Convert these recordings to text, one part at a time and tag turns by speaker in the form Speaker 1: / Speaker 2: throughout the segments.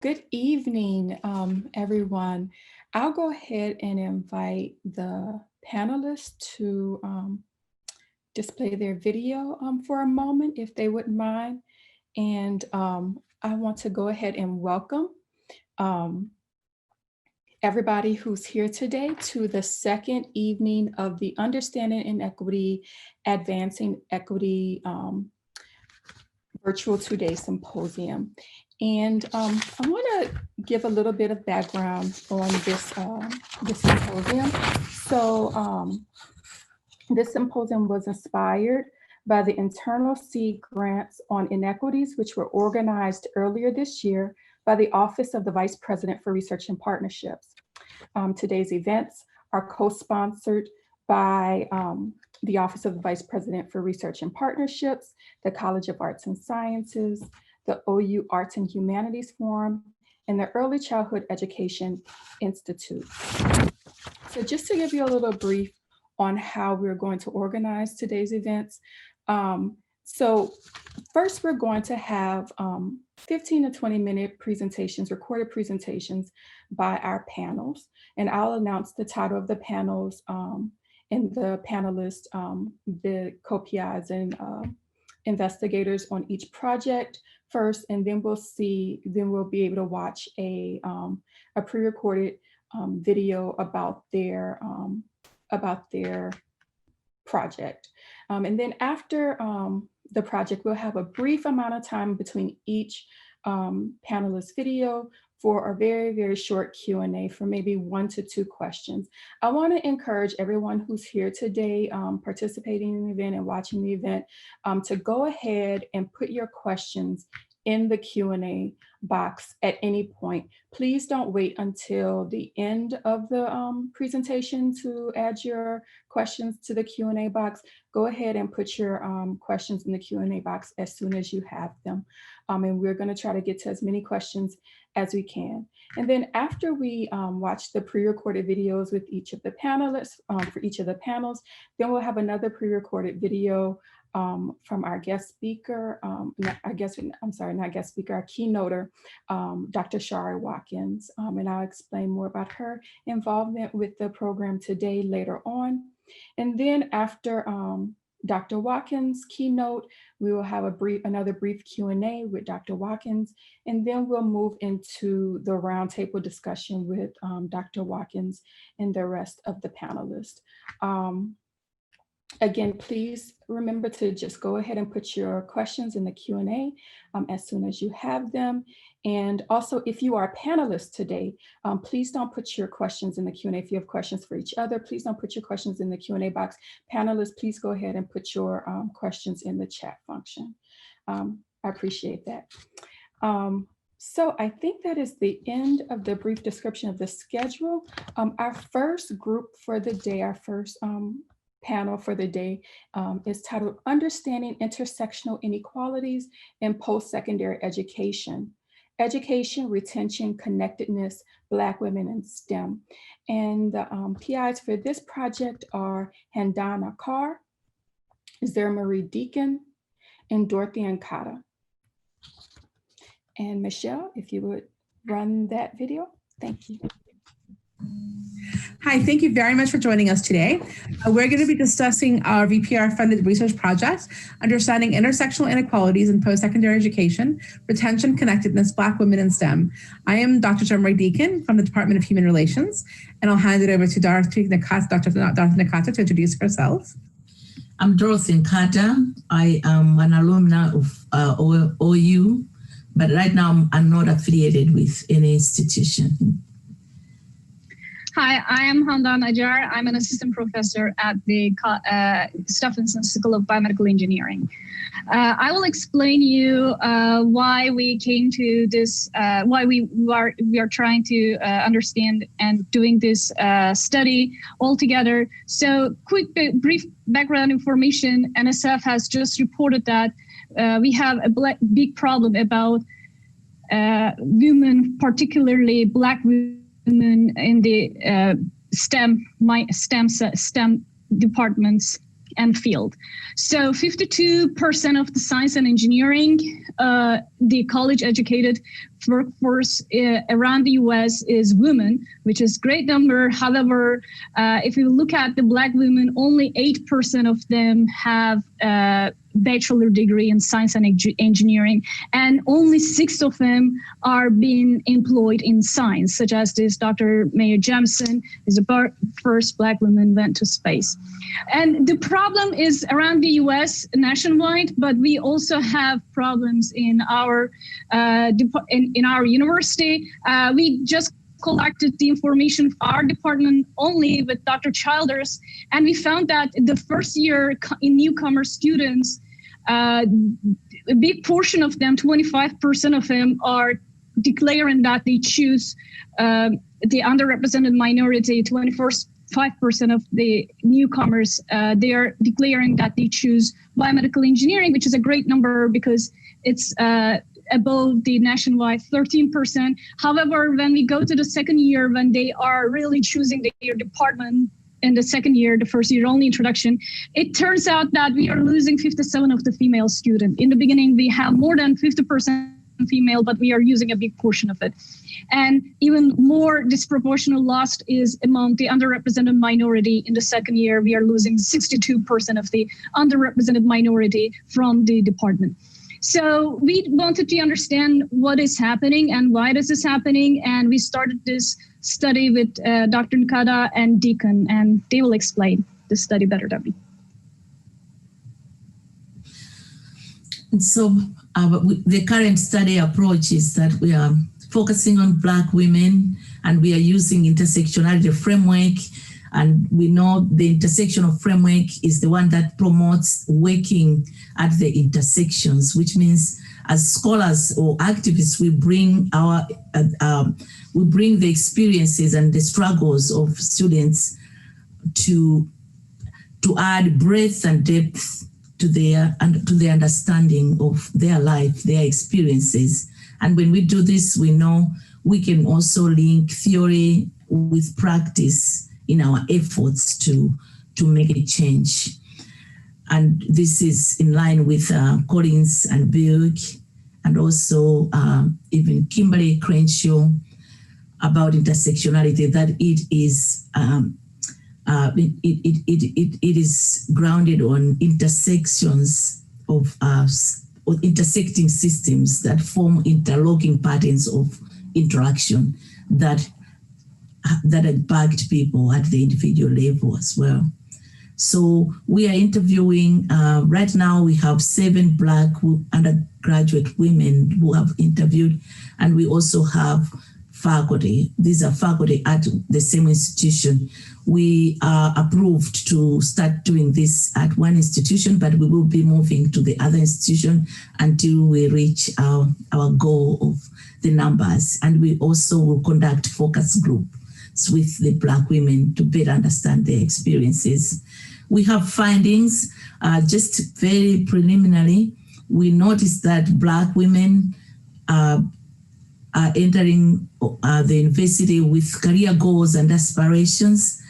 Speaker 1: Good evening, everyone. I'll go ahead and invite the panelists to display their video for a moment, if they wouldn't mind. And I want to go ahead and welcome everybody who's here today to the second evening of the Understanding Inequity, Advancing Equity virtual two-day symposium. And I want to give a little bit of background on this symposium. So this symposium was inspired by the internal seed grants on inequities, which were organized earlier this year by the Office of the Vice President for Research and Partnerships. Today's events are co-sponsored by the Office of the Vice President for Research and Partnerships, the College of Arts and Sciences, the OU Arts and Humanities Forum, and the Early Childhood Education Institute. So just to give you a little brief on how we're going to organize today's events. So first we're going to have 15 to 20-minute presentations, recorded presentations by our panels. And I'll announce the title of the panels and the panelists, the co-PIs and investigators on each project first, and then we'll be able to watch a pre-recorded video about their project. And then after the project, we'll have a brief amount of time between each panelist video for a very, very short Q&A for maybe 1 to 2 questions. I want to encourage everyone who's here today participating in the event and watching the event to go ahead and put your questions in the Q&A box at any point. Please don't wait until the end of the presentation to add your questions to the Q&A box. Go ahead and put your questions in the Q&A box as soon as you have them. And we're going to try to get to as many questions as we can. And then after we watch the pre-recorded videos with each of the panelists for each of the panels, then we'll have another pre-recorded video from our guest speaker, our keynoter, Dr. Shari Watkins. And I'll explain more about her involvement with the program today later on. And then after Dr. Watkins' keynote, we will have another brief Q&A with Dr. Watkins, and then we'll move into the roundtable discussion with Dr. Watkins and the rest of the panelists. Again, please remember to just go ahead and put your questions in the Q&A as soon as you have them. And also, if you are a panelist today, please don't put your questions in the Q&A. If you have questions for each other, please don't put your questions in the Q&A box. Panelists, please go ahead and put your questions in the chat function. I appreciate that. So I think that is the end of the brief description of the schedule. Our first group for the day, our first panel for the day is titled Understanding Intersectional Inequalities in Post-Secondary Education. Education, Retention, Connectedness, Black Women in STEM. And the PIs for this project are Handan Acar, Zermarie Deacon, and Dorothy Nkhata. And Michelle, if you would run that video, thank you.
Speaker 2: Hi, thank you very much for joining us today. We're going to be discussing our VPR-funded research project, Understanding Intersectional Inequalities in Post-Secondary Education, Retention, Connectedness, Black Women in STEM. I am Dr. Zermarie Deacon from the Department of Human Relations, and I'll hand it over to Dorothy Nkhata to introduce herself.
Speaker 3: I'm Dorothy Nkhata. I am an alumna of OU, but right now I'm not affiliated with any institution.
Speaker 4: Hi, I am Handan Acar. I'm an assistant professor at the Stephenson School of Biomedical Engineering. I will explain you why we came to this, why we are trying to understand and doing this study all together. So quick, brief background information. NSF has just reported that we have a big problem about women, particularly Black women in the STEM departments and field. So 52% of the science and engineering, the college-educated workforce around the US is women, which is a great number. However, if you look at the Black women, only 8% of them have a bachelor degree in science and engineering, and only 6 of them are being employed in science, such as this Dr. Mae Jemison is the first Black woman went to space. And the problem is around the US nationwide, but we also have problems in our in our university. We just collected the information of our department only with Dr. Childers, and we found that the first year in newcomer students, a big portion of them, 25% of them, are declaring that they choose the underrepresented minority. 5% of the newcomers, they are declaring that they choose biomedical engineering, which is a great number because it's above the nationwide 13%. However, when we go to the second year, when they are really choosing their department in the second year, the first year only introduction, it turns out that we are losing 57% of the female student. In the beginning, we have more than 50% female, but we are using a big portion of it. And even more disproportionate loss is among the underrepresented minority. In the second year, we are losing 62% of the underrepresented minority from the department. So we wanted to understand what is happening and why this is happening. And we started this study with Dr. Nkhata and Deacon, and they will explain the study better than me.
Speaker 3: And so the current study approach is that we are focusing on Black women, and we are using intersectionality framework. And we know the intersectional framework is the one that promotes working at the intersections, which means as scholars or activists, we bring the experiences and the struggles of students to add breadth and depth to their understanding of their life, their experiences. And when we do this, we know we can also link theory with practice in our efforts to make a change. And this is in line with Collins and Bilk, and also even Kimberly Crenshaw about intersectionality, that it is it is grounded on intersections of or intersecting systems that form interlocking patterns of interaction that impact people at the individual level as well. So we are interviewing, right now we have 7 Black undergraduate women who have interviewed, and we also have faculty. These are faculty at the same institution. We are approved to start doing this at one institution, but we will be moving to the other institution until we reach our goal of the numbers. And we also will conduct focus groups with the Black women to better understand their experiences. We have findings, just very preliminary. We noticed that Black women are entering the university with career goals and aspirations,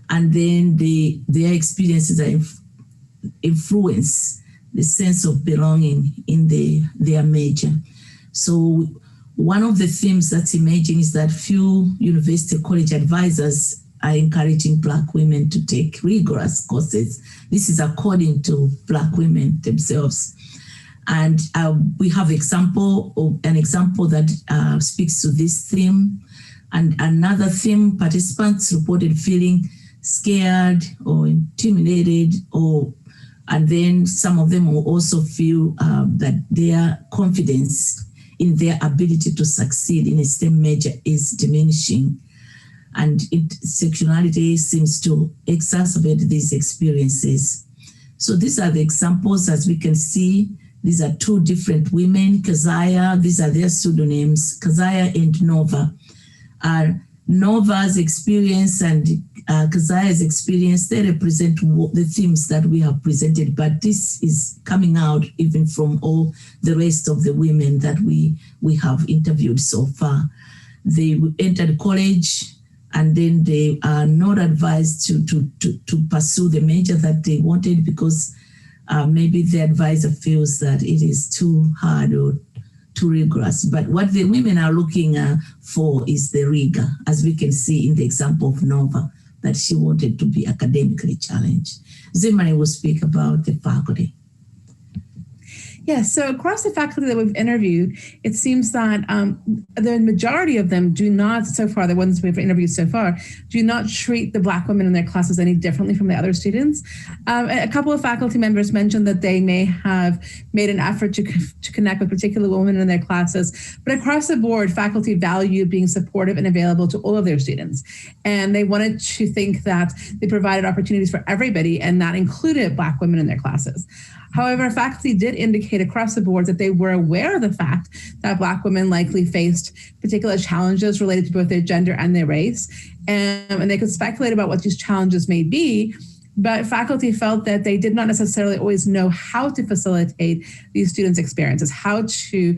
Speaker 3: and then their experiences are influence the sense of belonging in their major. So one of the themes that's emerging is that few university college advisors are encouraging Black women to take rigorous courses. This is according to Black women themselves. And we have an example that speaks to this theme. And another theme, participants reported feeling scared or intimidated, and then some of them will also feel that their confidence in their ability to succeed in a STEM major is diminishing. And intersectionality seems to exacerbate these experiences. So these are the examples. As we can see, these are 2 different women, Keziah, these are their pseudonyms, Keziah and Nova. Nova's experience and Keziah's experience, they represent the themes that we have presented, but this is coming out even from all the rest of the women that we have interviewed so far. They entered college and then they are not advised to pursue the major that they wanted because maybe the advisor feels that it is too hard or too rigorous. But what the women are looking for is the rigor, as we can see in the example of Nova, that she wanted to be academically challenged. Zermarie will speak about the faculty.
Speaker 2: Yes, so across the faculty that we've interviewed, it seems that the majority of them do not, so far, the ones we've interviewed so far, do not treat the Black women in their classes any differently from the other students. A couple of faculty members mentioned that they may have made an effort to connect with particular women in their classes, but across the board, faculty value being supportive and available to all of their students. And they wanted to think that they provided opportunities for everybody, and that included Black women in their classes. However, faculty did indicate across the board that they were aware of the fact that Black women likely faced particular challenges related to both their gender and their race, and they could speculate about what these challenges may be, but faculty felt that they did not necessarily always know how to facilitate these students' experiences, how to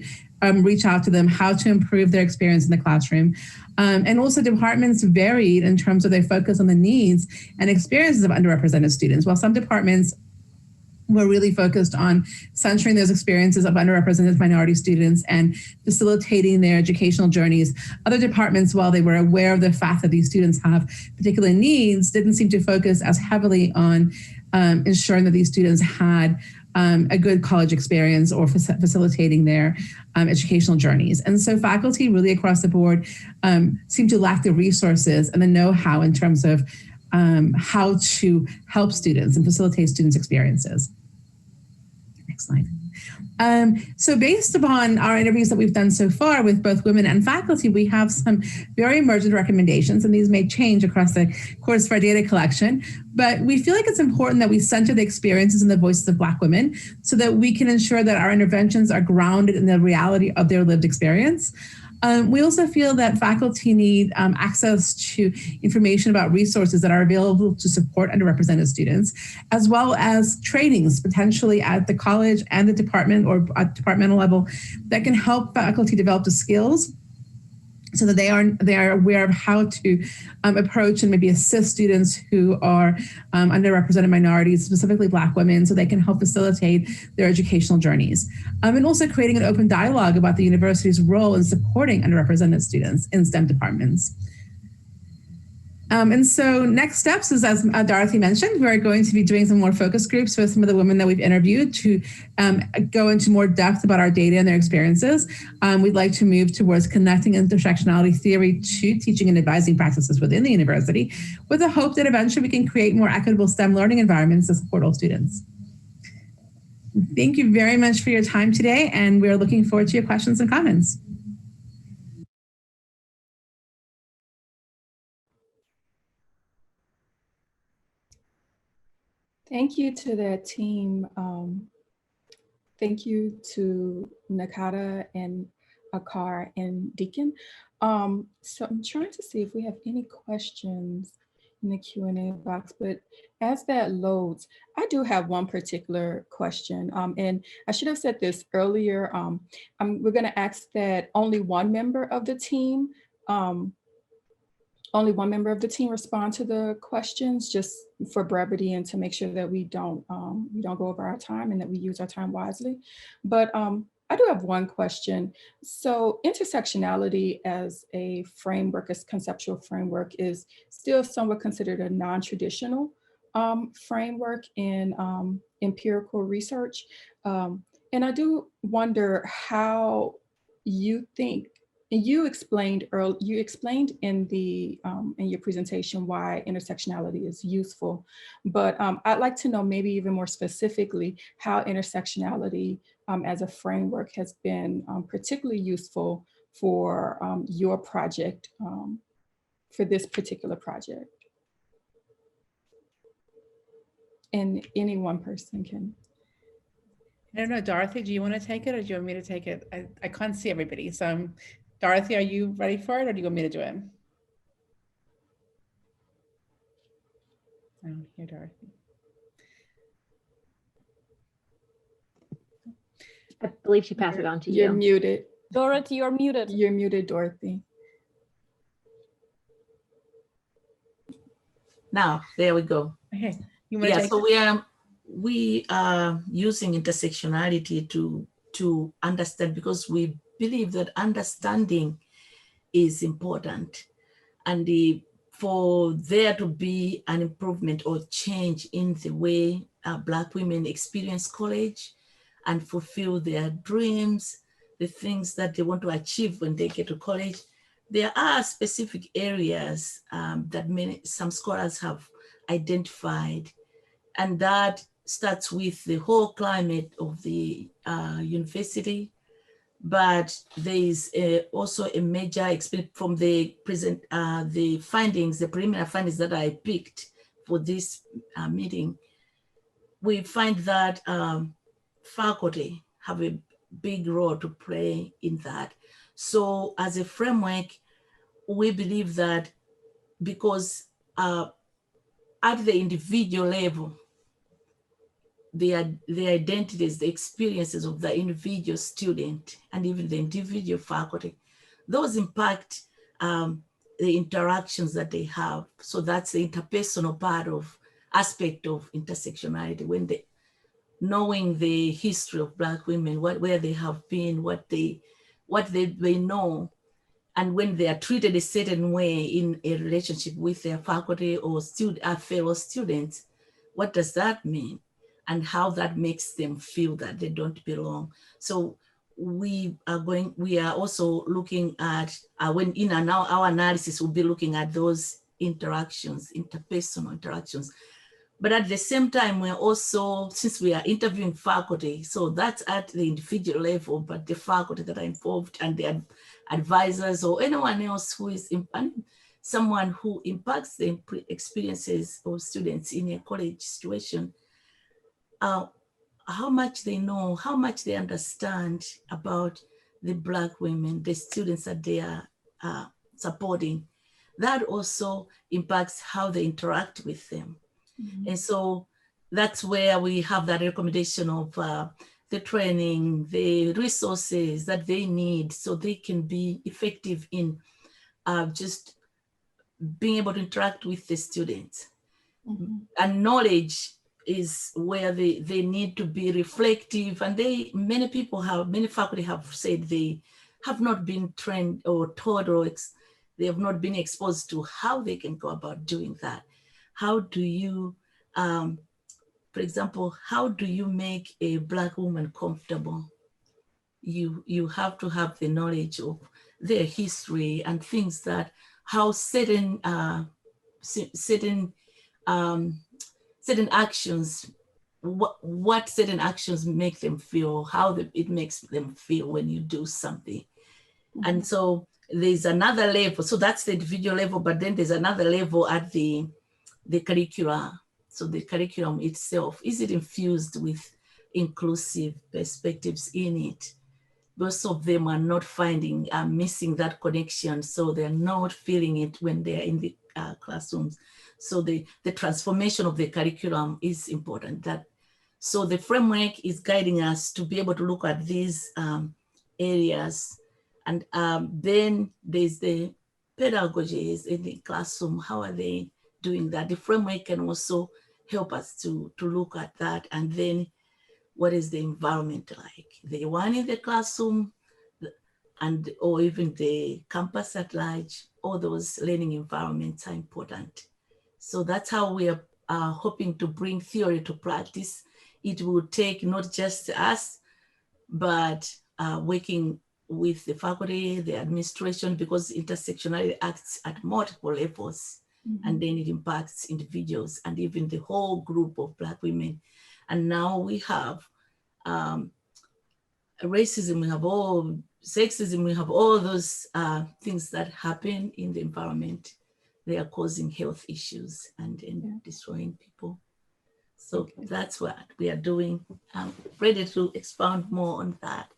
Speaker 2: reach out to them, how to improve their experience in the classroom. And also departments varied in terms of their focus on the needs and experiences of underrepresented students. While some departments were really focused on centering those experiences of underrepresented minority students and facilitating their educational journeys. Other departments, while they were aware of the fact that these students have particular needs, didn't seem to focus as heavily on ensuring that these students had a good college experience or facilitating their educational journeys. And so faculty really across the board seem to lack the resources and the know-how in terms of how to help students and facilitate students' experiences. Next slide. So based upon our interviews that we've done so far with both women and faculty, we have some very emergent recommendations, and these may change across the course of our data collection, but we feel like it's important that we center the experiences and the voices of Black women so that we can ensure that our interventions are grounded in the reality of their lived experience. We also feel that faculty need access to information about resources that are available to support underrepresented students, as well as trainings potentially at the college and the department or at departmental level that can help faculty develop the skills so that they are aware of how to approach and maybe assist students who are underrepresented minorities, specifically Black women, so they can help facilitate their educational journeys. And also creating an open dialogue about the university's role in supporting underrepresented students in STEM departments. And so next steps is, as Dorothy mentioned, we're going to be doing some more focus groups with some of the women that we've interviewed to go into more depth about our data and their experiences. We'd like to move towards connecting intersectionality theory to teaching and advising practices within the university, with the hope that eventually we can create more equitable STEM learning environments to support all students. Thank you very much for your time today, and we're looking forward to your questions and comments.
Speaker 1: Thank you to that team. Thank you to Nkhata and Acar and Deacon. So I'm trying to see if we have any questions in the Q&A box, but as that loads, I do have one particular question. And I should have said this earlier. We're gonna ask that only one member of the team respond to the questions, just for brevity and to make sure that we don't go over our time and that we use our time wisely. But I do have one question. So intersectionality as a framework, as conceptual framework, is still somewhat considered a non-traditional framework in empirical research. And I do wonder how you think. And you explained in your presentation why intersectionality is useful, but I'd like to know maybe even more specifically how intersectionality as a framework has been particularly useful for your project, for this particular project. And any one person can.
Speaker 2: I don't know, Dorothy, do you want to take it or do you want me to take it? I can't see everybody, so Dorothy, are you ready for it or do you want me to do it? I don't hear Dorothy.
Speaker 5: I believe she passed it on to you.
Speaker 1: You're muted.
Speaker 6: Dorothy, you're muted.
Speaker 1: You're muted, Dorothy.
Speaker 3: Now, there we go.
Speaker 2: Okay, you want to
Speaker 3: Yeah,
Speaker 2: take
Speaker 3: so we are using intersectionality to understand, because we believe that understanding is important, and for there to be an improvement or change in the way Black women experience college and fulfill their dreams, the things that they want to achieve when they get to college, there are specific areas that some scholars have identified, and that starts with the whole climate of the university. But there is also a major from the the findings, the preliminary findings that I picked for this meeting. We find that faculty have a big role to play in that. So as a framework, we believe that because at the individual level, the identities, the experiences of the individual student and even the individual faculty, those impact the interactions that they have. So that's the interpersonal aspect of intersectionality, when knowing the history of Black women, where they have been, what they know, and when they are treated a certain way in a relationship with their faculty or fellow students, what does that mean? And how that makes them feel that they don't belong. So we are also looking at, when in our analysis, we'll be looking at those interactions, interpersonal interactions. But at the same time, we're also, since we are interviewing faculty, so that's at the individual level, but the faculty that are involved and the advisors or anyone else who is someone who impacts the experiences of students in a college situation, how much they know, how much they understand about the Black women, the students that they are supporting, that also impacts how they interact with them. Mm-hmm. And so that's where we have that recommendation of the training, the resources that they need so they can be effective in just being able to interact with the students. Mm-hmm. And knowledge is where they need to be reflective, and many faculty have said they have not been trained or taught, or they have not been exposed to how they can go about doing that. How do you, for example, how do you make a Black woman comfortable? You have to have the knowledge of their history and things that, how certain actions, what certain actions make them feel, how it makes them feel when you do something. Mm-hmm. And so there's another level. So that's the individual level, but then there's another level at the curricula. So the curriculum itself, is it infused with inclusive perspectives in it? Most of them are not missing that connection. So they're not feeling it when they're in the classrooms. So the transformation of the curriculum is important. So the framework is guiding us to be able to look at these areas. And then there's the pedagogies in the classroom. How are they doing that? The framework can also help us to look at that. And then what is the environment like? The one in the classroom, or even the campus at large, all those learning environments are important. So that's how we are hoping to bring theory to practice. It will take not just us, but working with the faculty, the administration, because intersectionality acts at multiple levels. Mm-hmm. And then it impacts individuals and even the whole group of Black women. And now we have racism, we have all sexism, we have all those things that happen in the environment. They are causing health issues and destroying people. So that's what we are doing. I'm ready to expound more on that.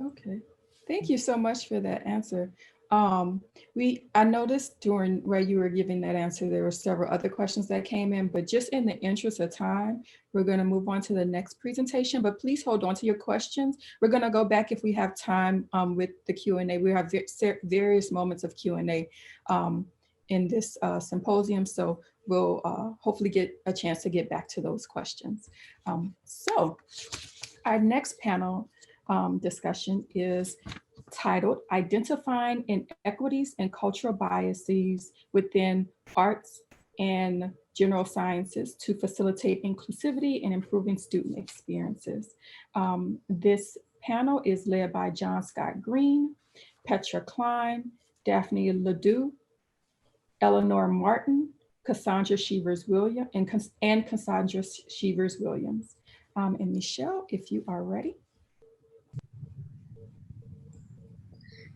Speaker 1: Okay, thank you so much for that answer. I noticed during where you were giving that answer, there were several other questions that came in, but just in the interest of time, we're going to move on to the next presentation, but please hold on to your questions. We're going to go back if we have time with the Q&A. We have various moments of Q&A in this symposium. So we'll hopefully get a chance to get back to those questions. So our next panel discussion is titled Identifying Inequities and Cultural Biases Within Arts and General Sciences to Facilitate Inclusivity and Improving Student Experiences. This panel is led by John Scott Greene, Petra Klein, Daphne Ladue, Elinor Martin, Cassandra Shivers-Williams, and Cassandra Shivers-Williams. And Michelle, if you are ready.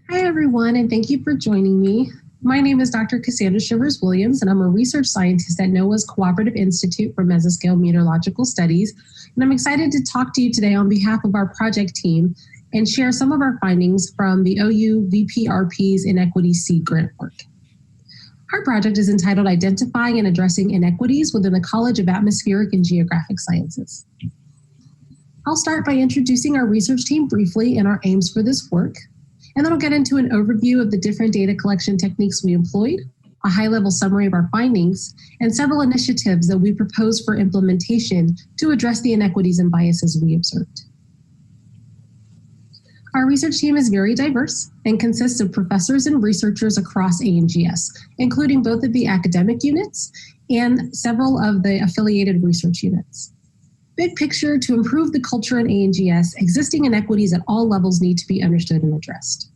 Speaker 6: Hi, everyone, and thank you for joining me. My name is Dr. Cassandra Shivers-Williams, and I'm a research scientist at NOAA's Cooperative Institute for Mesoscale Meteorological Studies. And I'm excited to talk to you today on behalf of our project team and share some of our findings from the OU VPRP's Inequity C grant work. Our project is entitled Identifying and Addressing Inequities within the College of Atmospheric and Geographic Sciences. I'll start by introducing our research team briefly and our aims for this work. And then I'll get into an overview of the different data collection techniques we employed, a high-level summary of our findings, and several initiatives that we propose for implementation to address the inequities and biases we observed. Our research team is very diverse and consists of professors and researchers across A&GS, including both of the academic units and several of the affiliated research units. Big picture, to improve the culture in A&GS, existing inequities at all levels need to be understood and addressed.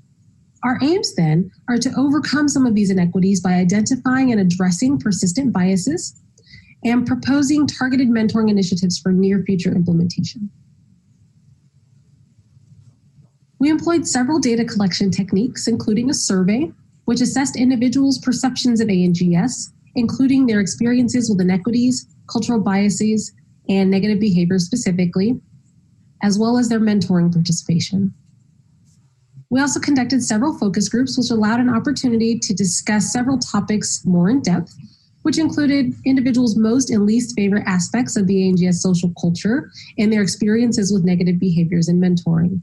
Speaker 6: Our aims then are to overcome some of these inequities by identifying and addressing persistent biases and proposing targeted mentoring initiatives for near future implementation. We employed several data collection techniques, including a survey, which assessed individuals' perceptions of A&GS, including their experiences with inequities, cultural biases, and negative behavior specifically, as well as their mentoring participation. We also conducted several focus groups, which allowed an opportunity to discuss several topics more in depth, which included individuals' most and least favorite aspects of the A&GS social culture and their experiences with negative behaviors and mentoring.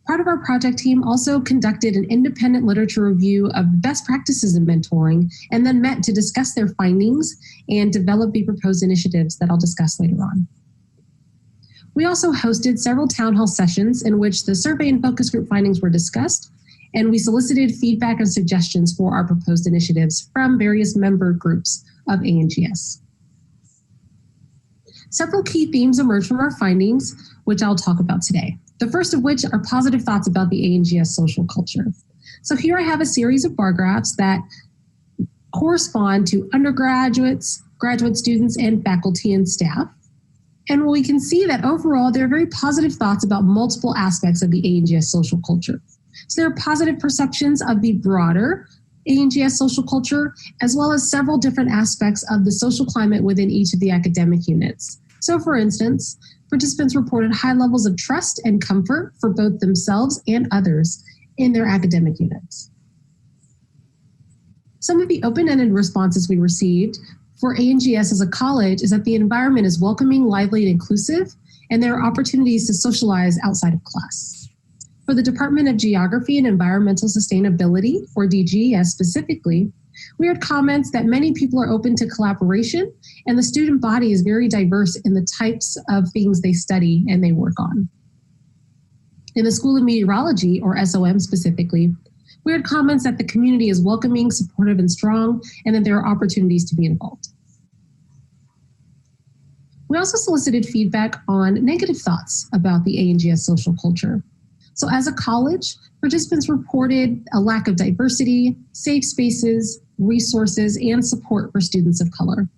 Speaker 6: Part of our project team also conducted an independent literature review of best practices in mentoring and then met to discuss their findings and develop the proposed initiatives that I'll discuss later on. We also hosted several town hall sessions in which the survey and focus group findings were discussed, and we solicited feedback and suggestions for our proposed initiatives from various member groups of A&GS. Several key themes emerged from our findings, which I'll talk about today. The first of which are positive thoughts about the A&GS social culture. So here I have a series of bar graphs that correspond to undergraduates, graduate students, and faculty and staff. And we can see that overall, there are very positive thoughts about multiple aspects of the A&GS social culture. So there are positive perceptions of the broader A&GS social culture, as well as several different aspects of the social climate within each of the academic units. So for instance, participants reported high levels of trust and comfort for both themselves and others in their academic units. Some of the open-ended responses we received for A&GS as a college is that the environment is welcoming, lively, and inclusive, and there are opportunities to socialize outside of class. For the Department of Geography and Environmental Sustainability, or DGES specifically, we heard comments that many people are open to collaboration, and the student body is very diverse in the types of things they study and they work on. In the School of Meteorology, or SOM specifically, we heard comments that the community is welcoming, supportive, and strong, and that there are opportunities to be involved. We also solicited feedback on negative thoughts about the A&GS social culture. So as a college, participants reported a lack of diversity, safe spaces, resources, and support for students of color,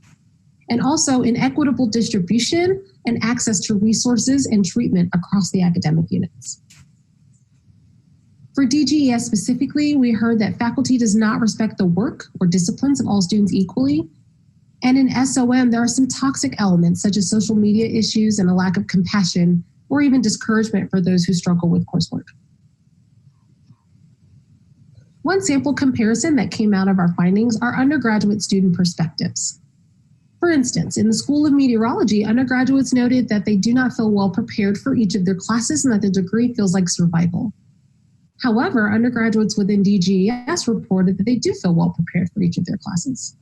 Speaker 6: and also inequitable distribution and access to resources and treatment across the academic units. For DGES specifically, we heard that faculty does not respect the work or disciplines of all students equally. And in SOM, there are some toxic elements such as social media issues and a lack of compassion or even discouragement for those who struggle with coursework. One sample comparison that came out of our findings are undergraduate student perspectives. For instance, in the School of Meteorology, undergraduates noted that they do not feel well prepared for each of their classes and that the degree feels like survival. However, undergraduates within DGES reported that they do feel well prepared for each of their classes.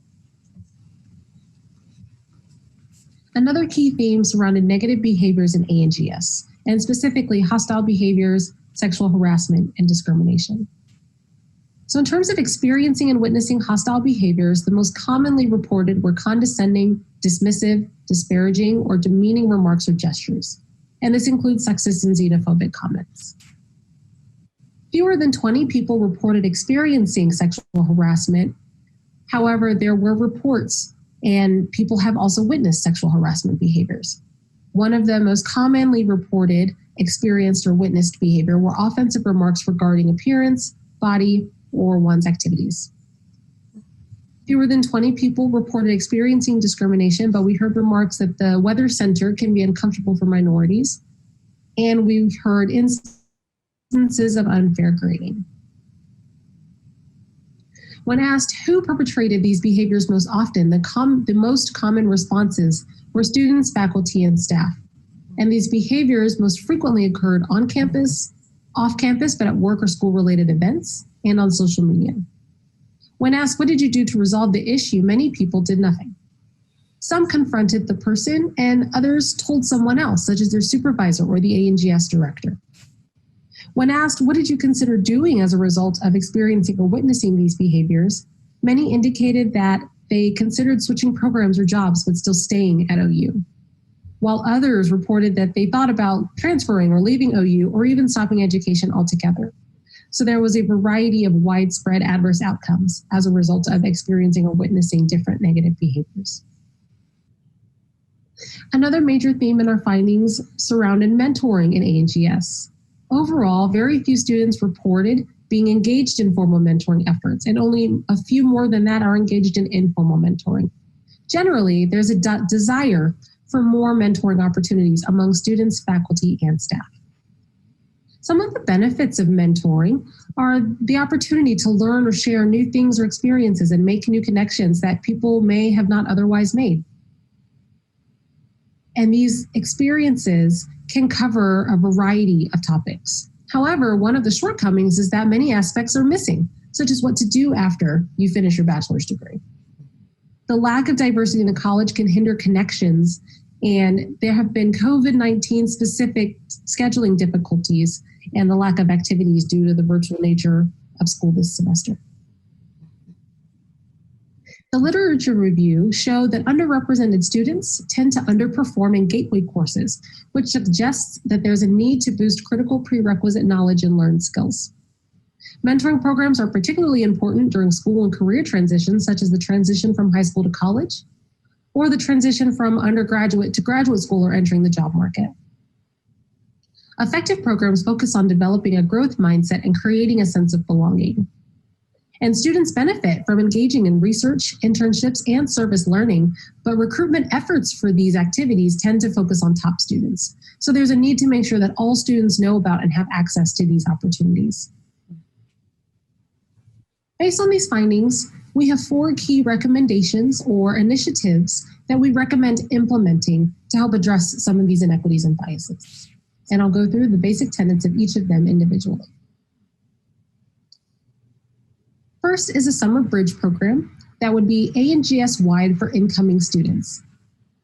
Speaker 6: Another key theme surrounded negative behaviors in A&GS, and specifically hostile behaviors, sexual harassment, and discrimination. So in terms of experiencing and witnessing hostile behaviors, the most commonly reported were condescending, dismissive, disparaging, or demeaning remarks or gestures. And this includes sexist and xenophobic comments. Fewer than 20 people reported experiencing sexual harassment. However, there were reports and people have also witnessed sexual harassment behaviors. One of the most commonly reported experienced or witnessed behavior were offensive remarks regarding appearance, body, or one's activities. Fewer than 20 people reported experiencing discrimination, but we heard remarks that the Weather Center can be uncomfortable for minorities, and we heard instances of unfair grading. When asked who perpetrated these behaviors most often, the most common responses were students, faculty, and staff. And these behaviors most frequently occurred on campus, off campus, but at work or school-related events, and on social media. When asked, what did you do to resolve the issue? Many people did nothing. Some confronted the person and others told someone else, such as their supervisor or the A&GS director. When asked, what did you consider doing as a result of experiencing or witnessing these behaviors? Many indicated that they considered switching programs or jobs, but still staying at OU. While others reported that they thought about transferring or leaving OU or even stopping education altogether. So there was a variety of widespread adverse outcomes as a result of experiencing or witnessing different negative behaviors. Another major theme in our findings surrounded mentoring in A&GS. Overall, very few students reported being engaged in formal mentoring efforts, and only a few more than that are engaged in informal mentoring. Generally, there's a desire for more mentoring opportunities among students, faculty, and staff. Some of the benefits of mentoring are the opportunity to learn or share new things or experiences and make new connections that people may have not otherwise made. And these experiences can cover a variety of topics. However, one of the shortcomings is that many aspects are missing, such as what to do after you finish your bachelor's degree. The lack of diversity in the college can hinder connections, and there have been COVID-19 specific scheduling difficulties and the lack of activities due to the virtual nature of school this semester. The literature review showed that underrepresented students tend to underperform in gateway courses, which suggests that there's a need to boost critical prerequisite knowledge and learned skills. Mentoring programs are particularly important during school and career transitions, such as the transition from high school to college, or the transition from undergraduate to graduate school or entering the job market. Effective programs focus on developing a growth mindset and creating a sense of belonging. And students benefit from engaging in research, internships, and service learning, but recruitment efforts for these activities tend to focus on top students. So there's a need to make sure that all students know about and have access to these opportunities. Based on these findings, we have 4 key recommendations or initiatives that we recommend implementing to help address some of these inequities and biases. And I'll go through the basic tenets of each of them individually. First is a summer bridge program that would be A&GS wide for incoming students.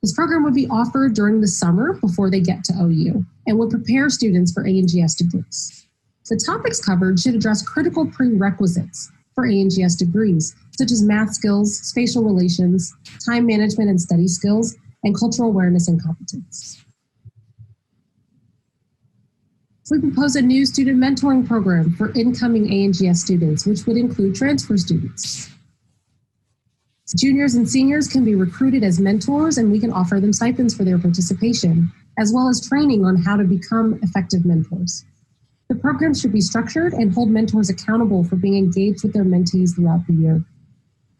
Speaker 6: This program would be offered during the summer before they get to OU and would prepare students for A&GS degrees. The topics covered should address critical prerequisites for A&GS degrees, such as math skills, spatial relations, time management and study skills, and cultural awareness and competence. We propose a new student mentoring program for incoming A&GS students, which would include transfer students. Juniors and seniors can be recruited as mentors, and we can offer them stipends for their participation, as well as training on how to become effective mentors. The program should be structured and hold mentors accountable for being engaged with their mentees throughout the year.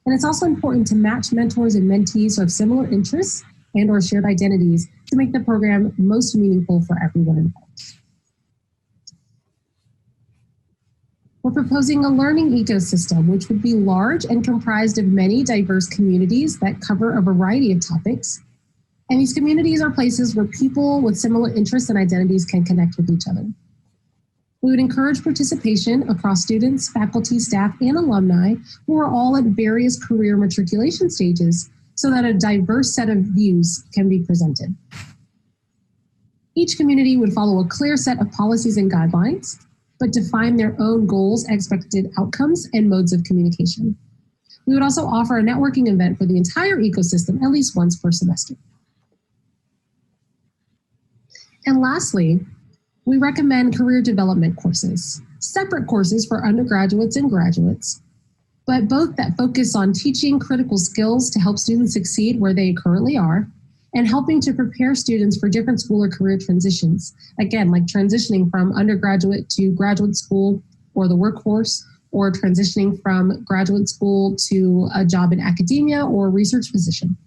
Speaker 6: And it's also important to match mentors and mentees who have similar interests and/or shared identities to make the program most meaningful for everyone involved. We're proposing a learning ecosystem, which would be large and comprised of many diverse communities that cover a variety of topics. And these communities are places where people with similar interests and identities can connect with each other. We would encourage participation across students, faculty, staff, and alumni who are all at various career matriculation stages so that a diverse set of views can be presented. Each community would follow a clear set of policies and guidelines, but define their own goals, expected outcomes, and modes of communication. We would also offer a networking event for the entire ecosystem at least once per semester. And lastly, we recommend career development courses, separate courses for undergraduates and graduates, but both that focus on teaching critical skills to help students succeed where they currently are, and helping to prepare students for different school or career transitions. Again, like transitioning from undergraduate to graduate school or the workforce, or transitioning from graduate school to a job in academia or research position.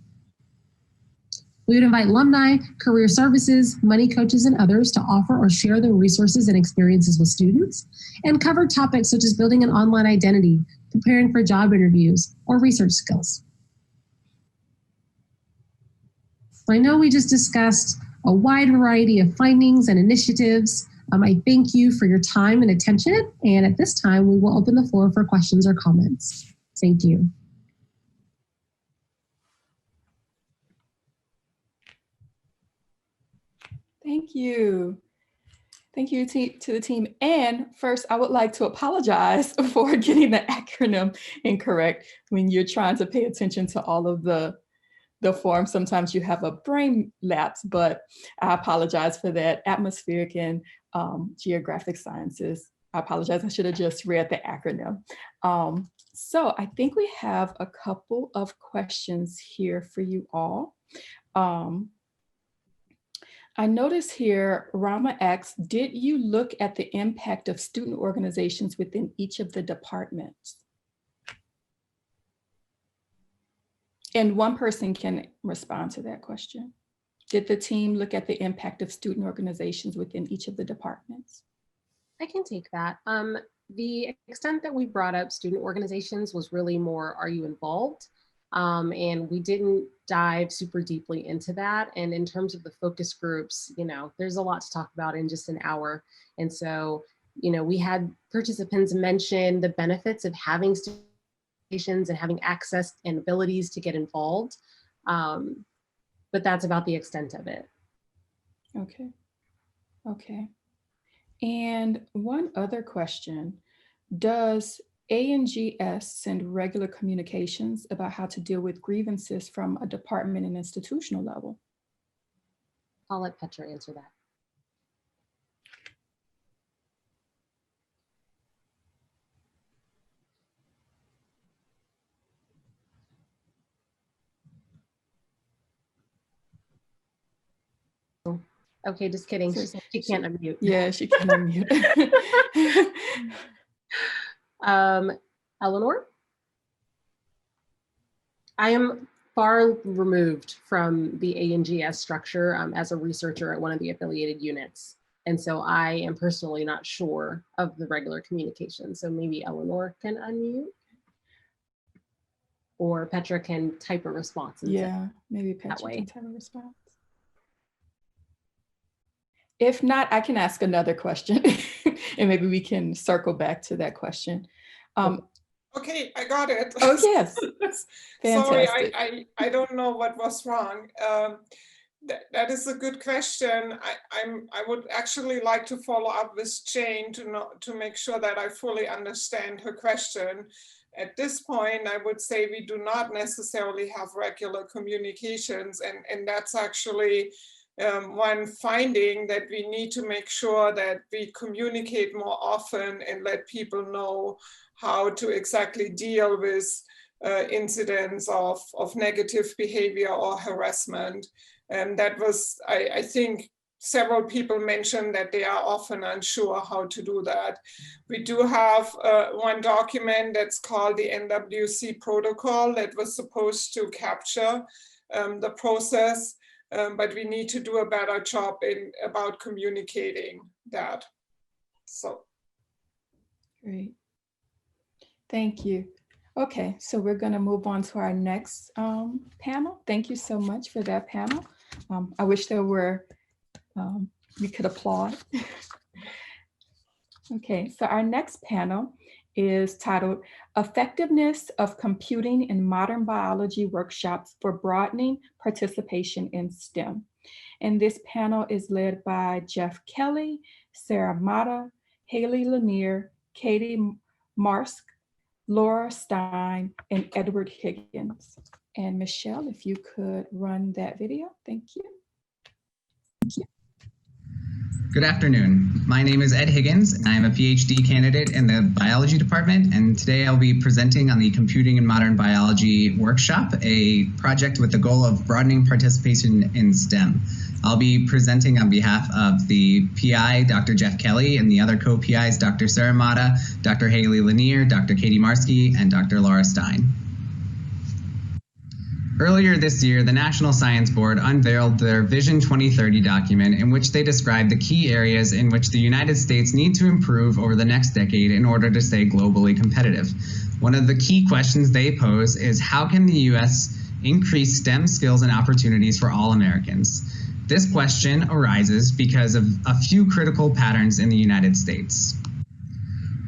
Speaker 6: We would invite alumni, career services, money coaches, and others to offer or share their resources and experiences with students, and cover topics such as building an online identity, preparing for job interviews, or research skills. I know we just discussed a wide variety of findings and initiatives. I thank you for your time and attention. And at this time, we will open the floor for questions or comments. Thank you.
Speaker 1: Thank you. Thank you to the team. And first, I would like to apologize for getting the acronym incorrect when you're trying to pay attention to all of the forms. Sometimes you have a brain lapse, but I apologize for that. Atmospheric and geographic sciences. I apologize. I should have just read the acronym. So I think we have a couple of questions here for you all. I notice here, Rama asks, did you look at the impact of student organizations within each of the departments? And one person can respond to that question. Did the team look at the impact of student organizations within each of the departments?
Speaker 7: I can take that. The extent that we brought up student organizations was really more, are you involved? And we didn't dive super deeply into that. And in terms of the focus groups, you know, there's a lot to talk about in just an hour. And so, you know, we had participants mention the benefits of having student and having access and abilities to get involved. But that's about the extent of it.
Speaker 1: Okay. Okay. And one other question, does A&GS send regular communications about how to deal with grievances from a department and institutional level?
Speaker 7: I'll let Petra answer that. Okay, just kidding. She can't unmute.
Speaker 1: Yeah, she can't unmute.
Speaker 7: Elinor? I am far removed from the A&GS structure as a researcher at one of the affiliated units. And so I am personally not sure of the regular communication. So maybe Elinor can unmute. Or Petra can type a response.
Speaker 1: Yeah, maybe Petra can type a response. If not, I can ask another question and maybe we can circle back to that question.
Speaker 8: Okay, I got it.
Speaker 1: Oh, yes.
Speaker 8: Sorry, I don't know what was wrong. That is a good question. I would actually like to follow up with Jane to make sure that I fully understand her question. At this point, I would say we do not necessarily have regular communications, and that's actually one finding, that we need to make sure that we communicate more often and let people know how to exactly deal with incidents of negative behavior or harassment. And that was, I think, several people mentioned that they are often unsure how to do that. We do have one document that's called the NWC protocol that was supposed to capture the process. But we need to do a better job about communicating that. So.
Speaker 1: Great. Thank you. Okay, so we're going to move on to our next panel. Thank you so much for that panel. I wish there were, we could applaud. Okay, so our next panel is titled Effectiveness of Computing in Modern Biology Workshops for Broadening Participation in STEM. And this panel is led by Jeff Kelly, Sarah Mata, Haley Lanier, Katie Marsk, Laura Stein, and Edward Higgins. And Michelle, if you could run that video, thank you. Thank you.
Speaker 9: Good afternoon. My name is Ed Higgins, and I am a PhD candidate in the biology department. And today I'll be presenting on the Computing in Modern Biology workshop, a project with the goal of broadening participation in STEM. I'll be presenting on behalf of the PI, Dr. Jeff Kelly, and the other co-PIs, Dr. Sarah Mata, Dr. Haley Lanier, Dr. Katie Marsky, and Dr. Laura Stein. Earlier this year, the National Science Board unveiled their Vision 2030 document in which they described the key areas in which the United States need to improve over the next decade in order to stay globally competitive. One of the key questions they pose is how can the U.S. increase STEM skills and opportunities for all Americans? This question arises because of a few critical patterns in the United States.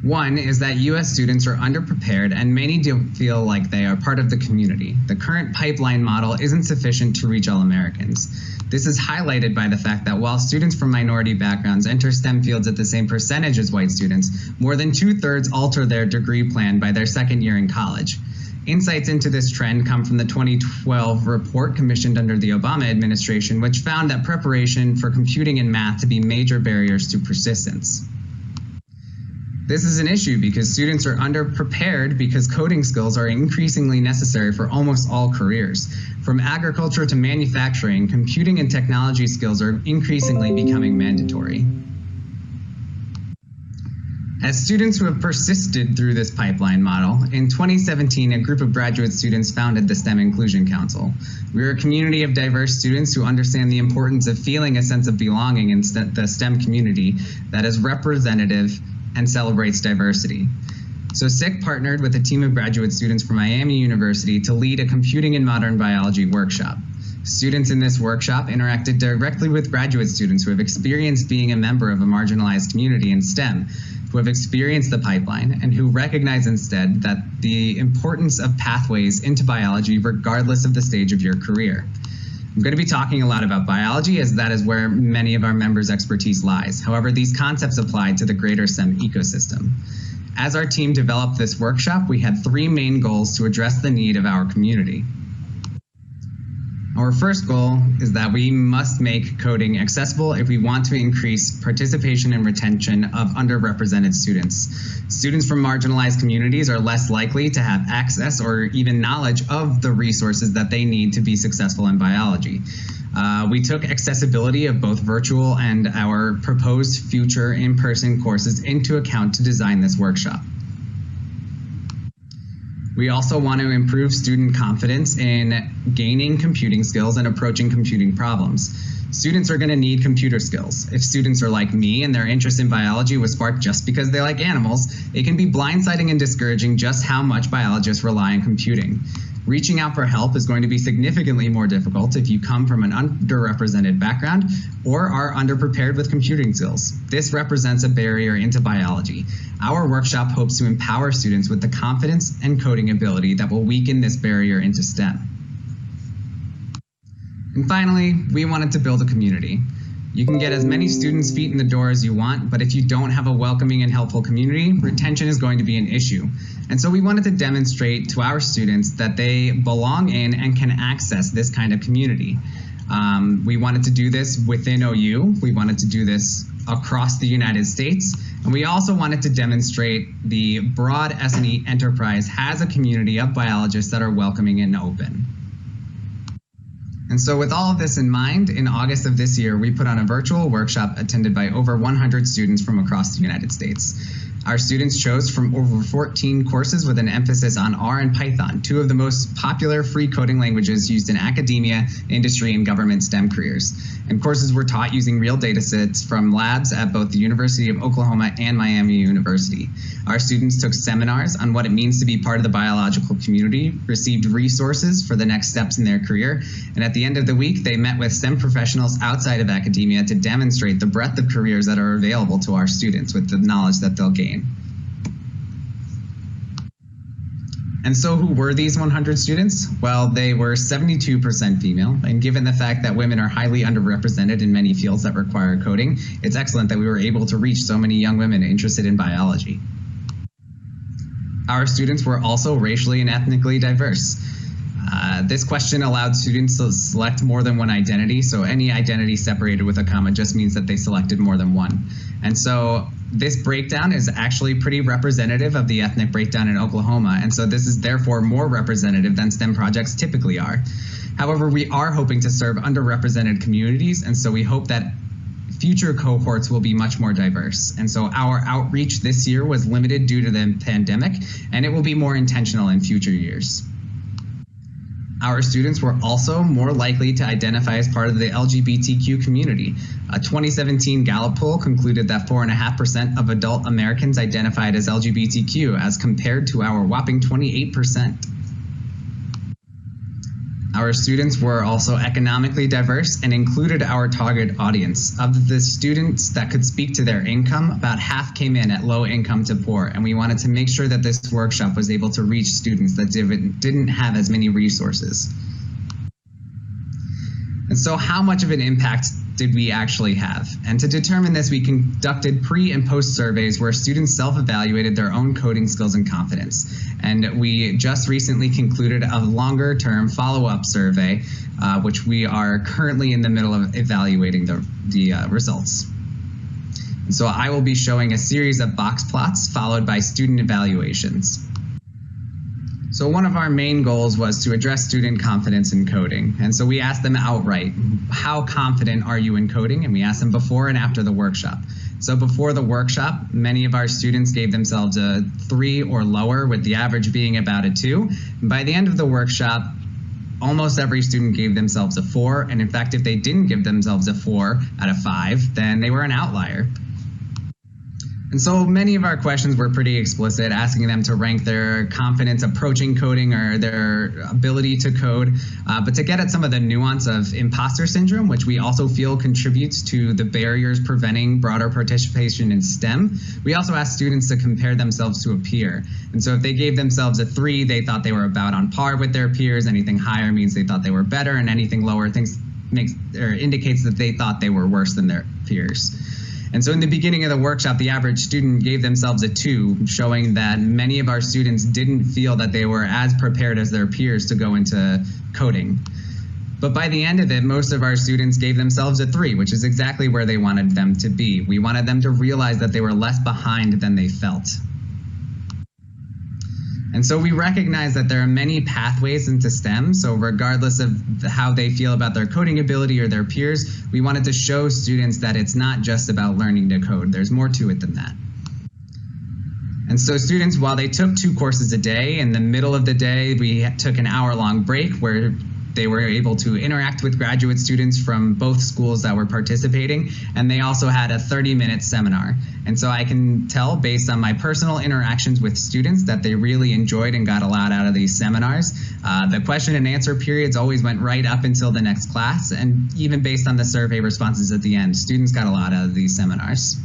Speaker 9: One is that U.S. students are underprepared and many don't feel like they are part of the community. The current pipeline model isn't sufficient to reach all Americans. This is highlighted by the fact that while students from minority backgrounds enter STEM fields at the same percentage as white students, more than 2/3 alter their degree plan by their second year in college. Insights into this trend come from the 2012 report commissioned under the Obama administration, which found that preparation for computing and math to be major barriers to persistence. This is an issue because students are underprepared because coding skills are increasingly necessary for almost all careers. From agriculture to manufacturing, computing and technology skills are increasingly becoming mandatory. As students who have persisted through this pipeline model, in 2017, a group of graduate students founded the STEM Inclusion Council. We are a community of diverse students who understand the importance of feeling a sense of belonging in the STEM community that is representative and celebrates diversity. So SIC partnered with a team of graduate students from Miami University to lead a Computing in Modern Biology workshop. Students in this workshop interacted directly with graduate students who have experienced being a member of a marginalized community in STEM, who have experienced the pipeline, and who recognize instead that the importance of pathways into biology regardless of the stage of your career. I'm going to be talking a lot about biology as that is where many of our members' expertise lies. However, these concepts apply to the greater STEM ecosystem. As our team developed this workshop, we had 3 main goals to address the need of our community. Our first goal is that we must make coding accessible if we want to increase participation and retention of underrepresented students. Students from marginalized communities are less likely to have access or even knowledge of the resources that they need to be successful in biology. We took accessibility of both virtual and our proposed future in-person courses into account to design this workshop. We also want to improve student confidence in gaining computing skills and approaching computing problems. Students are going to need computer skills. If students are like me and their interest in biology was sparked just because they like animals, it can be blindsiding and discouraging just how much biologists rely on computing. Reaching out for help is going to be significantly more difficult if you come from an underrepresented background or are underprepared with computing skills. This represents a barrier into biology. Our workshop hopes to empower students with the confidence and coding ability that will weaken this barrier into STEM. And finally, we wanted to build a community. You can get as many students' feet in the door as you want, but if you don't have a welcoming and helpful community, retention is going to be an issue. And so we wanted to demonstrate to our students that they belong in and can access this kind of community. We wanted to do this within OU. We wanted to do this across the United States. And we also wanted to demonstrate the broad S&E enterprise has a community of biologists that are welcoming and open. And so with all of this in mind, in August of this year, we put on a virtual workshop attended by over 100 students from across the United States. Our students chose from over 14 courses with an emphasis on R and Python, two of the most popular free coding languages used in academia, industry, and government STEM careers. And courses were taught using real data sets from labs at both the University of Oklahoma and Miami University. Our students took seminars on what it means to be part of the biological community, received resources for the next steps in their career, and at the end of the week, they met with STEM professionals outside of academia to demonstrate the breadth of careers that are available to our students with the knowledge that they'll gain. And so who were these 100 students? Well, they were 72% female, and given the fact that women are highly underrepresented in many fields that require coding, it's excellent that we were able to reach so many young women interested in biology. Our students were also racially and ethnically diverse. This question allowed students to select more than one identity, so any identity separated with a comma just means that they selected more than one. And so this breakdown is actually pretty representative of the ethnic breakdown in Oklahoma, and so this is therefore more representative than STEM projects typically are. However, we are hoping to serve underrepresented communities, and so we hope that future cohorts will be much more diverse. And so our outreach this year was limited due to the pandemic, and it will be more intentional in future years. Our students were also more likely to identify as part of the LGBTQ community. A 2017 Gallup poll concluded that 4.5% of adult Americans identified as LGBTQ, as compared to our whopping 28%. Our students were also economically diverse and included our target audience. Of the students that could speak to their income, about half came in at low income to poor, and we wanted to make sure that this workshop was able to reach students that didn't have as many resources. And so how much of an impact did we actually have? And to determine this, we conducted pre and post surveys where students self-evaluated their own coding skills and confidence. And we just recently concluded a longer-term follow-up survey, which we are currently in the middle of evaluating the results. And so I will be showing a series of box plots followed by student evaluations. So one of our main goals was to address student confidence in coding. And so we asked them outright, how confident are you in coding? And we asked them before and after the workshop. So before the workshop, many of our students gave themselves a 3 or lower, with the average being about a 2. And by the end of the workshop, almost every student gave themselves a 4. And in fact, if they didn't give themselves a 4 out of 5, then they were an outlier. And so many of our questions were pretty explicit, asking them to rank their confidence approaching coding or their ability to code. But to get at some of the nuance of imposter syndrome, which we also feel contributes to the barriers preventing broader participation in STEM, we also asked students to compare themselves to a peer. And so if they gave themselves a 3, they thought they were about on par with their peers. Anything higher means they thought they were better, and anything lower indicates that they thought they were worse than their peers. And so in the beginning of the workshop, the average student gave themselves a 2, showing that many of our students didn't feel that they were as prepared as their peers to go into coding. But by the end of it, most of our students gave themselves a 3, which is exactly where they wanted them to be. We wanted them to realize that they were less behind than they felt. And so we recognize that there are many pathways into STEM, so regardless of how they feel about their coding ability or their peers, we wanted to show students that it's not just about learning to code. There's more to it than that. And so students, while they took 2 courses a day, in the middle of the day, we took an hour-long break where they were able to interact with graduate students from both schools that were participating, and they also had a 30-minute seminar. And so I can tell based on my personal interactions with students that they really enjoyed and got a lot out of these seminars. The question and answer periods always went right up until the next class, and even based on the survey responses at the end, students got a lot out of these seminars.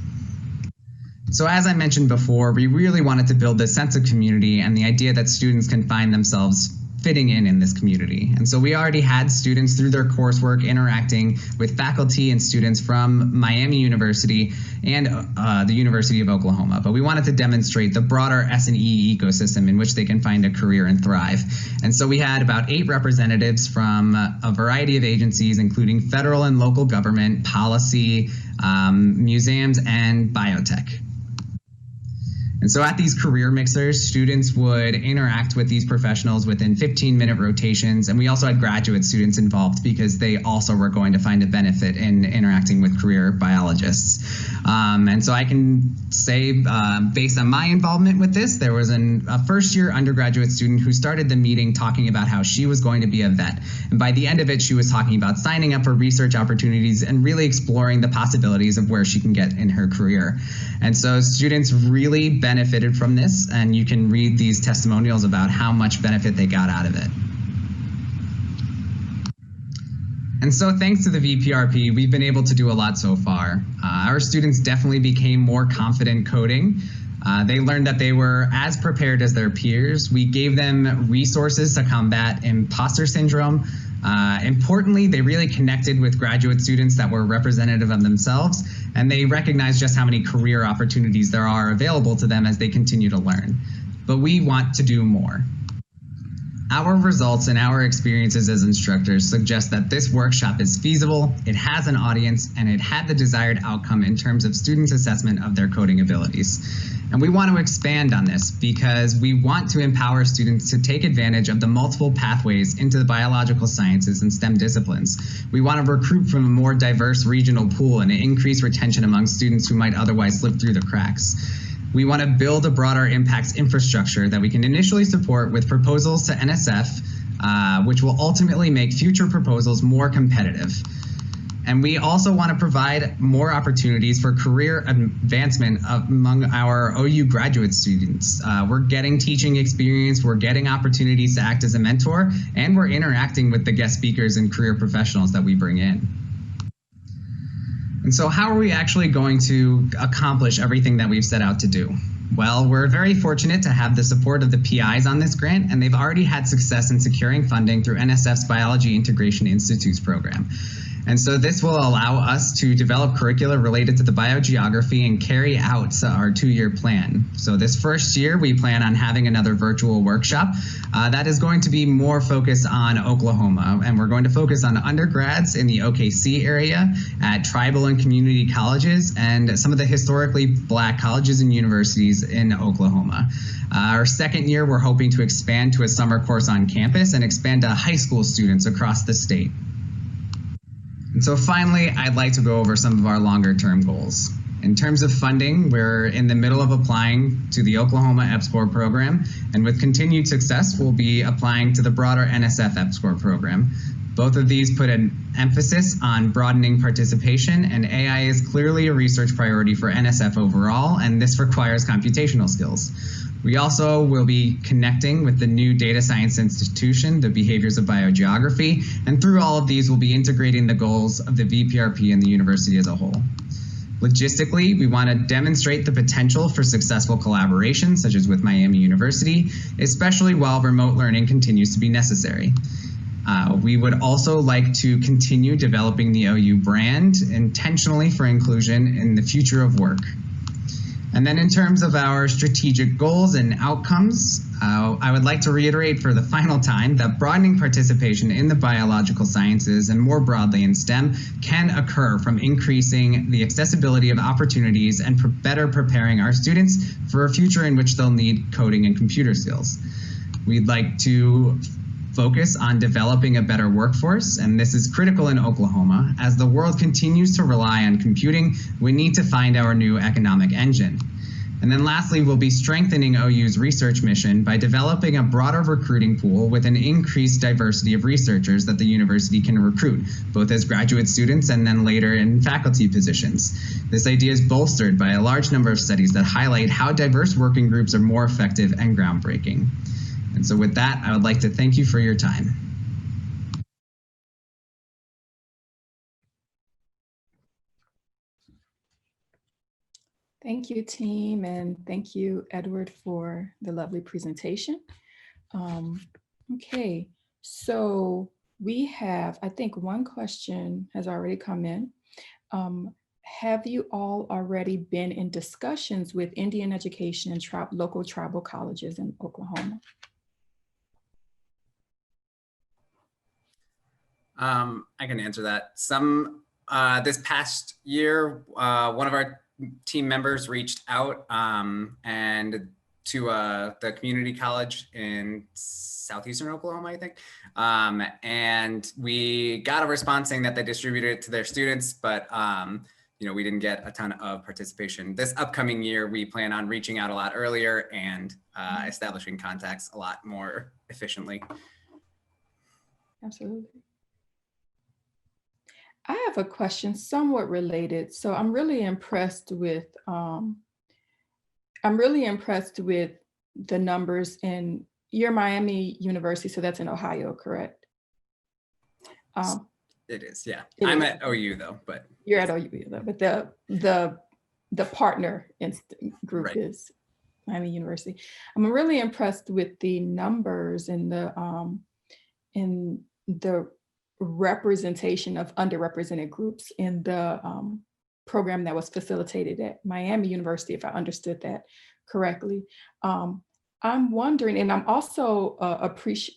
Speaker 9: So as I mentioned before, we really wanted to build this sense of community and the idea that students can find themselves fitting in this community. And so we already had students through their coursework interacting with faculty and students from Miami University and the University of Oklahoma, but we wanted to demonstrate the broader S&E ecosystem in which they can find a career and thrive. And so we had about 8 representatives from a variety of agencies, including federal and local government, policy, museums, and biotech. And so at these career mixers, students would interact with these professionals within 15-minute rotations. And we also had graduate students involved because they also were going to find a benefit in interacting with career biologists. And so I can say, based on my involvement with this, there was a first-year undergraduate student who started the meeting talking about how she was going to be a vet. And by the end of it, she was talking about signing up for research opportunities and really exploring the possibilities of where she can get in her career. And so students really benefited from this, and you can read these testimonials about how much benefit they got out of it. And so thanks to the VPRP, we've been able to do a lot so far. Our students definitely became more confident coding. They learned that they were as prepared as their peers. We gave them resources to combat imposter syndrome. Importantly, they really connected with graduate students that were representative of themselves, and they recognized just how many career opportunities there are available to them as they continue to learn. But we want to do more. Our results and our experiences as instructors suggest that this workshop is feasible, it has an audience, and it had the desired outcome in terms of students' assessment of their coding abilities. And we want to expand on this because we want to empower students to take advantage of the multiple pathways into the biological sciences and STEM disciplines. We want to recruit from a more diverse regional pool and increase retention among students who might otherwise slip through the cracks. We want to build a broader impacts infrastructure that we can initially support with proposals to NSF, which will ultimately make future proposals more competitive. And we also want to provide more opportunities for career advancement among our OU graduate students. We're getting teaching experience, we're getting opportunities to act as a mentor, and we're interacting with the guest speakers and career professionals that we bring in. And so how are we actually going to accomplish everything that we've set out to do? Well, we're very fortunate to have the support of the PIs on this grant, and they've already had success in securing funding through NSF's Biology Integration Institutes program. And so this will allow us to develop curricula related to the biogeography and carry out our 2-year plan. So this first year, we plan on having another virtual workshop that is going to be more focused on Oklahoma. And we're going to focus on undergrads in the OKC area at tribal and community colleges and some of the historically Black colleges and universities in Oklahoma. Our second year, we're hoping to expand to a summer course on campus and expand to high school students across the state. And so finally, I'd like to go over some of our longer term goals. In terms of funding, we're in the middle of applying to the Oklahoma EPSCoR program, and with continued success, we'll be applying to the broader NSF EPSCoR program. Both of these put an emphasis on broadening participation, and AI is clearly a research priority for NSF overall, and this requires computational skills. We also will be connecting with the new data science institution, the behaviors of biogeography, and through all of these, we'll be integrating the goals of the VPRP and the university as a whole. Logistically, we want to demonstrate the potential for successful collaboration, such as with Miami University, especially while remote learning continues to be necessary. We would also like to continue developing the OU brand intentionally for inclusion in the future of work. And then in terms of our strategic goals and outcomes, I would like to reiterate for the final time that broadening participation in the biological sciences and more broadly in STEM can occur from increasing the accessibility of opportunities and better preparing our students for a future in which they'll need coding and computer skills. We'd like to focus on developing a better workforce, and this is critical in Oklahoma. As the world continues to rely on computing, we need to find our new economic engine. And then lastly, we'll be strengthening OU's research mission by developing a broader recruiting pool with an increased diversity of researchers that the university can recruit, both as graduate students and then later in faculty positions. This idea is bolstered by a large number of studies that highlight how diverse working groups are more effective and groundbreaking. And so with that, I would like to thank you for your time.
Speaker 1: Thank you, team, and thank you, Edward, for the lovely presentation. Okay, so we have, I think one question has already come in. Have you all already been in discussions with Indian education and local tribal colleges in Oklahoma?
Speaker 9: I can answer that. This past year, one of our team members reached out and to the community college in southeastern Oklahoma, I think. And we got a response saying that they distributed it to their students, but you know, we didn't get a ton of participation. This upcoming year, we plan on reaching out a lot earlier and establishing contacts a lot more efficiently.
Speaker 1: Absolutely. I have a question somewhat related. So I'm really impressed with the numbers in your Miami University. So that's in Ohio, correct?
Speaker 9: It is, yeah. I'm at OU though, but
Speaker 1: you're at OU though. But the partner group right. is Miami University. I'm really impressed with the numbers and the representation of underrepresented groups in the program that was facilitated at Miami University, if I understood that correctly. I'm wondering, and I'm also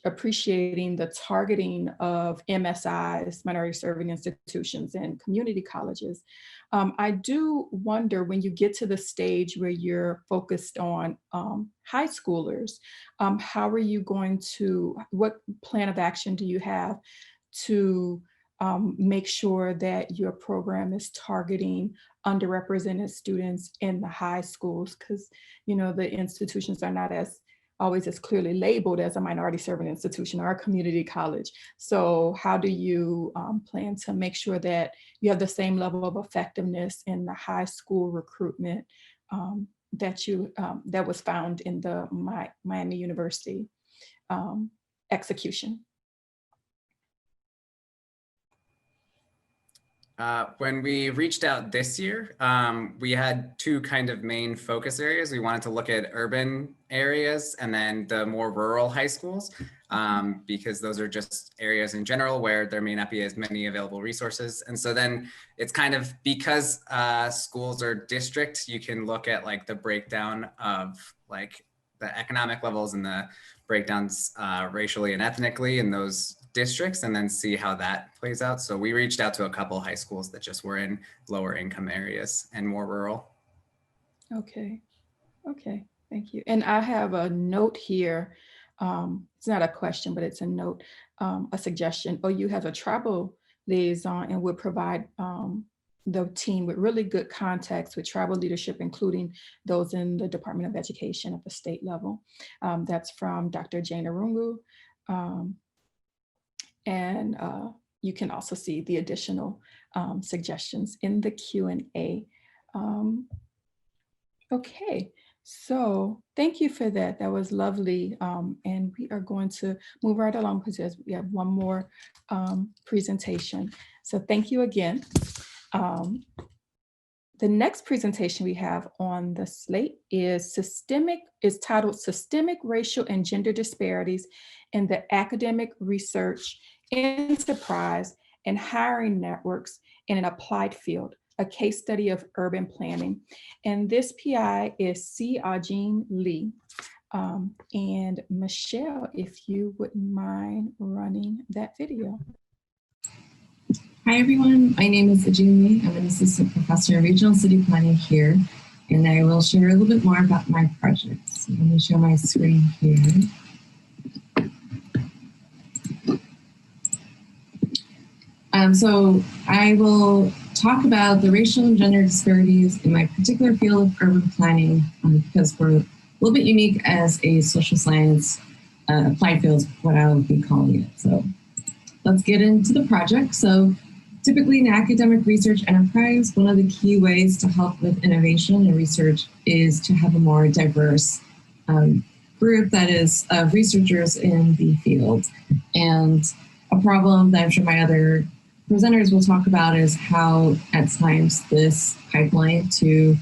Speaker 1: appreciating the targeting of MSIs, minority serving institutions, and community colleges. I do wonder, when you get to the stage where you're focused on high schoolers, how are you going to, what plan of action do you have to make sure that your program is targeting underrepresented students in the high schools? Because, you know, the institutions are not always as clearly labeled as a minority serving institution or a community college. So how do you plan to make sure that you have the same level of effectiveness in the high school recruitment that was found in the Miami University execution?
Speaker 9: When we reached out this year, we had two kind of main focus areas. We wanted to look at urban areas and then the more rural high schools, because those are just areas in general where there may not be as many available resources. And so then it's kind of, because schools are district, you can look at like the breakdown of like the economic levels and the breakdowns racially and ethnically in those districts, and then see how that plays out. So we reached out to a couple high schools that just were in lower income areas and more rural.
Speaker 1: Okay, thank you. And I have a note here. It's not a question, but it's a note, a suggestion. OU has a tribal liaison and would provide the team with really good contacts with tribal leadership, including those in the Department of Education at the state level. That's from Dr. Jane Arungu. And you can also see the additional suggestions in the Q&A. Okay, so thank you for that. That was lovely. And we are going to move right along because we have one more presentation. So thank you again. The next presentation we have on the slate is titled Systemic Racial and Gender Disparities in the Academic Research, Enterprise, and Hiring Networks in an Applied Field, a case study of urban planning. And this PI is C. Ajin Lee. And Michelle, if you wouldn't mind running that video.
Speaker 10: Hi everyone, my name is Ajin Lee. I'm an assistant professor in regional city planning here, and I will share a little bit more about my project. So let me share my screen here. So I will talk about the racial and gender disparities in my particular field of urban planning, because we're a little bit unique as a social science applied field, is what I'll be calling it. So let's get into the project. So typically in academic research enterprise, one of the key ways to help with innovation and research is to have a more diverse group that is of researchers in the field. And a problem that I'm sure my other presenters will talk about is how at times this pipeline to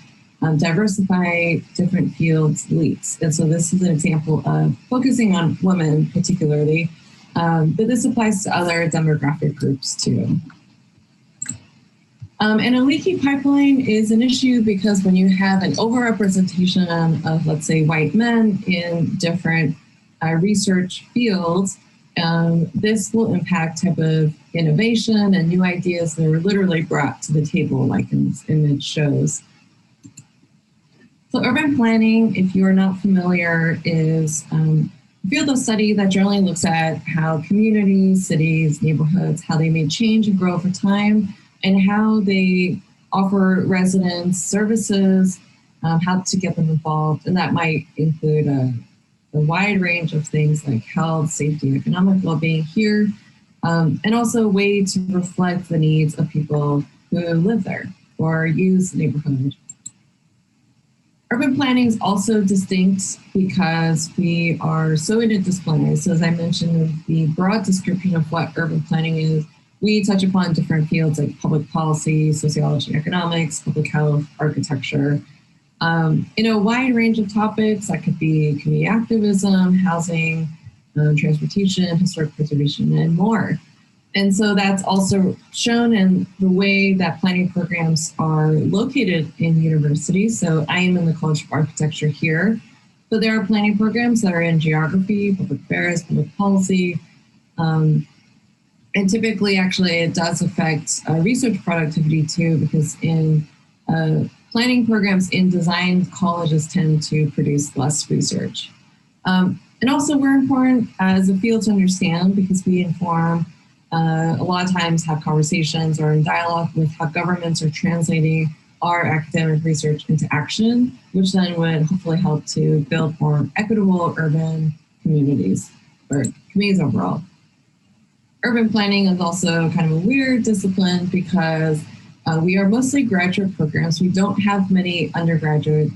Speaker 10: diversify different fields leaks. And so this is an example of focusing on women particularly, but this applies to other demographic groups too. And a leaky pipeline is an issue because when you have an overrepresentation of, let's say, white men in different research fields, this will impact type of innovation and new ideas that are literally brought to the table, like in this image shows. So urban planning, if you're not familiar, is a field of study that generally looks at how communities, cities, neighborhoods, how they may change and grow over time, and how they offer residents services, how to get them involved. And that might include a wide range of things like health, safety, economic well-being here, and also a way to reflect the needs of people who live there or use the neighborhood. Urban planning is also distinct because we are so interdisciplinary. So as I mentioned in the broad description of what urban planning is, we touch upon different fields like public policy, sociology, economics, public health, architecture, in a wide range of topics. That could be community activism, housing, transportation, historic preservation, and more. And so that's also shown in the way that planning programs are located in universities. So I am in the College of Architecture here, but there are planning programs that are in geography, public affairs, public policy, and typically, actually, it does affect research productivity too, because in planning programs in design, colleges tend to produce less research. And also, we're important as a field to understand because we inform, a lot of times have conversations or in dialogue with how governments are translating our academic research into action, which then would hopefully help to build more equitable urban communities or communities overall. Urban planning is also kind of a weird discipline because we are mostly graduate programs. We don't have many undergraduate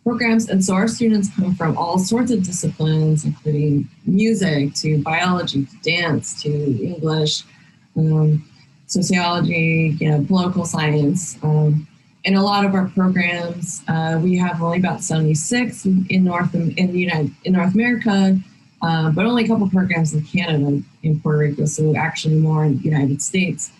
Speaker 10: programs. And so our students come from all sorts of disciplines, including music to biology, to dance, to English, sociology, political science. In a lot of our programs, we have only about 76 in North America, but only a couple programs in Canada, in Puerto Rico, so actually more in the United States.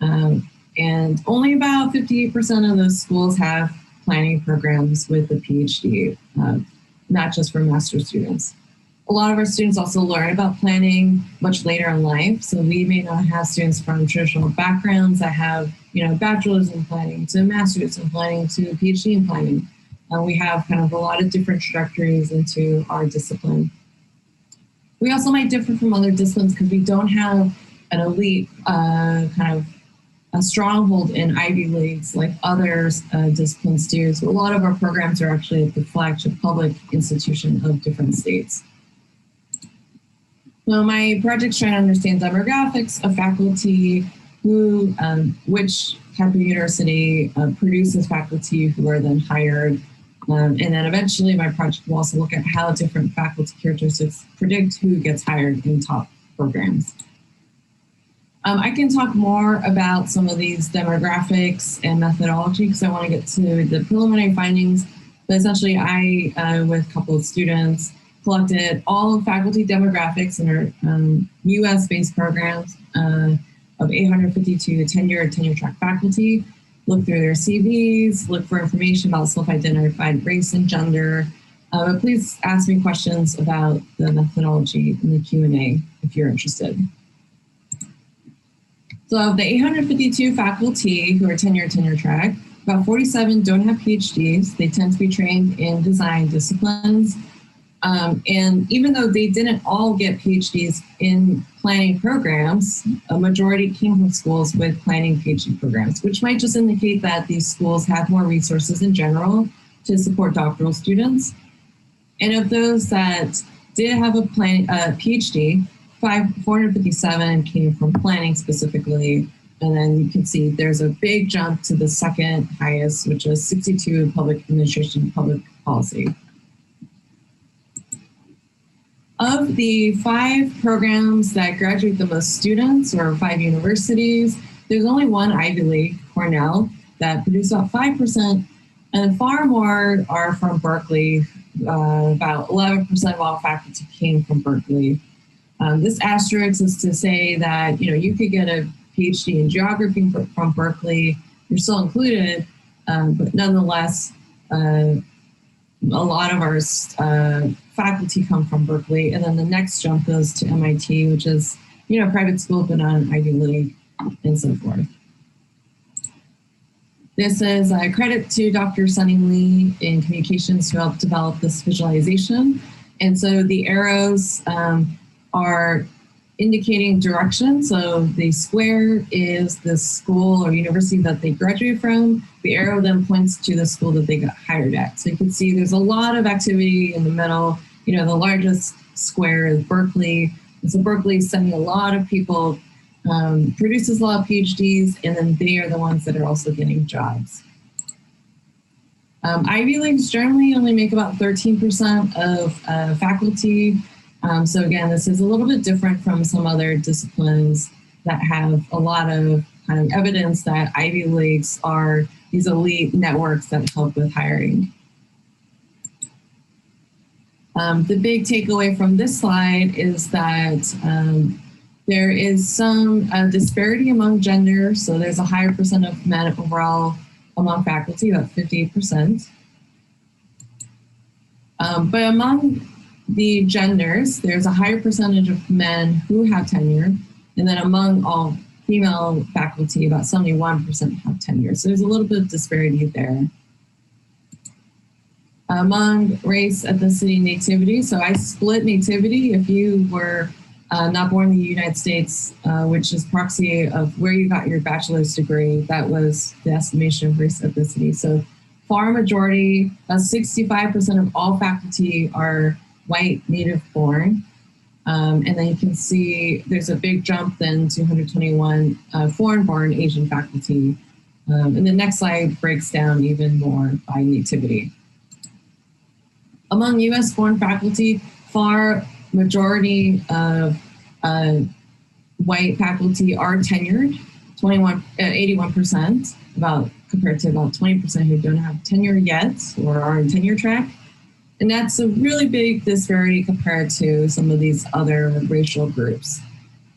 Speaker 10: And only about 58% of those schools have planning programs with a PhD, not just for master's students. A lot of our students also learn about planning much later in life, so we may not have students from traditional backgrounds that have, bachelor's in planning to master's in planning to a PhD in planning. We have kind of a lot of different trajectories into our discipline. We also might differ from other disciplines because we don't have an elite kind of a stronghold in Ivy Leagues like other disciplines do. So a lot of our programs are actually at the flagship public institution of different states. So my project's trying to understand demographics of faculty, which type of university produces faculty who are then hired. And then eventually my project will also look at how different faculty characteristics predict who gets hired in top programs. I can talk more about some of these demographics and methodology because I want to get to the preliminary findings. But essentially, I, with a couple of students, collected all faculty demographics in our US-based programs of 852 tenure track faculty, look through their CVs, look for information about self-identified race and gender. But please ask me questions about the methodology in the Q&A if you're interested. So of the 852 faculty who are tenure track, about 47 don't have PhDs. They tend to be trained in design disciplines. And even though they didn't all get PhDs in planning programs, a majority came from schools with planning PhD programs, which might just indicate that these schools have more resources in general to support doctoral students. And of those that did have a PhD, 457 came from planning specifically. And then you can see there's a big jump to the second highest, which is 62 public administration, public policy. Of the 5 programs that graduate the most students, or 5 universities, there's only one Ivy League, Cornell, that produces about 5%, and far more are from Berkeley. About 11% of all faculty came from Berkeley. This asterisk is to say that you could get a PhD in geography from Berkeley, you're still included, but nonetheless, a lot of our faculty come from Berkeley, and then the next jump goes to MIT, which is private school but not an Ivy League, and so forth. This is a credit to Dr. Sunny Lee in communications who helped develop this visualization. And so the arrows are indicating direction. So the square is the school or university that they graduated from. The arrow then points to the school that they got hired at. So you can see there's a lot of activity in the middle. You know, the largest square is Berkeley. And so Berkeley is sending a lot of people, produces a lot of PhDs, and then they are the ones that are also getting jobs. Ivy Leagues generally only make about 13% of faculty. So again, this is a little bit different from some other disciplines that have a lot of kind of evidence that Ivy Leagues are these elite networks that help with hiring. The big takeaway from this slide is that there is some disparity among gender. So there's a higher percent of men overall among faculty, about 58%. But among the genders, there's a higher percentage of men who have tenure, and then among all female faculty, about 71% have tenure. So there's a little bit of disparity there. Among race, ethnicity, nativity, so I split nativity. If you were not born in the United States, which is proxy of where you got your bachelor's degree, that was the estimation of race, ethnicity. So far majority, 65% of all faculty are white, native born. And then you can see there's a big jump then to 121 foreign born Asian faculty. And the next slide breaks down even more by nativity. Among US born faculty, far majority of white faculty are tenured, 81%, compared to about 20% who don't have tenure yet or are in tenure track. And that's a really big disparity compared to some of these other racial groups.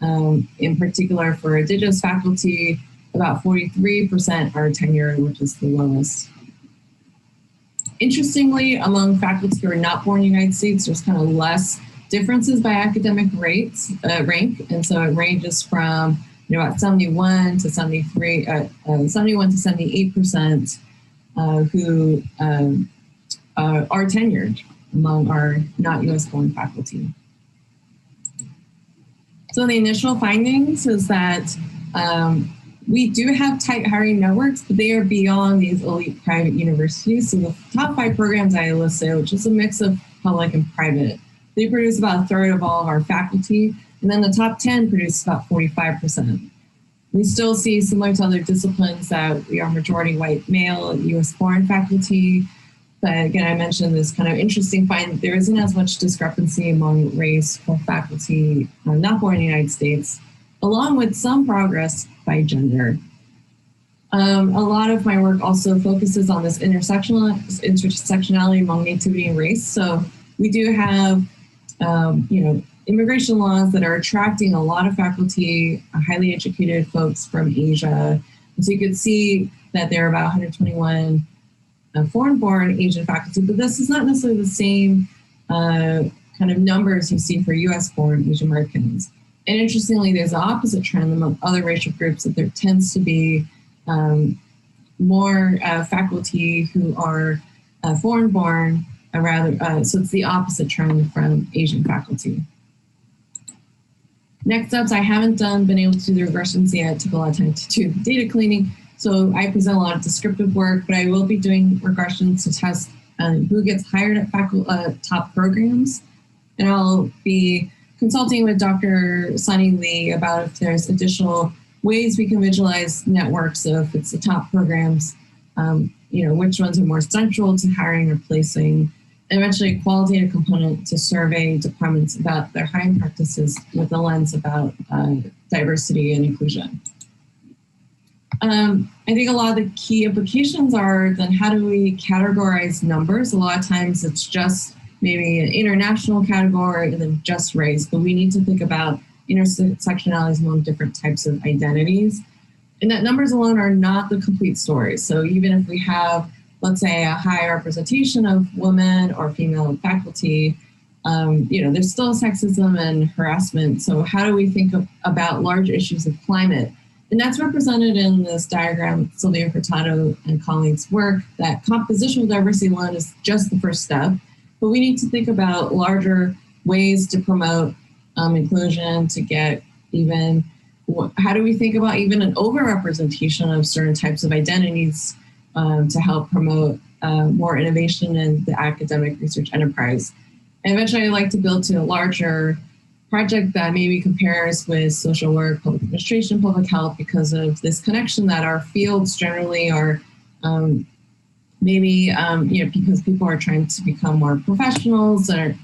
Speaker 10: In particular, for Indigenous faculty, about 43% are tenured, which is the lowest. Interestingly, among faculty who are not born in the United States, there's kind of less differences by academic rank. And so it ranges from about 71 to 73, 71 to 78% who are tenured among our not US born faculty. So the initial findings is that we do have tight hiring networks, but they are beyond these elite private universities. So the top 5 programs I listed, which is a mix of public and private, they produce about a third of all of our faculty. And then the top 10 produce about 45%. We still see, similar to other disciplines, that we are majority white male US born faculty. But again, I mentioned this kind of interesting find. There isn't as much discrepancy among race or faculty not born in the United States, along with some progress by gender. A lot of my work also focuses on this intersectionality among nativity and race. So we do have, immigration laws that are attracting a lot of faculty, highly educated folks from Asia. And so you can see that there are about 121 foreign-born Asian faculty, but this is not necessarily the same kind of numbers you see for US-born Asian Americans. And interestingly, there's an opposite trend among other racial groups, that there tends to be more faculty who are foreign-born, so it's the opposite trend from Asian faculty. Next up, I haven't been able to do the regressions yet. It took a lot of time to do data cleaning. So I present a lot of descriptive work, but I will be doing regressions to test who gets hired at top programs. And I'll be consulting with Dr. Sunny Lee about if there's additional ways we can visualize networks. So if it's the top programs, which ones are more central to hiring or placing, and eventually a qualitative component to survey departments about their hiring practices with a lens about diversity and inclusion. I think a lot of the key implications are then how do we categorize numbers? A lot of times it's just maybe an international category and then just race, but we need to think about intersectionalities among different types of identities. And that numbers alone are not the complete story. So even if we have, let's say, a high representation of women or female faculty, there's still sexism and harassment. So how do we think about large issues of climate And that's represented in this diagram, Silvia Furtado and colleagues' work, that compositional diversity alone is just the first step. But we need to think about larger ways to promote inclusion, to get even, how do we think about even an overrepresentation of certain types of identities to help promote more innovation in the academic research enterprise. And eventually I'd like to build to a larger project that maybe compares with social work, public administration, public health, because of this connection that our fields generally are because people are trying to become more professionals or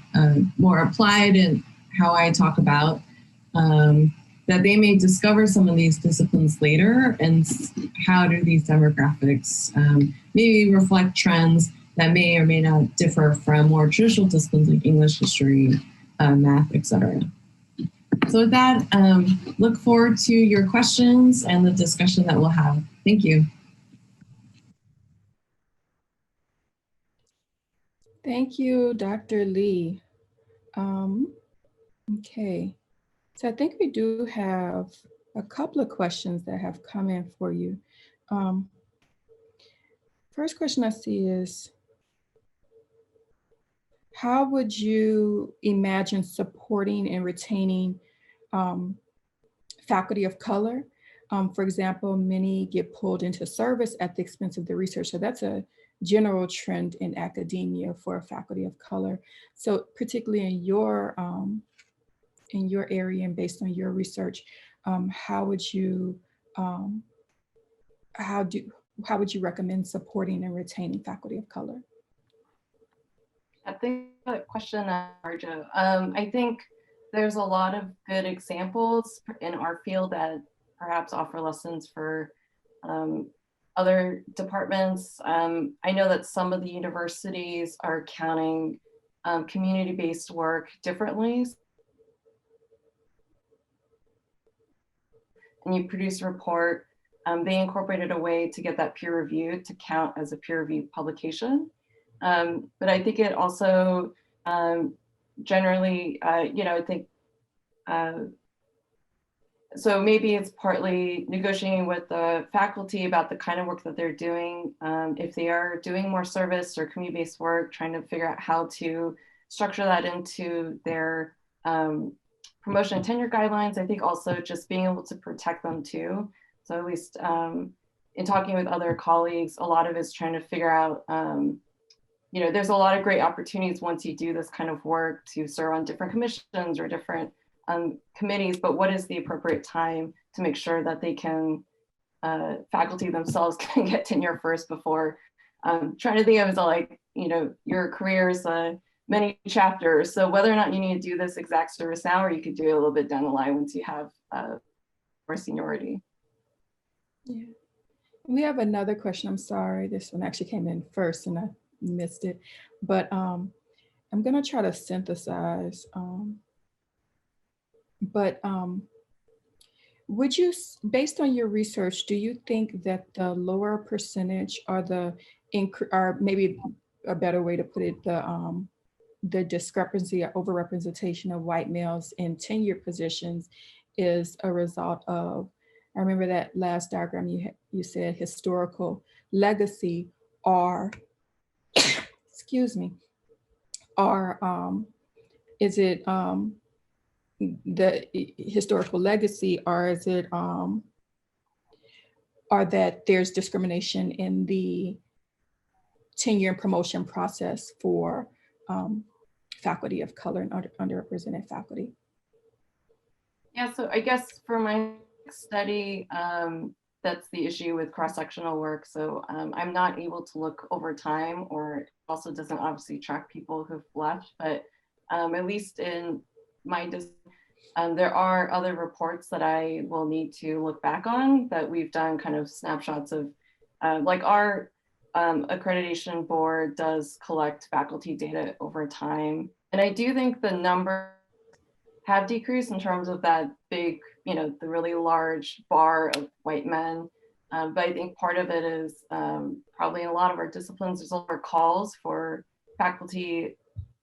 Speaker 10: more applied in how I talk about, that they may discover some of these disciplines later, and how do these demographics maybe reflect trends that may or may not differ from more traditional disciplines like English, history, math, etc. So with that, look forward to your questions and the discussion that we'll have. Thank you.
Speaker 1: Thank you, Dr. Lee. Okay, so I think we do have a couple of questions that have come in for you. First question I see is, how would you imagine supporting and retaining faculty of color? For example, many get pulled into service at the expense of the research. So that's a general trend in academia for a faculty of color. So particularly in your area and based on your research, how would you recommend supporting and retaining faculty of color?
Speaker 11: I think the question, Arjo. I think there's a lot of good examples in our field that perhaps offer lessons for other departments. I know that some of the universities are counting community-based work differently. And you produce a report, they incorporated a way to get that peer review to count as a peer-reviewed publication. But I think it also generally, I think, so maybe it's partly negotiating with the faculty about the kind of work that they're doing. If they are doing more service or community-based work, trying to figure out how to structure that into their promotion and tenure guidelines. I think also just being able to protect them too. So at least in talking with other colleagues, a lot of it is trying to figure out, there's a lot of great opportunities once you do this kind of work to serve on different commissions or different committees, but what is the appropriate time to make sure that they can, faculty themselves can get tenure first before trying to think of it as your career's many chapters. So whether or not you need to do this exact service now, or you could do it a little bit down the line once you have more seniority.
Speaker 1: Yeah. We have another question. I'm sorry, this one actually came in first and I missed it, but I'm going to try to synthesize. Would you, based on your research, do you think that the lower percentage or maybe a better way to put it, the discrepancy or overrepresentation of white males in tenure positions is a result of, I remember that last diagram you said historical legacy, or excuse me, or is it the historical legacy, or is it or that there's discrimination in the tenure and promotion process for faculty of color and underrepresented faculty?
Speaker 11: Yeah, so I guess for my study, that's the issue with cross-sectional work. So I'm not able to look over time, or it also doesn't obviously track people who've left, but at least in my there are other reports that I will need to look back on that we've done kind of snapshots of, like our accreditation board does collect faculty data over time. And I do think the numbers have decreased in terms of that big, the really large bar of white men. But I think part of it is probably in a lot of our disciplines, there's a lot of calls for faculty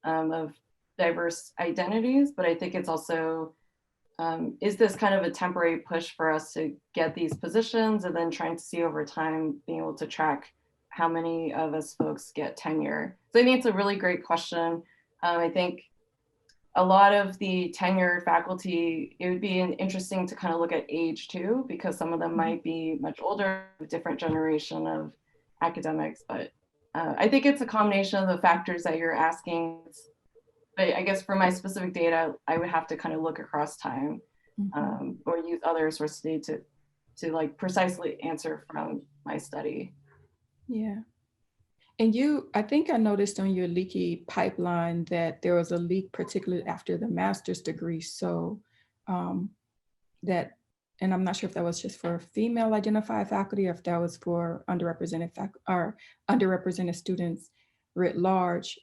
Speaker 11: of diverse identities, but I think it's also is this kind of a temporary push for us to get these positions, and then trying to see over time, being able to track how many of us folks get tenure? So I think it's a really great question. I think a lot of the tenured faculty, it would be interesting to kind of look at age too, because some of them might be much older, different generation of academics. But I think it's a combination of the factors that you're asking. But I guess for my specific data, I would have to kind of look across time, or use other sources of data to like precisely answer from my study.
Speaker 1: Yeah. And I think I noticed on your leaky pipeline that there was a leak, particularly after the master's degree. So and I'm not sure if that was just for female identified faculty, or if that was for underrepresented students writ large,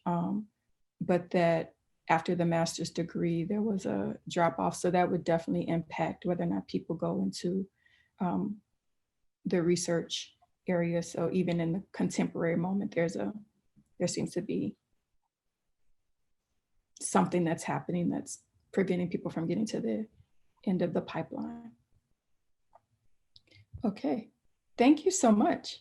Speaker 1: but that after the master's degree, there was a drop off. So that would definitely impact whether or not people go into the research area. So even in the contemporary moment, there seems to be something that's happening that's preventing people from getting to the end of the pipeline. Okay, thank you so much.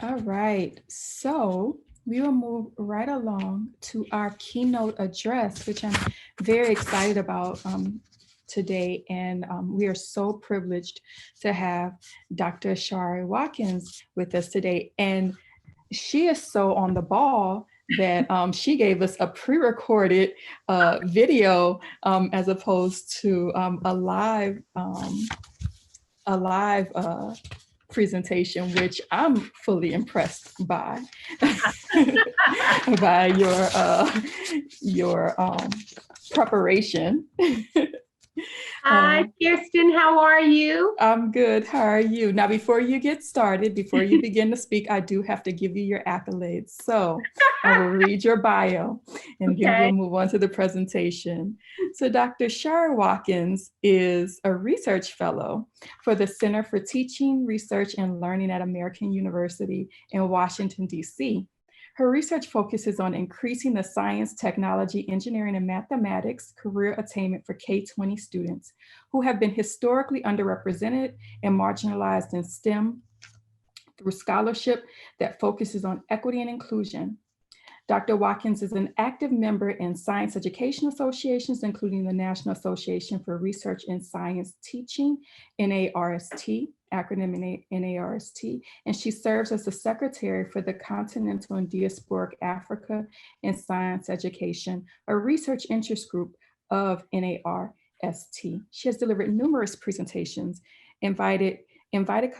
Speaker 1: All right, so we will move right along to our keynote address, which I'm very excited about today. And we are so privileged to have Dr. Zermarie with us today. And she is so on the ball that she gave us a pre-recorded video as opposed to a live presentation, which I'm fully impressed by, by your preparation.
Speaker 5: Hi, Kirsten, how are you?
Speaker 1: I'm good, how are you? Now, before you get started, before you begin to speak, I do have to give you your accolades. So I will read your bio and then we'll move on to the presentation. So Dr. Zermarie is a research fellow for the Center for Teaching, Research, and Learning at American University in Washington, D.C. Her research focuses on increasing the science, technology, engineering, and mathematics career attainment for K-20 students who have been historically underrepresented and marginalized in STEM through scholarship that focuses on equity and inclusion. Dr. Watkins is an active member in science education associations, including the National Association for Research in Science Teaching, NARST, acronym NARST, and she serves as the secretary for the Continental and Diasporic Africa in Science Education, a research interest group of NARST. She has delivered numerous presentations, invited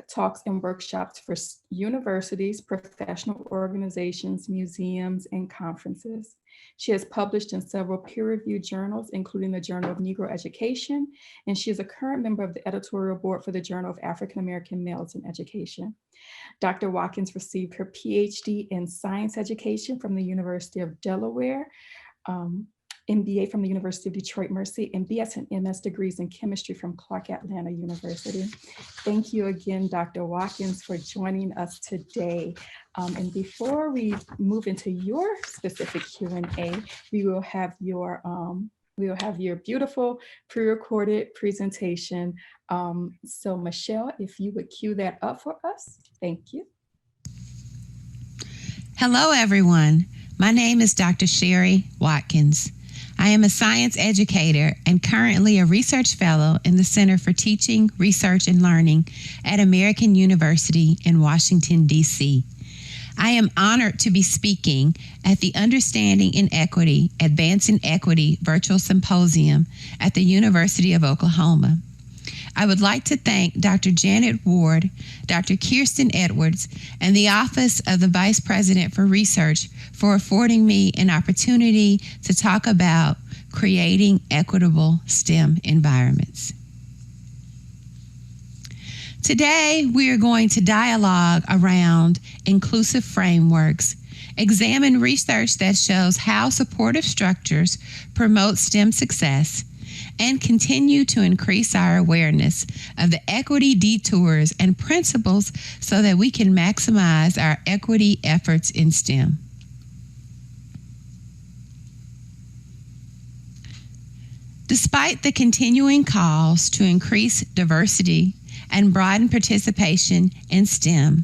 Speaker 1: talks and workshops for universities, professional organizations, museums, and conferences. She has published in several peer-reviewed journals, including the Journal of Negro Education, and she is a current member of the editorial board for the Journal of African American Males in Education. Dr. Watkins received her PhD in science education from the University of Delaware, MBA from the University of Detroit Mercy, and BS and MS degrees in chemistry from Clark Atlanta University. Thank you again, Dr. Watkins, for joining us today. And before we move into your specific Q&A, we will have your beautiful pre-recorded presentation. So Michelle, if you would cue that up for us, thank you.
Speaker 12: Hello, everyone. My name is Dr. Zermarie Watkins. I am a science educator and currently a research fellow in the Center for Teaching, Research, and Learning at American University in Washington, D.C. I am honored to be speaking at the Understanding Inequity, Advancing Equity Virtual Symposium at the University of Oklahoma. I would like to thank Dr. Janet Ward, Dr. Kirsten Edwards, and the Office of the Vice President for Research for affording me an opportunity to talk about creating equitable STEM environments. Today, we are going to dialogue around inclusive frameworks, examine research that shows how supportive structures promote STEM success, and continue to increase our awareness of the equity detours and principles so that we can maximize our equity efforts in STEM. Despite the continuing calls to increase diversity and broaden participation in STEM,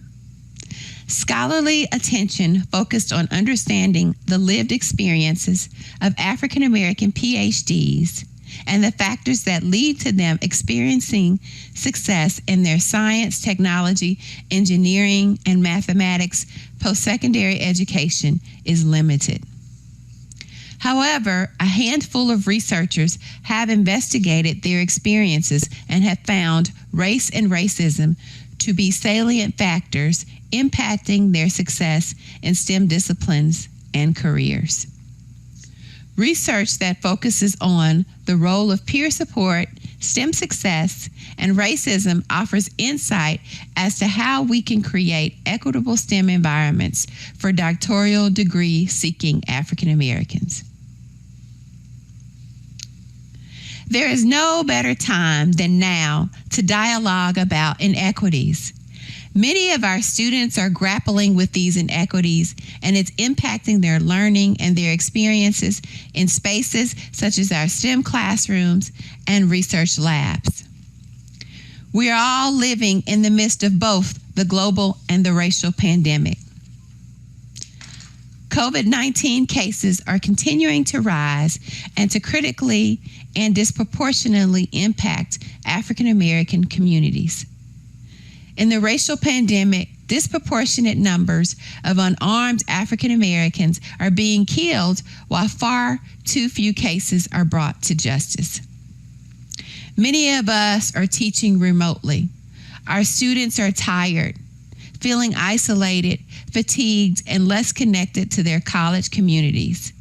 Speaker 12: scholarly attention focused on understanding the lived experiences of African American PhDs and the factors that lead to them experiencing success in their science, technology, engineering, and mathematics post-secondary education is limited. However, a handful of researchers have investigated their experiences and have found race and racism to be salient factors impacting their success in STEM disciplines and careers. Research that focuses on the role of peer support, STEM success, and racism offers insight as to how we can create equitable STEM environments for doctoral degree seeking African Americans. There is no better time than now to dialogue about inequities. Many of our students are grappling with these inequities, and it's impacting their learning and their experiences in spaces such as our STEM classrooms and research labs. We are all living in the midst of both the global and the racial pandemic. COVID-19 cases are continuing to rise and to critically and disproportionately impact African American communities. In the racial pandemic, disproportionate numbers of unarmed African Americans are being killed while far too few cases are brought to justice. Many of us are teaching remotely. Our students are tired, feeling isolated, fatigued, and less connected to their college communities.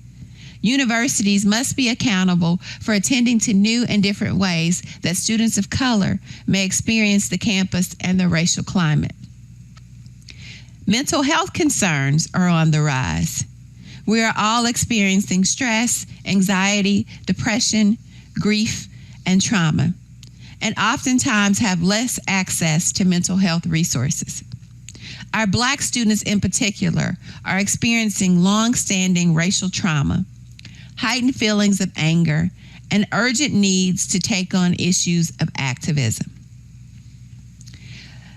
Speaker 12: Universities must be accountable for attending to new and different ways that students of color may experience the campus and the racial climate. Mental health concerns are on the rise. We are all experiencing stress, anxiety, depression, grief, and trauma, and oftentimes have less access to mental health resources. Our Black students in particular are experiencing long-standing racial trauma, heightened feelings of anger, and urgent needs to take on issues of activism.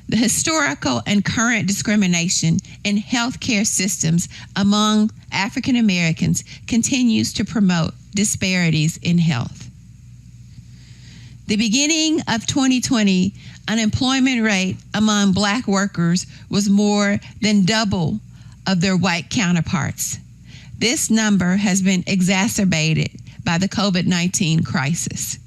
Speaker 12: The historical and current discrimination in healthcare systems among African Americans continues to promote disparities in health. The beginning of 2020, unemployment rate among Black workers was more than double of their white counterparts. This number has been exacerbated by the COVID-19 crisis.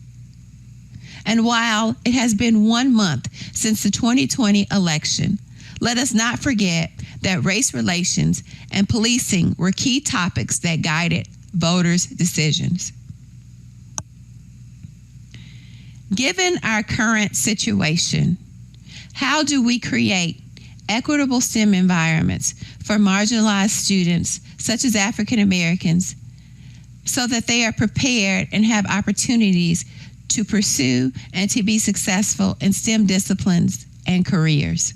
Speaker 12: And while it has been 1 month since the 2020 election, let us not forget that race relations and policing were key topics that guided voters' decisions. Given our current situation, how do we create equitable STEM environments for marginalized students, such as African Americans, so that they are prepared and have opportunities to pursue and to be successful in STEM disciplines and careers?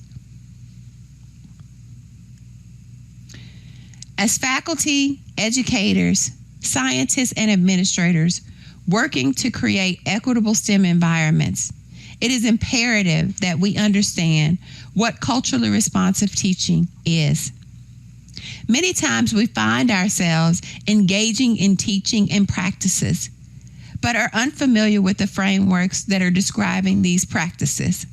Speaker 12: As faculty, educators, scientists, and administrators working to create equitable STEM environments, it is imperative that we understand what culturally responsive teaching is. Many times we find ourselves engaging in teaching and practices, but are unfamiliar with the frameworks that are describing these practices.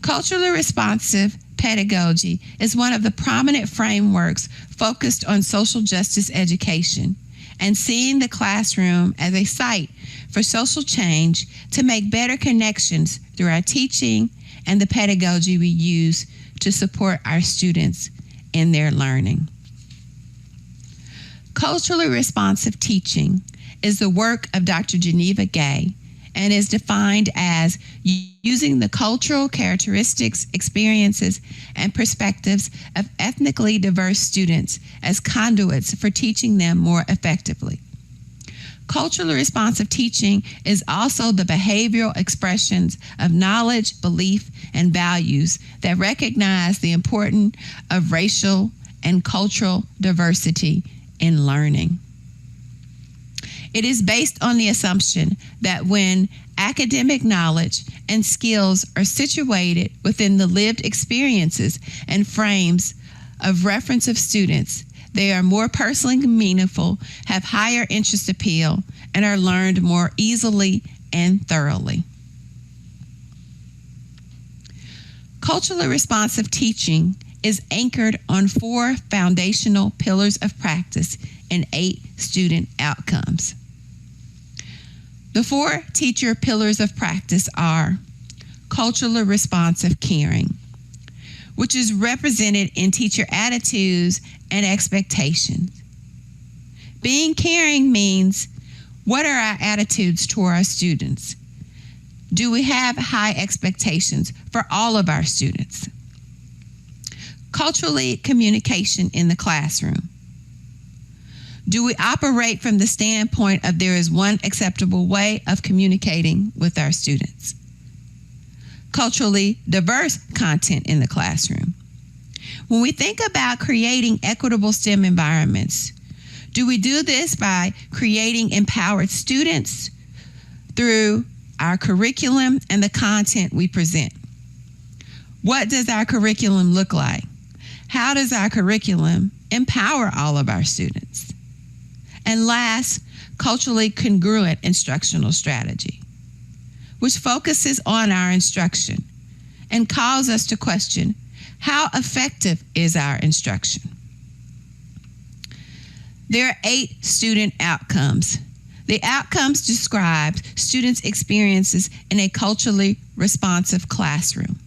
Speaker 12: Culturally responsive pedagogy is one of the prominent frameworks focused on social justice education and seeing the classroom as a site for social change to make better connections through our teaching and the pedagogy we use to support our students in their learning. Culturally responsive teaching is the work of Dr. Geneva Gay and is defined as using the cultural characteristics, experiences, and perspectives of ethnically diverse students as conduits for teaching them more effectively. Culturally responsive teaching is also the behavioral expressions of knowledge, belief, and values that recognize the importance of racial and cultural diversity in learning. It is based on the assumption that when academic knowledge and skills are situated within the lived experiences and frames of reference of students, they are more personally meaningful, have higher interest appeal, and are learned more easily and thoroughly. Culturally responsive teaching is anchored on 4 foundational pillars of practice and 8 student outcomes. The 4 teacher pillars of practice are culturally responsive caring, which is represented in teacher attitudes and expectations. Being caring means, what are our attitudes toward our students? Do we have high expectations for all of our students? Culturally communication in the classroom. Do we operate from the standpoint of there is one acceptable way of communicating with our students? Culturally diverse content in the classroom. When we think about creating equitable STEM environments, do we do this by creating empowered students through our curriculum and the content we present? What does our curriculum look like? How does our curriculum empower all of our students? And last, culturally congruent instructional strategy, which focuses on our instruction and calls us to question, how effective is our instruction? There are 8 student outcomes. The outcomes describe students' experiences in a culturally responsive classroom.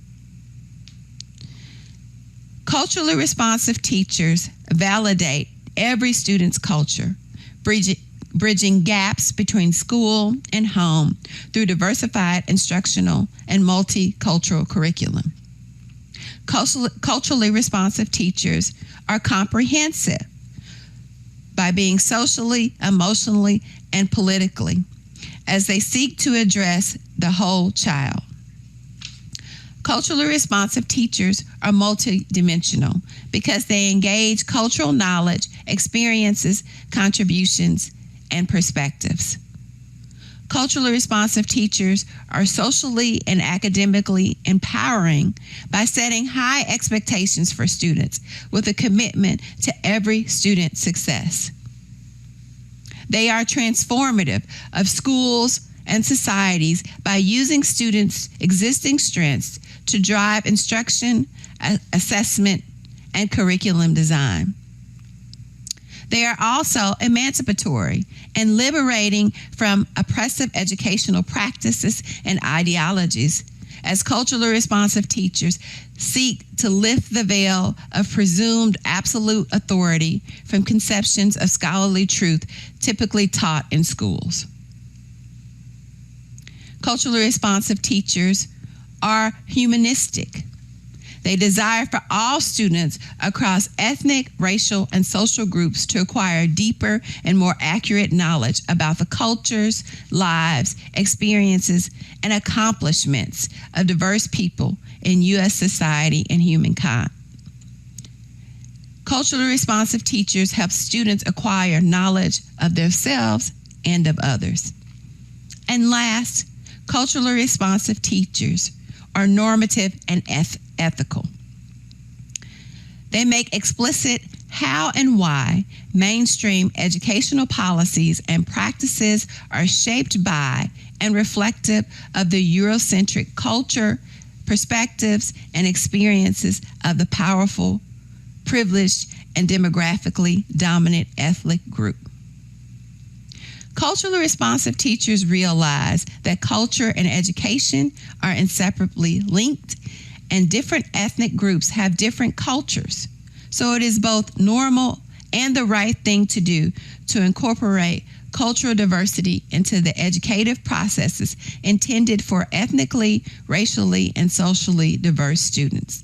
Speaker 12: Culturally responsive teachers validate every student's culture, bridging gaps between school and home through diversified instructional and multicultural curriculum. Culturally responsive teachers are comprehensive by being socially, emotionally, and politically as they seek to address the whole child. Culturally responsive teachers are multidimensional because they engage cultural knowledge, experiences, contributions, and perspectives. Culturally responsive teachers are socially and academically empowering by setting high expectations for students with a commitment to every student's success. They are transformative of schools and societies by using students' existing strengths to drive instruction, assessment, and curriculum design. They are also emancipatory and liberating from oppressive educational practices and ideologies as culturally responsive teachers seek to lift the veil of presumed absolute authority from conceptions of scholarly truth typically taught in schools. Culturally responsive teachers are humanistic. They desire for all students across ethnic, racial, and social groups to acquire deeper and more accurate knowledge about the cultures, lives, experiences, and accomplishments of diverse people in U.S. society and humankind. Culturally responsive teachers help students acquire knowledge of themselves and of others. And last, culturally responsive teachers are normative and ethical. They make explicit how and why mainstream educational policies and practices are shaped by and reflective of the Eurocentric culture, perspectives, and experiences of the powerful, privileged, and demographically dominant ethnic group. Culturally responsive teachers realize that culture and education are inseparably linked, and different ethnic groups have different cultures. So it is both normal and the right thing to do to incorporate cultural diversity into the educative processes intended for ethnically, racially, and socially diverse students.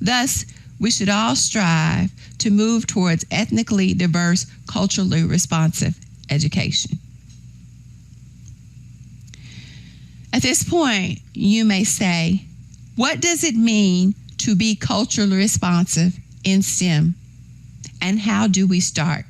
Speaker 12: Thus, we should all strive to move towards ethnically diverse, culturally responsive education. At this point, you may say, what does it mean to be culturally responsive in STEM? And how do we start?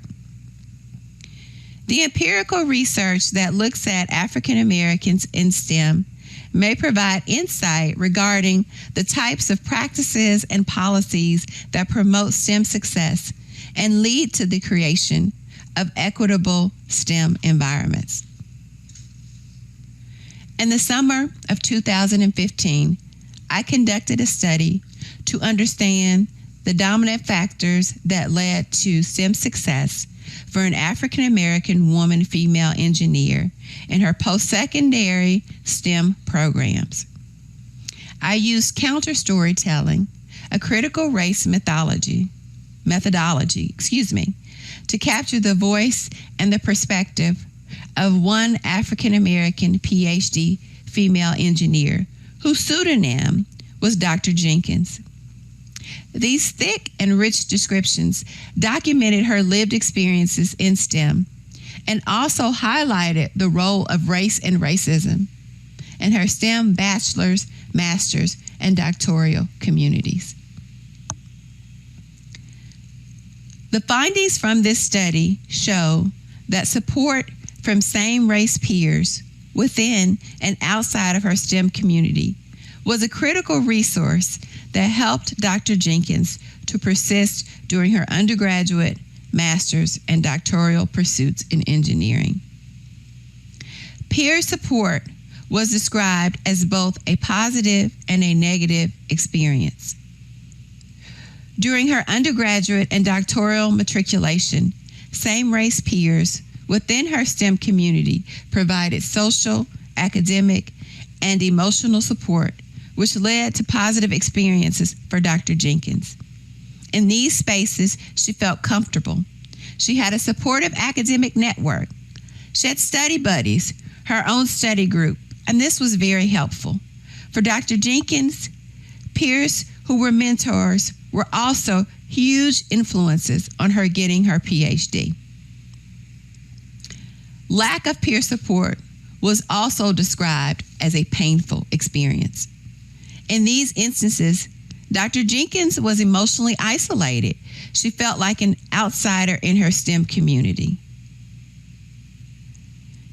Speaker 12: The empirical research that looks at African Americans in STEM may provide insight regarding the types of practices and policies that promote STEM success and lead to the creation of equitable STEM environments. In the summer of 2015, I conducted a study to understand the dominant factors that led to STEM success for an African American woman female engineer in her post-secondary STEM programs. I used counter storytelling, a critical race methodology, to capture the voice and the perspective of one African American PhD female engineer whose pseudonym was Dr. Jenkins. These thick and rich descriptions documented her lived experiences in STEM and also highlighted the role of race and racism in her STEM bachelor's, master's, and doctoral communities. The findings from this study show that support from same-race peers within and outside of her STEM community was a critical resource that helped Dr. Jenkins to persist during her undergraduate, master's, and doctoral pursuits in engineering. Peer support was described as both a positive and a negative experience. During her undergraduate and doctoral matriculation, same-race peers within her STEM community provided social, academic, and emotional support, which led to positive experiences for Dr. Jenkins. In these spaces, she felt comfortable. She had a supportive academic network. She had study buddies, her own study group, and this was very helpful. For Dr. Jenkins, peers who were mentors were also huge influences on her getting her PhD. Lack of peer support was also described as a painful experience. In these instances, Dr. Jenkins was emotionally isolated. She felt like an outsider in her STEM community.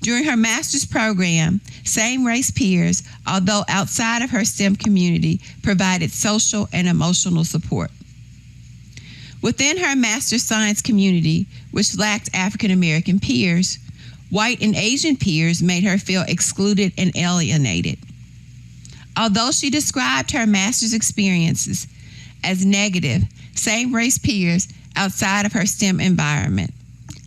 Speaker 12: During her master's program, same-race peers, although outside of her STEM community, provided social and emotional support. Within her master's science community, which lacked African American peers, white and Asian peers made her feel excluded and alienated. Although she described her master's experiences as negative, same-race peers outside of her STEM environment,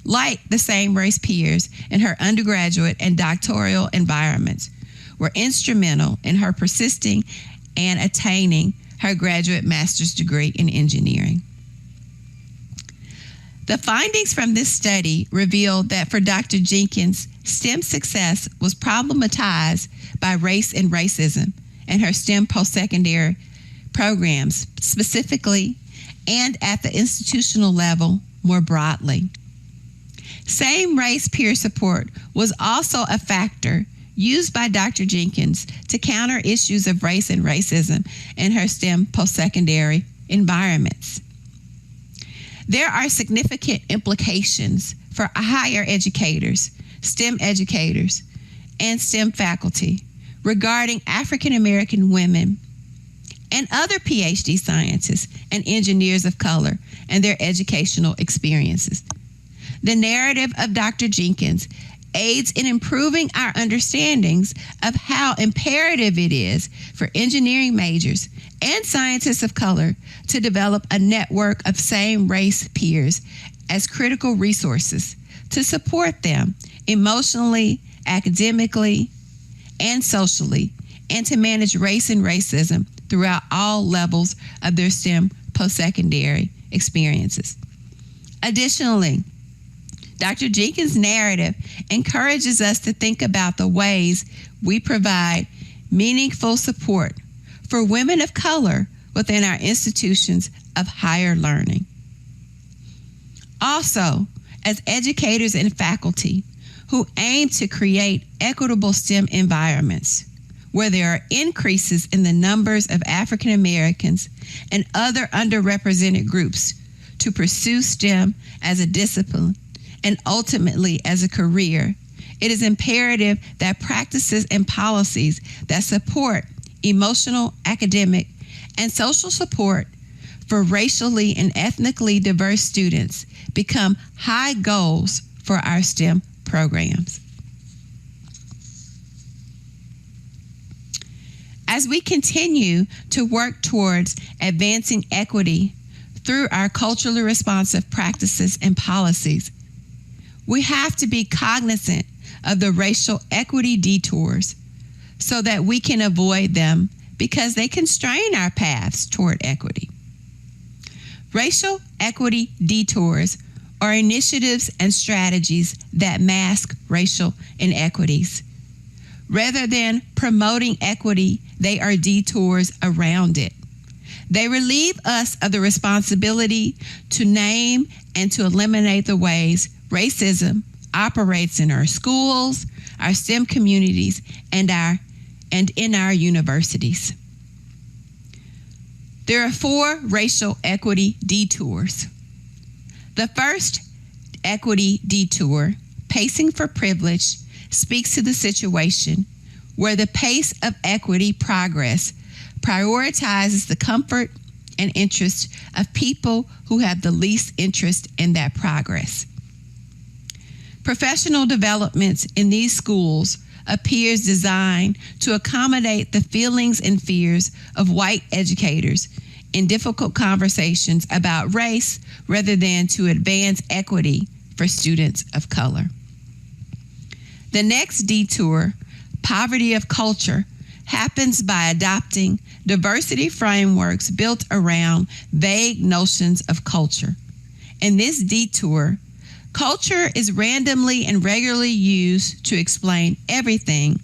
Speaker 12: like the same-race peers in her undergraduate and doctoral environments, were instrumental in her persisting and attaining her graduate master's degree in engineering. The findings from this study revealed that for Dr. Jenkins, STEM success was problematized by race and racism in her STEM post-secondary programs specifically and at the institutional level more broadly. Same-race peer support was also a factor used by Dr. Jenkins to counter issues of race and racism in her STEM post-secondary environments. There are significant implications for higher educators, STEM educators, and STEM faculty regarding African American women and other PhD scientists and engineers of color and their educational experiences. The narrative of Dr. Jenkins aids in improving our understandings of how imperative it is for engineering majors and scientists of color to develop a network of same-race peers as critical resources to support them emotionally, academically, and socially, and to manage race and racism throughout all levels of their STEM post-secondary experiences. Additionally, Dr. Jenkins' narrative encourages us to think about the ways we provide meaningful support for women of color within our institutions of higher learning. Also, as educators and faculty who aim to create equitable STEM environments where there are increases in the numbers of African Americans and other underrepresented groups to pursue STEM as a discipline and ultimately as a career, it is imperative that practices and policies that support emotional, academic, and social support for racially and ethnically diverse students become high goals for our STEM programs. As we continue to work towards advancing equity through our culturally responsive practices and policies, we have to be cognizant of the racial equity detours so that we can avoid them because they constrain our paths toward equity. Racial equity detours are initiatives and strategies that mask racial inequities. Rather than promoting equity, they are detours around it. They relieve us of the responsibility to name and to eliminate the ways racism operates in our schools, our STEM communities, and in our universities. There are 4 racial equity detours. The first equity detour, pacing for privilege, speaks to the situation where the pace of equity progress prioritizes the comfort and interest of people who have the least interest in that progress. Professional developments in these schools appears designed to accommodate the feelings and fears of white educators in difficult conversations about race rather than to advance equity for students of color. The next detour, poverty of culture, happens by adopting diversity frameworks built around vague notions of culture. In this detour, culture is randomly and regularly used to explain everything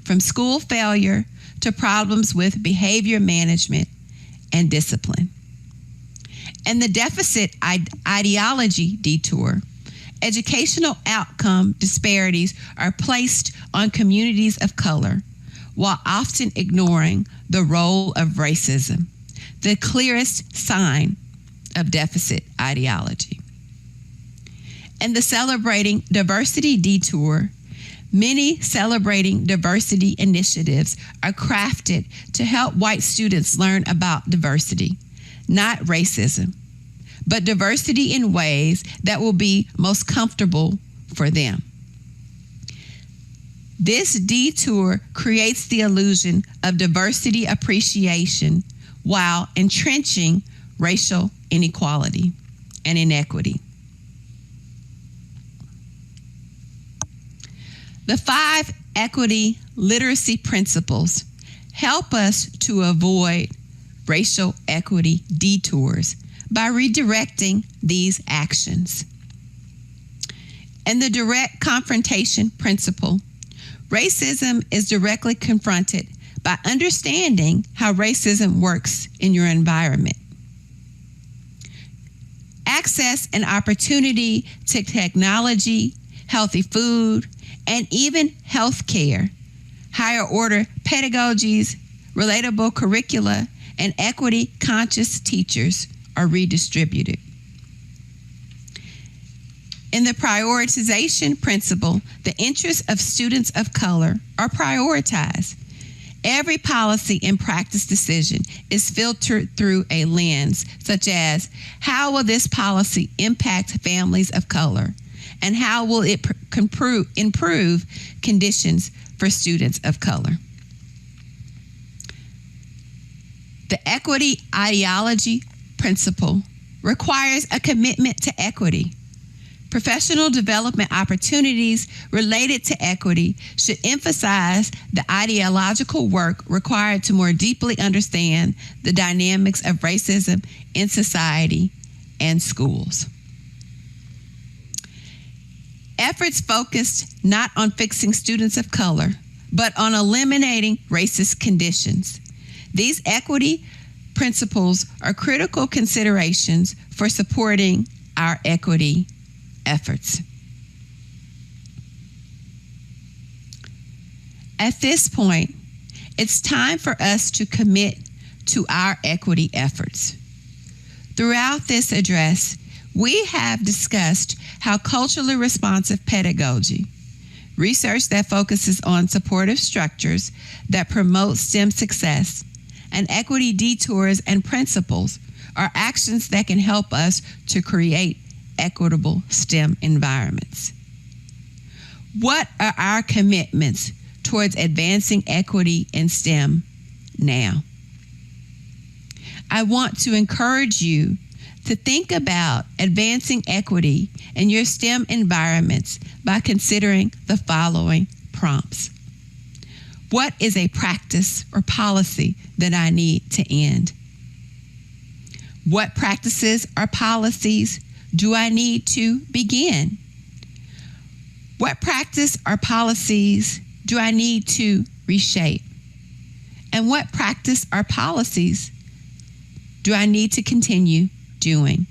Speaker 12: from school failure to problems with behavior management and discipline. And the deficit ideology detour, educational outcome disparities are placed on communities of color while often ignoring the role of racism, the clearest sign of deficit ideology. And the celebrating diversity detour, many celebrating diversity initiatives are crafted to help white students learn about diversity, not racism, but diversity in ways that will be most comfortable for them. This detour creates the illusion of diversity appreciation while entrenching racial inequality and inequity. The 5 equity literacy principles help us to avoid racial equity detours by redirecting these actions. And the direct confrontation principle, racism is directly confronted by understanding how racism works in your environment. Access and opportunity to technology, healthy food, and even health care, higher order pedagogies, relatable curricula, and equity conscious teachers are redistributed. In the prioritization principle, the interests of students of color are prioritized. Every policy and practice decision is filtered through a lens, such as how will this policy impact families of color? And how will it improve conditions for students of color? The equity ideology principle requires a commitment to equity. Professional development opportunities related to equity should emphasize the ideological work required to more deeply understand the dynamics of racism in society and schools. Efforts focused not on fixing students of color, but on eliminating racist conditions. These equity principles are critical considerations for supporting our equity efforts. At this point, it's time for us to commit to our equity efforts. Throughout this address, We have discussed how culturally responsive pedagogy, research that focuses on supportive structures that promote STEM success, and equity detours and principles are actions that can help us to create equitable STEM environments. What are our commitments towards advancing equity in STEM now? I want to encourage you to think about advancing equity in your STEM environments by considering the following prompts. What is a practice or policy that I need to end? What practices or policies do I need to begin? What practice or policies do I need to reshape? And what practice or policies do I need to continue doing?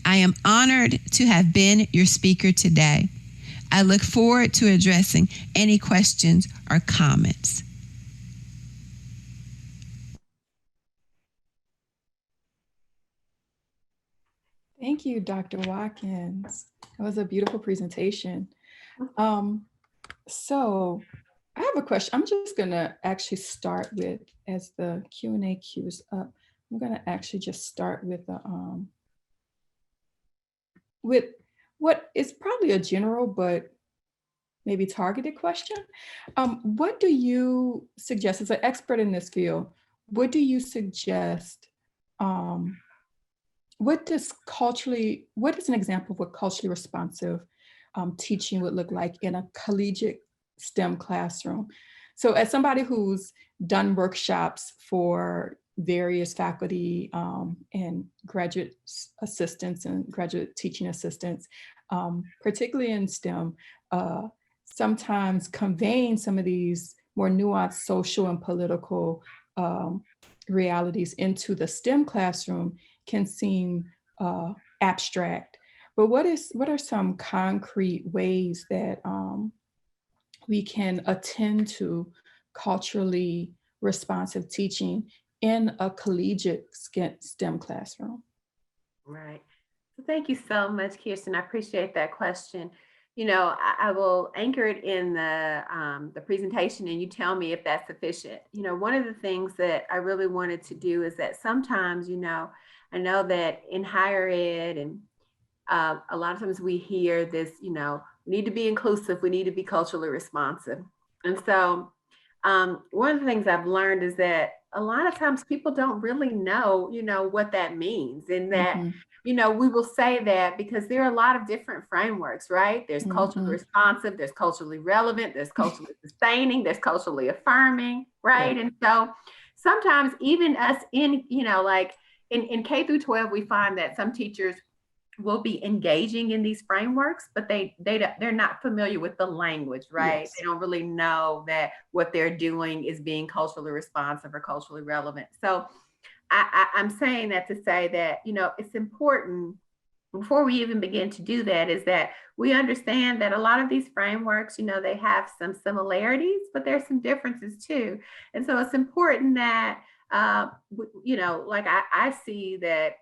Speaker 12: I am honored to have been your speaker today. I look forward to addressing any questions or comments.
Speaker 1: Thank you, Dr. Watkins. That was a beautiful presentation. So I have a question. I'm just gonna actually start with, as the Q&A queues up, I'm gonna actually just start with what is probably a general, but maybe targeted question. What do you suggest, as an expert in this field, what do you suggest, what is an example of what culturally responsive teaching would look like in a collegiate STEM classroom? So as somebody who's done workshops for various faculty and graduate assistants and graduate teaching assistants, particularly in STEM, sometimes conveying some of these more nuanced social and political realities into the STEM classroom can seem abstract. But what are some concrete ways that we can attend to culturally responsive teaching in a collegiate STEM classroom?
Speaker 5: Right. Thank you so much, Kirsten. I appreciate that question. You know, I will anchor it in the presentation, and you tell me if that's sufficient. You know, one of the things that I really wanted to do is that sometimes, you know, I know that in higher ed and a lot of times we hear this, you know, we need to be inclusive, we need to be culturally responsive. And so one of the things I've learned is that a lot of times people don't really know, you know, what that means, and that, you know, we will say that because there are a lot of different frameworks, right? There's culturally responsive, there's culturally relevant, there's culturally sustaining, there's culturally affirming, right? And so sometimes even us in, you know, like in K through 12, we find that some teachers will be engaging in these frameworks, but they're not familiar with the language, right? Yes. They don't really know that what they're doing is being culturally responsive or culturally relevant. So I'm saying that to say that, you know, it's important before we even begin to do that is that we understand that a lot of these frameworks, you know, they have some similarities, but there's some differences too. And so it's important that, you know, like I see that,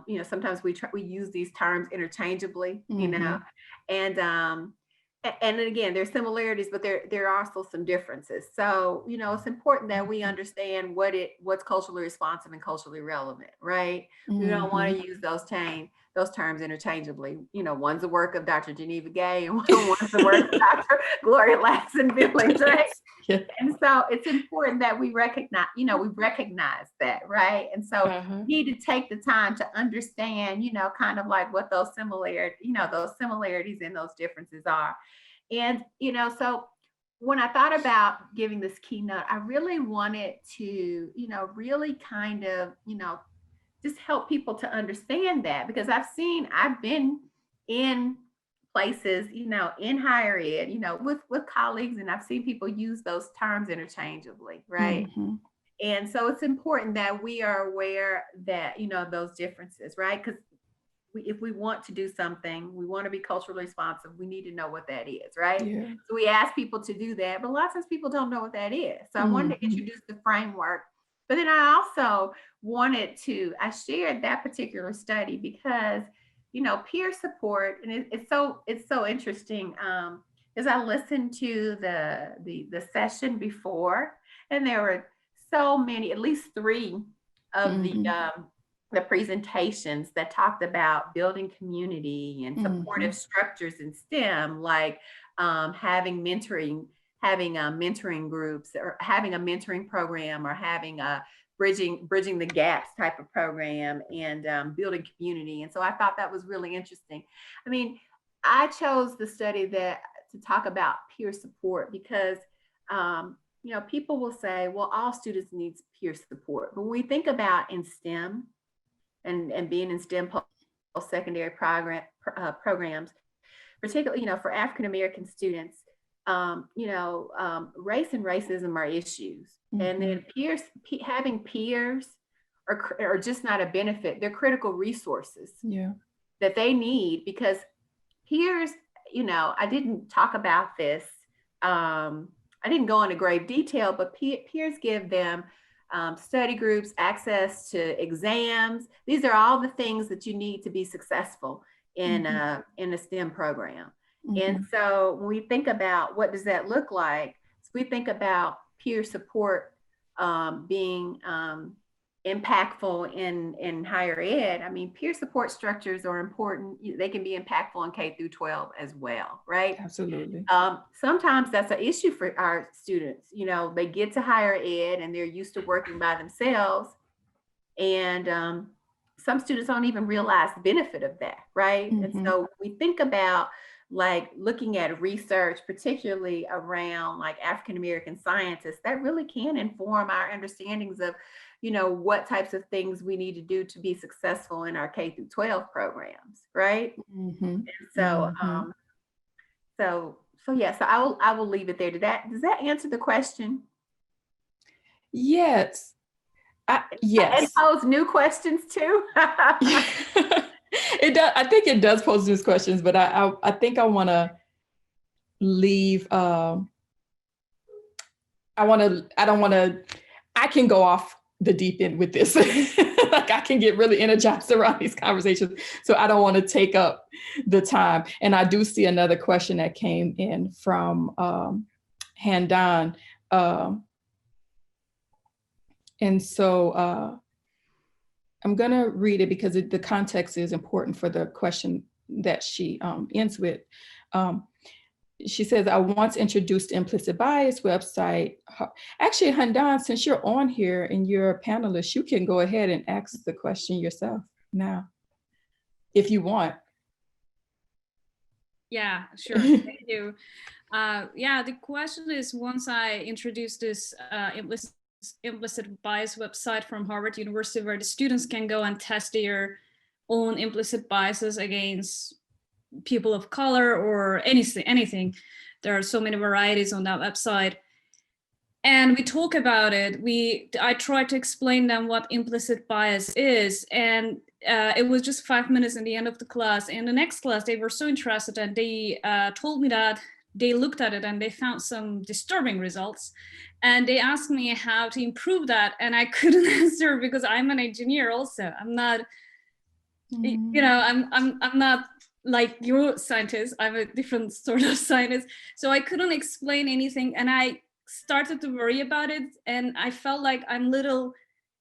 Speaker 5: you know, sometimes we use these terms interchangeably, you know, and again, there's similarities, but there are also some differences. So, you know, it's important that we understand what's culturally responsive and culturally relevant, right? We don't want to use those terms interchangeably. You know, one's the work of Dr. Geneva Gay and one's the work of Dr. Gloria Ladson-Billings, right? And so it's important that we recognize, you know, we recognize that, right? And so we need to take the time to understand, you know, kind of like what those similarities, you know, those similarities and those differences are. And, you know, so when I thought about giving this keynote, I really wanted to, you know, really kind of, you know, just help people to understand that, because I've been in places, you know, in higher ed, you know, with colleagues, and I've seen people use those terms interchangeably, right? And so it's important that we are aware that, you know, those differences, right? Because if we want to do something, we want to be culturally responsive, we need to know what that is, right? So we ask people to do that, but a lot of times people don't know what that is. So I wanted to introduce the framework But then I also I shared that particular study because, peer support, and it's so interesting. As I listened to the session before, and there were so many, at least 3 of the presentations that talked about building community and supportive structures in STEM, like having mentoring groups, or having a mentoring program, or having a bridging the gaps type of program, and building community. And so I thought that was really interesting. I mean, I chose the study to talk about peer support because people will say, well, all students need peer support. But when we think about in STEM and being in STEM post-secondary programs, particularly, for African-American students, race and racism are issues. And then having peers are just not a benefit. They're critical resources that they need, because peers, I didn't talk about this. I didn't go into grave detail, but peers give them study groups, access to exams. These are all the things that you need to be successful in a STEM program. And so when we think about what does that look like, so we think about peer support being impactful in higher ed. I mean, peer support structures are important. They can be impactful in K through 12 as well, right?
Speaker 1: Absolutely.
Speaker 5: Sometimes that's an issue for our students. They get to higher ed and they're used to working by themselves. And some students don't even realize the benefit of that, right? And so we think about like looking at research, particularly around like African-American scientists, that really can inform our understandings of, what types of things we need to do to be successful in our K through 12 programs, right? And so, so I will leave it there. Does that answer the question?
Speaker 1: Yes. Yes.
Speaker 5: It pose new questions too.
Speaker 1: It does. I think it does pose these questions, but I think I want to leave. I can go off the deep end with this. Like I can get really energized around these conversations. So I don't want to take up the time. And I do see another question that came in from Handan. And so I'm going to read it because the context is important for the question that she ends with. She says, I once introduced implicit bias website. Actually, Handan, since you're on here and you're a panelist, you can go ahead and ask the question yourself now, if you want.
Speaker 13: Yeah, sure. Thank you. Yeah, the question is, once I introduced this implicit bias website from Harvard University, where the students can go and test their own implicit biases against people of color or anything. There are so many varieties on that website. And we talk about it. I try to explain them what implicit bias is. And it was just 5 minutes in the end of the class. In the next class, they were so interested and they told me that they looked at it and they found some disturbing results. And they asked me how to improve that. And I couldn't answer because I'm an engineer also. I'm not, I'm not like your scientist. I'm a different sort of scientist. So I couldn't explain anything. And I started to worry about it. And I felt like I'm a little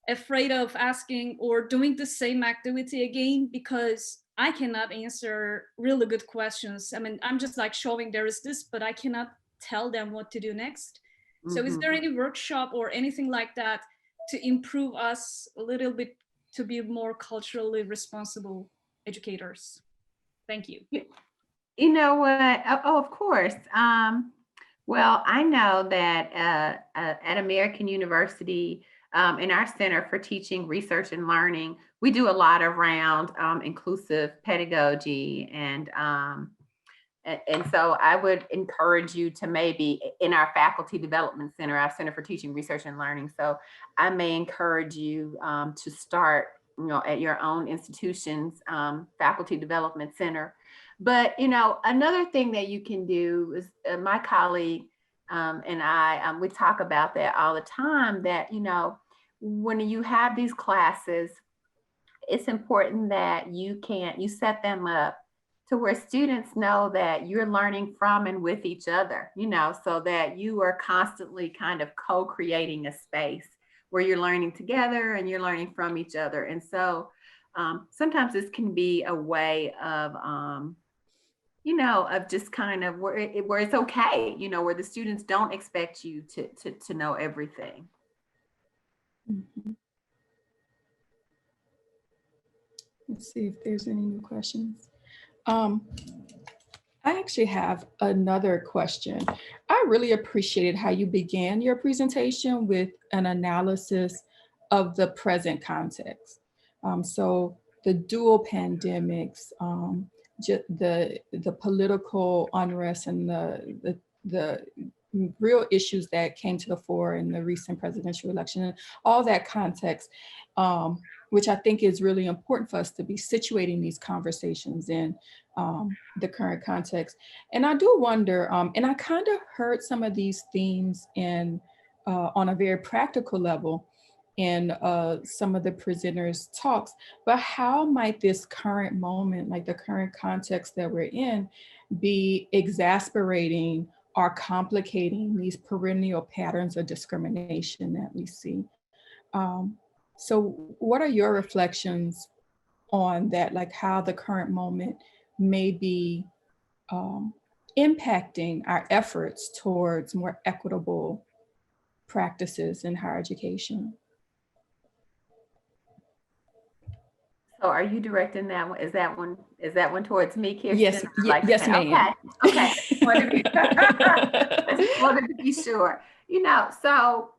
Speaker 13: afraid of asking or doing the same activity again, because I cannot answer really good questions. I mean, I'm just like showing there is this, but I cannot tell them what to do next. So is there any workshop or anything like that to improve us a little bit to be more culturally responsible educators? Thank you.
Speaker 5: You know what? Oh, of course. Well, I know that at American University, in our Center for Teaching, Research, and Learning, we do a lot around inclusive pedagogy. And so I would encourage you to maybe in our Faculty Development Center, our Center for Teaching, Research, and Learning. So I may encourage you to start, at your own institution's Faculty Development Center. But, another thing that you can do is my colleague and I, we talk about that all the time, that, when you have these classes, it's important that you set them up to where students know that you're learning from and with each other, you know, so that you are constantly kind of co-creating a space where you're learning together and you're learning from each other. And so sometimes this can be a way of, you know, of just kind of where it's okay, you know, where the students don't expect you to know everything.
Speaker 1: Mm-hmm. Let's see if there's any new questions. I actually have another question. I really appreciated how you began your presentation with an analysis of the present context. So the dual pandemics, the political unrest and the real issues that came to the fore in the recent presidential election, and all that context, which I think is really important for us to be situating these conversations in the current context. And I do wonder, and I kind of heard some of these themes in on a very practical level in some of the presenters' talks, but how might this current moment, like the current context that we're in, be exasperating or complicating these perennial patterns of discrimination that we see? So what are your reflections on that, like how the current moment may be impacting our efforts towards more equitable practices in higher education?
Speaker 5: So are you directing that one? Is that one towards me, Kirsten?
Speaker 1: Yes, yes, ma'am.
Speaker 5: Okay. I just wanted to be sure. You know, so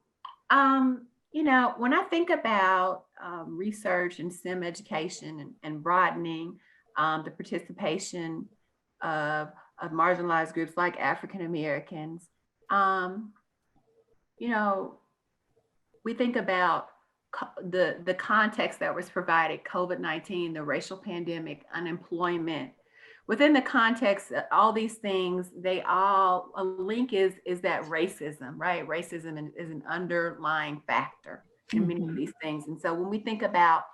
Speaker 5: you know, when I think about research and STEM education and broadening the participation of marginalized groups like African Americans, you know, we think about the context that was provided, COVID-19, the racial pandemic, unemployment. Within the context of all these things, a link is that racism, right? Racism is an underlying factor in many of these things. And so when we think about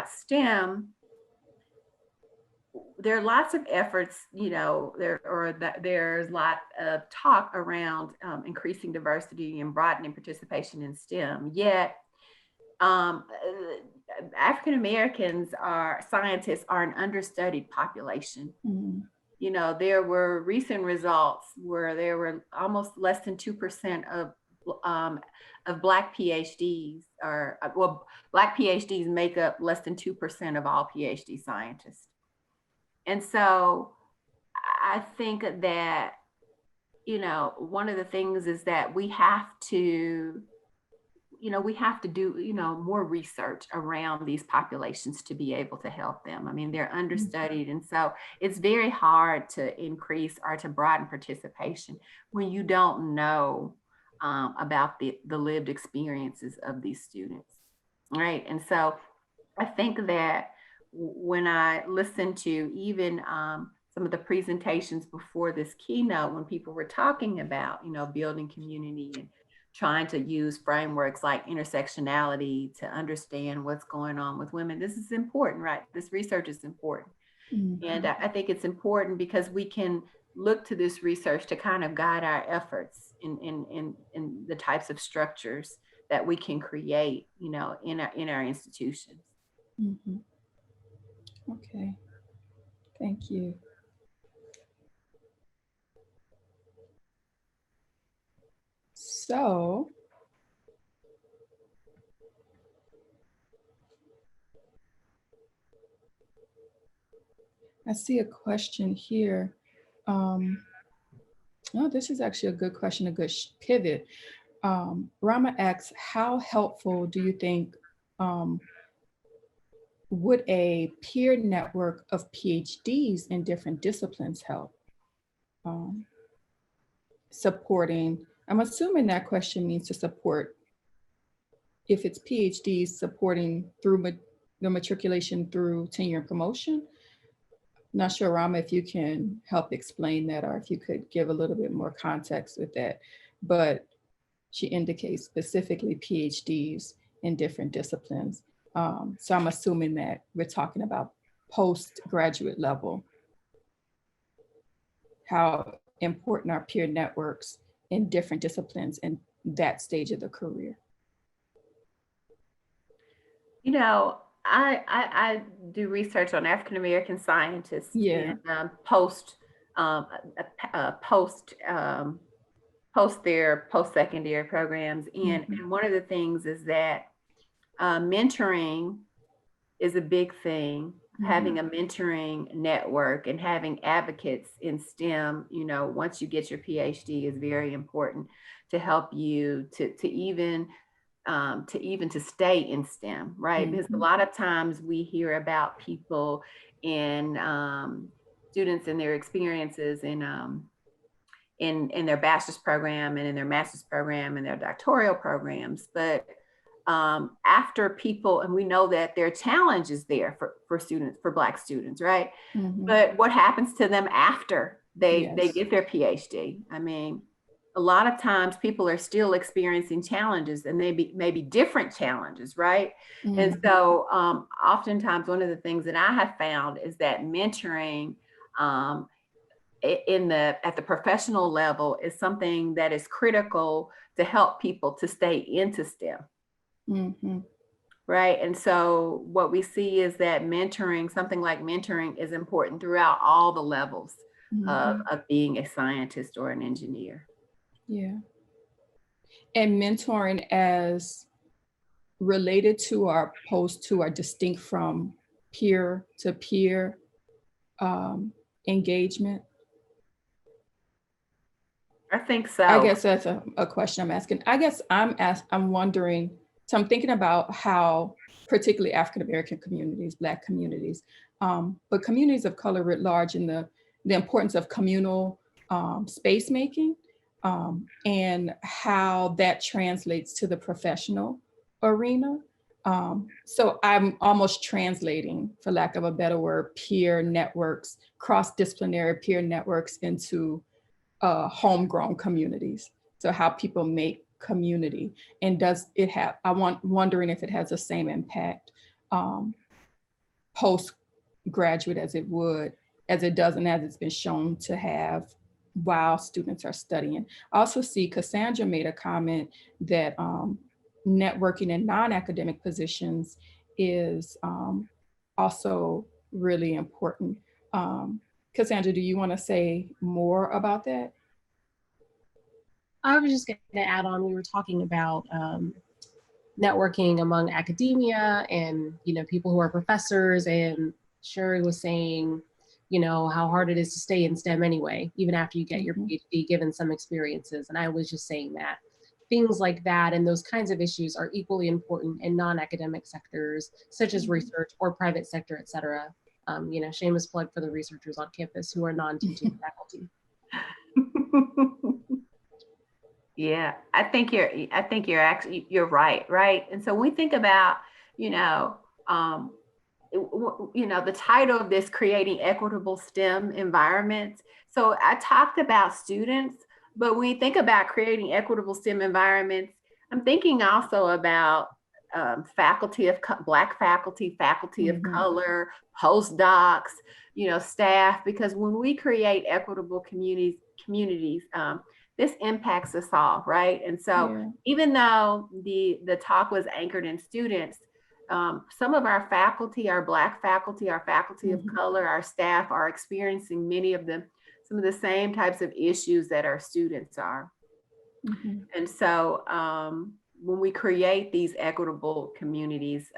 Speaker 5: STEM, there are lots of efforts, you know, there's a lot of talk around increasing diversity and broadening participation in STEM. Yet, African Americans scientists are an understudied population. You know, there were recent results where there were almost less than 2% of Black PhDs, Black PhDs make up less than 2% of all PhD scientists. And so I think that, you know, one of the things is that we have to do, you know, more research around these populations to be able to help them. I mean, they're understudied. And so it's very hard to increase or to broaden participation when you don't know about the lived experiences of these students, right? And so I think that when I listened to even some of the presentations before this keynote, when people were talking about, you know, building community and trying to use frameworks like intersectionality to understand what's going on with women, this is important, right? This research is important. And I think it's important because we can look to this research to kind of guide our efforts in the types of structures that we can create, you know, in our institutions.
Speaker 1: Okay, thank you. So, I see a question here. Oh, this is actually a good question, a good pivot. Rama asks, how helpful do you think would a peer network of PhDs in different disciplines help? Supporting, I'm assuming that question means to support, if it's PhDs, supporting through the matriculation through tenure and promotion. Not sure, Rama, if you can help explain that, or if you could give a little bit more context with that. But she indicates specifically PhDs in different disciplines. So I'm assuming that we're talking about postgraduate level, how important are peer networks in different disciplines in that stage of the career?
Speaker 5: You know, I do research on African American scientists in post their post-secondary programs, and one of the things is that mentoring is a big thing. Having a mentoring network and having advocates in STEM, you know, once you get your PhD is very important to help you to even to stay in STEM, right? Because a lot of times we hear about people in students and their experiences in their bachelor's program and in their master's program and their doctoral programs, but after people, and we know that there are challenges there for students, for Black students, right? But what happens to them after they get their PhD? I mean, a lot of times people are still experiencing challenges, and maybe different challenges, right? And so oftentimes one of the things that I have found is that mentoring at the professional level is something that is critical to help people to stay into STEM. Right. And so what we see is that mentoring, something like mentoring, is important throughout all the levels of being a scientist or an engineer.
Speaker 1: Yeah. And mentoring as related to or opposed to or distinct from peer-to-peer engagement?
Speaker 5: I think so.
Speaker 1: I guess that's a question I'm asking. I guess I'm wondering, so I'm thinking about how particularly African-American communities, Black communities, but communities of color writ large, and the importance of communal space making and how that translates to the professional arena. So I'm almost translating, for lack of a better word, peer networks, cross-disciplinary peer networks into homegrown communities. So how people make community, and does it have, wondering if it has the same impact postgraduate as it does and as it's been shown to have while students are studying. I also see Cassandra made a comment that networking in non-academic positions is also really important. Cassandra, do you want to say more about that?
Speaker 7: I was just going to add on, we were talking about networking among academia and, you know, people who are professors, and Sherry was saying, you know, how hard it is to stay in STEM anyway, even after you get your PhD, given some experiences. And I was just saying that things like that and those kinds of issues are equally important in non-academic sectors, such as research or private sector, et cetera. You know, shameless plug for the researchers on campus who are non-teaching faculty.
Speaker 5: Yeah, I think you're right. And so when we think about, the title of this, creating equitable STEM environments. So I talked about students, but when we think about creating equitable STEM environments, I'm thinking also about faculty of Black faculty of color, postdocs, staff, because when we create equitable communities, this impacts us all, right? And so even though the talk was anchored in students, some of our faculty, our Black faculty, our faculty of color, our staff are experiencing some of the same types of issues that our students are. And so when we create these equitable communities,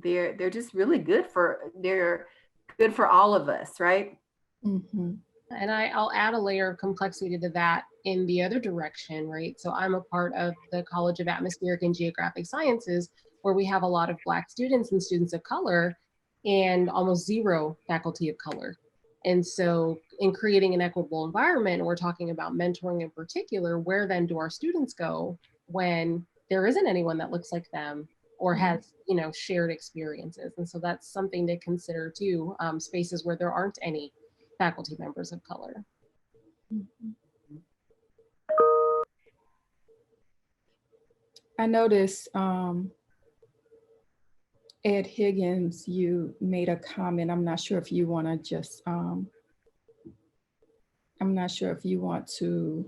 Speaker 5: they're just really good for all of us, right?
Speaker 7: And I'll add a layer of complexity to that in the other direction, right? So I'm a part of the College of Atmospheric and Geographic Sciences, where we have a lot of Black students and students of color and almost zero faculty of color. And so in creating an equitable environment, we're talking about mentoring in particular, where then do our students go when there isn't anyone that looks like them or has, shared experiences? And so that's something to consider too, spaces where there aren't any faculty members of color.
Speaker 1: I noticed Ed Higgins, you made a comment. I'm not sure if you want to just, I'm not sure if you want to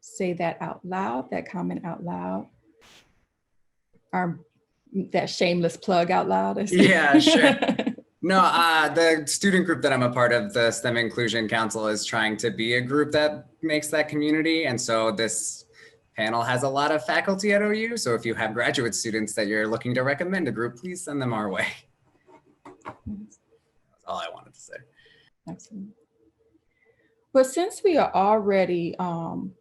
Speaker 1: say that out loud, that comment out loud, or that shameless plug out loud.
Speaker 14: Yeah, sure. No, the student group that I'm a part of, the STEM Inclusion Council, is trying to be a group that makes that community. And so this panel has a lot of faculty at OU. So if you have graduate students that you're looking to recommend a group, please send them our way. That's all I wanted to say.
Speaker 1: Excellent. But since we are already,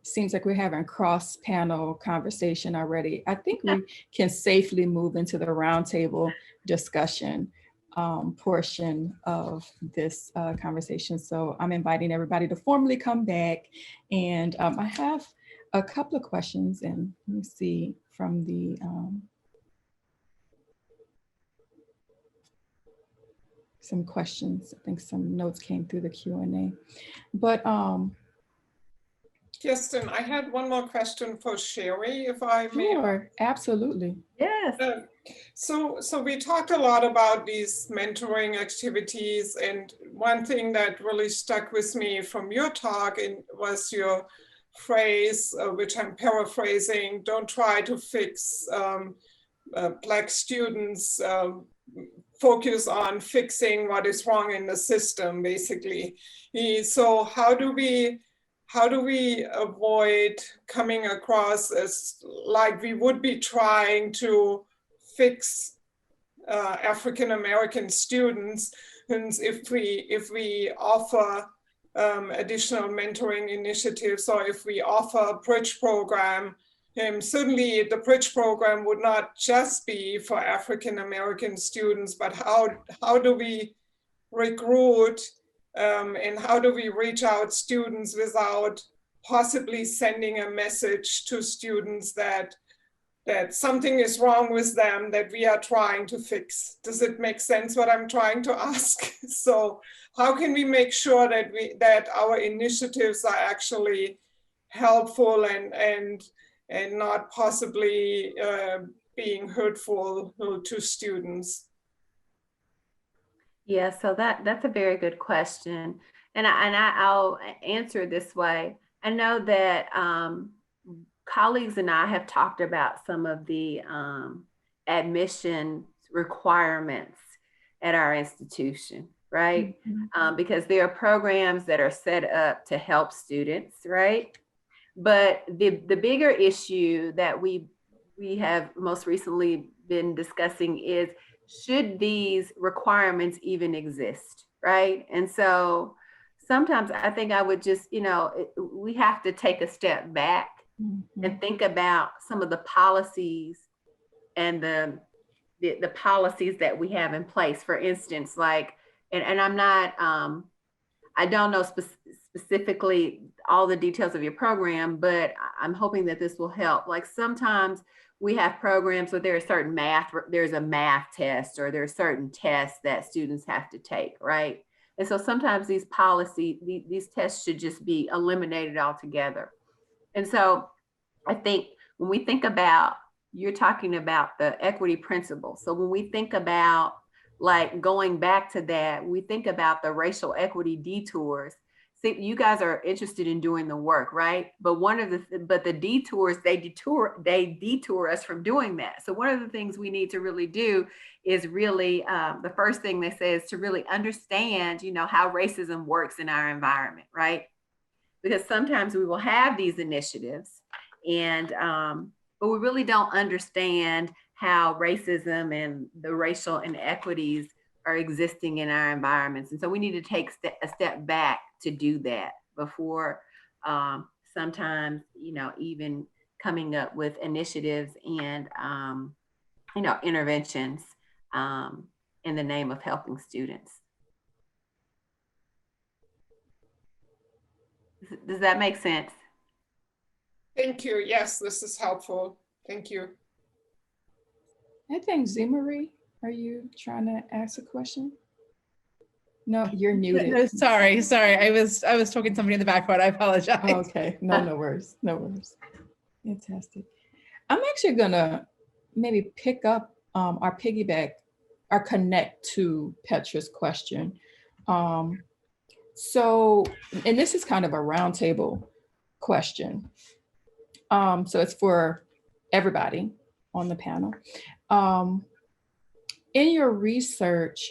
Speaker 1: seems like we're having cross-panel conversation already, I think we can safely move into the roundtable discussion portion of this conversation. So I'm inviting everybody to formally come back. And I have a couple of questions, and let me see from the, some questions. I think some notes came through the Q&A. But
Speaker 8: Kirsten, I had one more question for Sherry, if I may.
Speaker 1: Sure, absolutely.
Speaker 5: Yes.
Speaker 8: So we talked a lot about these mentoring activities, and one thing that really stuck with me from your talk was your phrase, which I'm paraphrasing: don't try to fix Black students, focus on fixing what is wrong in the system, basically. So how do we avoid coming across as like we would be trying to fix African American students, and if we offer additional mentoring initiatives, or if we offer a bridge program, certainly the bridge program would not just be for African American students, but how do we recruit and how do we reach out students without possibly sending a message to students that something is wrong with them that we are trying to fix? Does it make sense what I'm trying to ask? So how can we make sure that our initiatives are actually helpful and not possibly being hurtful to students?
Speaker 5: Yeah, so that's a very good question. And I'll answer it this way. I know that colleagues and I have talked about some of the admission requirements at our institution, right?
Speaker 1: Mm-hmm.
Speaker 5: Because there are programs that are set up to help students, right? But the bigger issue that we have most recently been discussing is, should these requirements even exist, right? And so sometimes I think I would just, we have to take a step back and think about some of the policies and the policies that we have in place. For instance, like, and I'm not, I don't know specifically all the details of your program, but I'm hoping that this will help. Like sometimes we have programs where there's a math test, or there's certain tests that students have to take, right? And so sometimes these tests should just be eliminated altogether. And so I think when we think about, you're talking about the equity principle. So when we think about like going back to that, we think about the racial equity detours. See, you guys are interested in doing the work, right? But the detours, they detour us from doing that. So one of the things we need to really do is really, the first thing they say is to really understand, how racism works in our environment, right? Because sometimes we will have these initiatives, and but we really don't understand how racism and the racial inequities are existing in our environments. And so we need to take a step back to do that before sometimes, even coming up with initiatives and, interventions in the name of helping students. Does that make sense?
Speaker 8: Thank you. Yes, this is helpful. Thank you.
Speaker 1: I think Zermarie, are you trying to ask a question? No, you're muted.
Speaker 2: No, sorry. I was talking to somebody in the background. I apologize.
Speaker 1: Oh, okay. No worries. Fantastic. I'm actually gonna maybe pick up our piggyback, our connect to Petra's question. So, and this is kind of a roundtable question. So it's for everybody on the panel. In your research,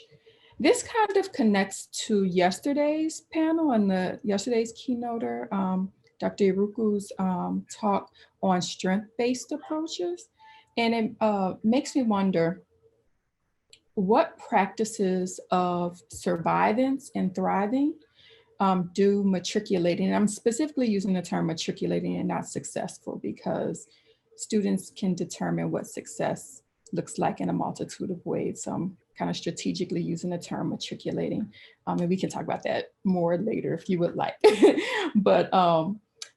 Speaker 1: this kind of connects to yesterday's panel and yesterday's keynoter, Dr. Iruku's talk on strength-based approaches. And it makes me wonder, what practices of survivance and thriving do matriculating, and I'm specifically using the term matriculating and not successful, because students can determine what success looks like in a multitude of ways. So I'm kind of strategically using the term matriculating. And we can talk about that more later if you would like. But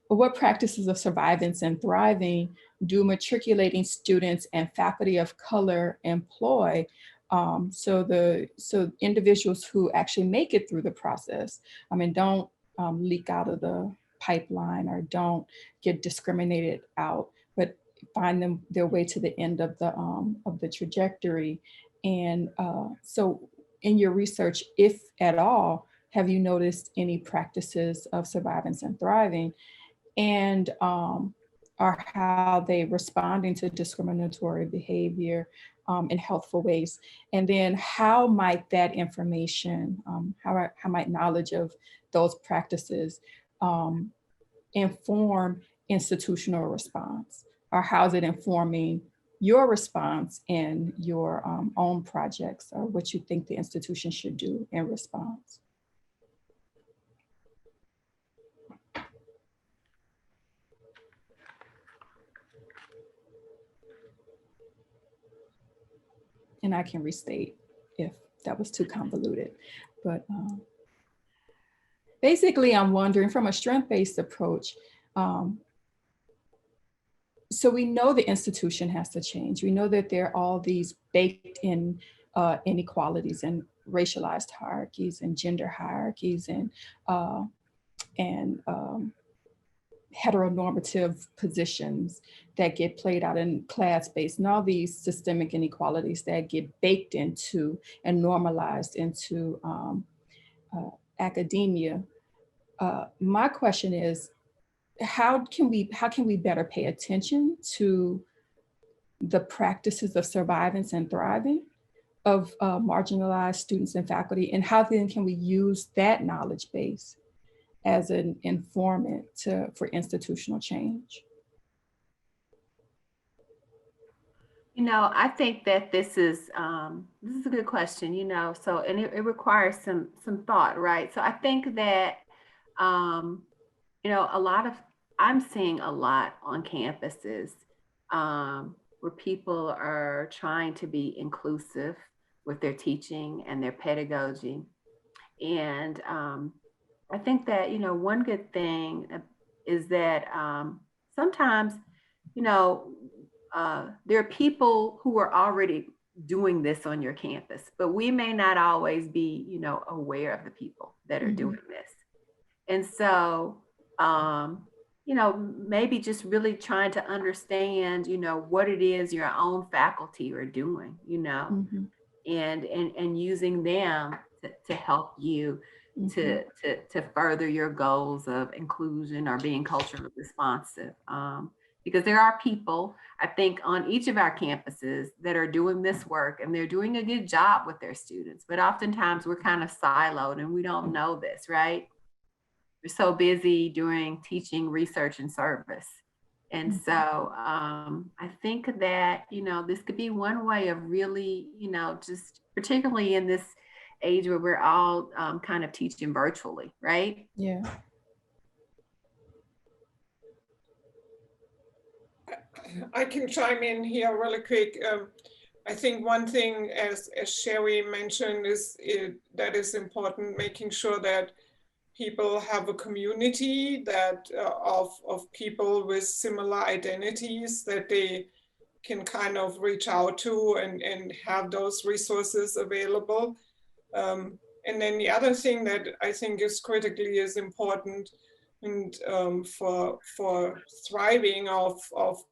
Speaker 1: what practices of survivance and thriving do matriculating students and faculty of color employ, so individuals who actually make it through the process, don't leak out of the pipeline or don't get discriminated out, but find their way to the end of the trajectory. And so in your research, if at all, have you noticed any practices of survivance and thriving, and are how they responding to discriminatory behavior in healthful ways? And then how might that information, how might knowledge of those practices inform institutional response? Or how's it informing your response in your own projects, or what you think the institution should do in response? And I can restate if that was too convoluted. But basically, I'm wondering, from a strength-based approach, so we know the institution has to change. We know that there are all these baked in inequalities and racialized hierarchies and gender hierarchies and heteronormative positions that get played out in class-based, and all these systemic inequalities that get baked into and normalized into academia. My question is, how can we better pay attention to the practices of survivance and thriving of marginalized students and faculty, and how then can we use that knowledge base as an informant for institutional change?
Speaker 5: I think that this is a good question, so, and it requires some thought, right? So I think that, I'm seeing a lot on campuses where people are trying to be inclusive with their teaching and their pedagogy. And I think that, one good thing is that sometimes, there are people who are already doing this on your campus, but we may not always be, aware of the people that are doing this. And so, maybe just really trying to understand, what it is your own faculty are doing, and using them to help you to further your goals of inclusion or being culturally responsive. Because there are people, I think, on each of our campuses that are doing this work, and they're doing a good job with their students, but oftentimes we're kind of siloed and we don't know this, right? We're so busy doing teaching, research, and service. And so I think that, this could be one way of really, just particularly in this age where we're all kind of teaching virtually, right?
Speaker 1: Yeah.
Speaker 8: I can chime in here really quick. I think one thing, as Sherry mentioned, that is important, making sure that people have a community that of people with similar identities that they can kind of reach out to and have those resources available. And then the other thing that I think is critically important and for thriving of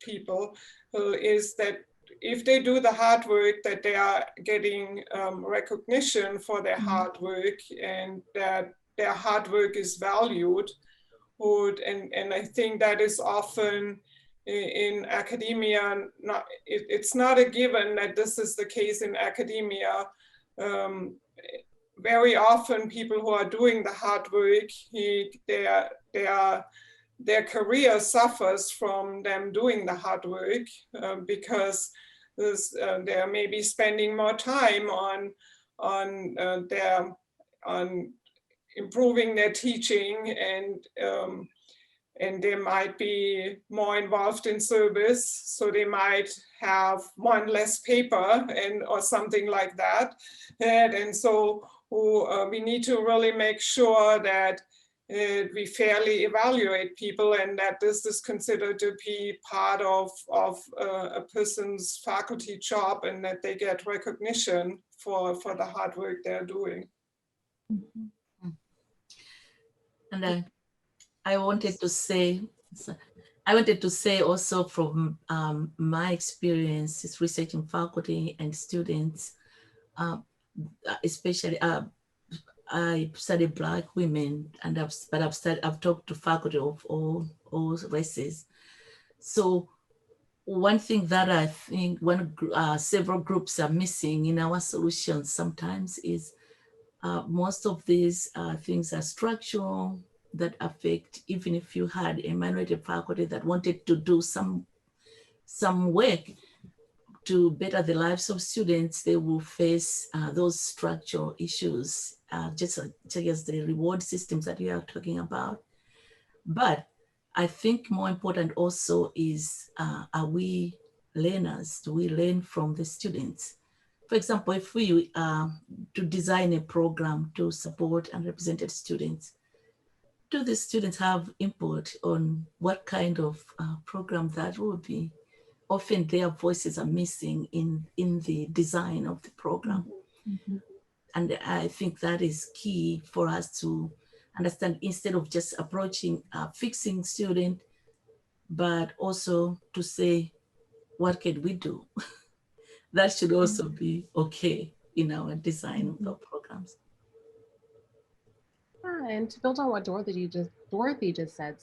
Speaker 8: people is that if they do the hard work, that they are getting recognition for their hard work, and that their hard work is valued. And I think that is often in academia, it's not a given that this is the case in academia. Very often people who are doing the hard work, their career suffers from them doing the hard work because they're maybe spending more time on improving their teaching, and they might be more involved in service, so they might have one less paper or something like that. And so we need to really make sure that we fairly evaluate people, and that this is considered to be part of a person's faculty job, and that they get recognition for the hard work they're doing.
Speaker 3: And I wanted to say also from my experiences researching faculty and students, especially I studied Black women, and I've talked to faculty of all races. So one thing that I think several groups are missing in our solutions sometimes is most of these things are structural, that affect, even if you had a minority faculty that wanted to do some work to better the lives of students, they will face those structural issues, just as the reward systems that we are talking about. But I think more important also is, are we learners? Do we learn from the students? For example, if we to design a program to support underrepresented students, do the students have input on what kind of program that will be? Often their voices are missing in the design of the program. Mm-hmm. And I think that is key for us to understand, instead of just approaching fixing student, but also to say, what can we do? That should also be okay in our design of the programs.
Speaker 7: And to build on what Dorothy just said,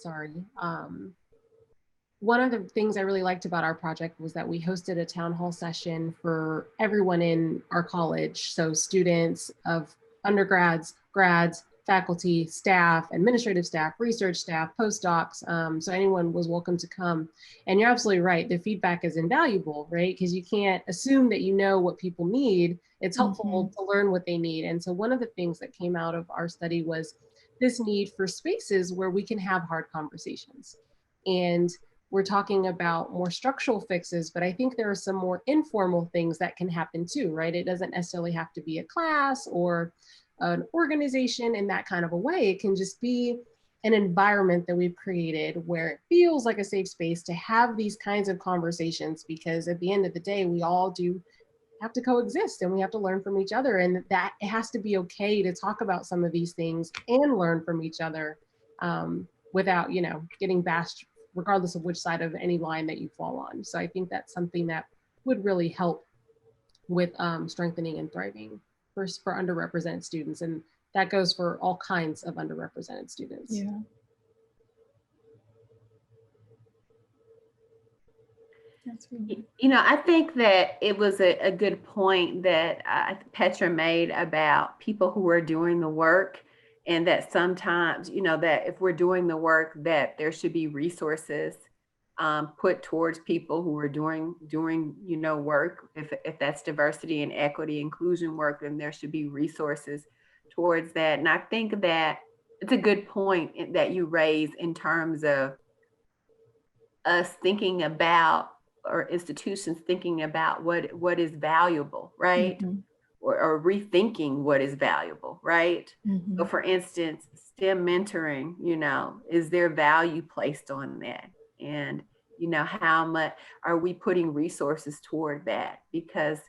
Speaker 7: one of the things I really liked about our project was that we hosted a town hall session for everyone in our college. So students of undergrads, grads, faculty, staff, administrative staff, research staff, postdocs. So anyone was welcome to come. And you're absolutely right. The feedback is invaluable, right? Because you can't assume that you know what people need. It's helpful to learn what they need. And so one of the things that came out of our study was this need for spaces where we can have hard conversations. And we're talking about more structural fixes, but I think there are some more informal things that can happen too, right? It doesn't necessarily have to be a class or an organization in that kind of a way. It can just be an environment that we've created where it feels like a safe space to have these kinds of conversations, because at the end of the day, we all do have to coexist and we have to learn from each other, and that it has to be okay to talk about some of these things and learn from each other without, getting bashed regardless of which side of any line that you fall on. So I think that's something that would really help with strengthening and thriving for underrepresented students. And that goes for all kinds of underrepresented students.
Speaker 1: Yeah.
Speaker 5: I think that it was a good point that Petra made about people who are doing the work, and that sometimes, that if we're doing the work, that there should be resources put towards people who are doing work. If that's diversity and equity, inclusion work, then there should be resources towards that. And I think that it's a good point that you raise in terms of us thinking about, or institutions thinking about what is valuable, right? Mm-hmm. Or rethinking what is valuable, right? Mm-hmm. So for instance, STEM mentoring, is there value placed on that? And, how much are we putting resources toward that? Because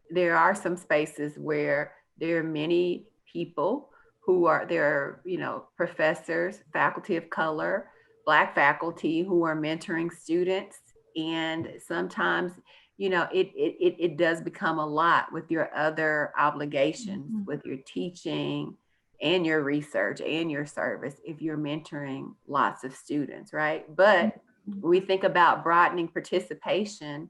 Speaker 5: there are some spaces where there are many people there are, professors, faculty of color, Black faculty who are mentoring students. And sometimes, it does become a lot with your other obligations, with your teaching and your research and your service if you're mentoring lots of students, right? But when we think about broadening participation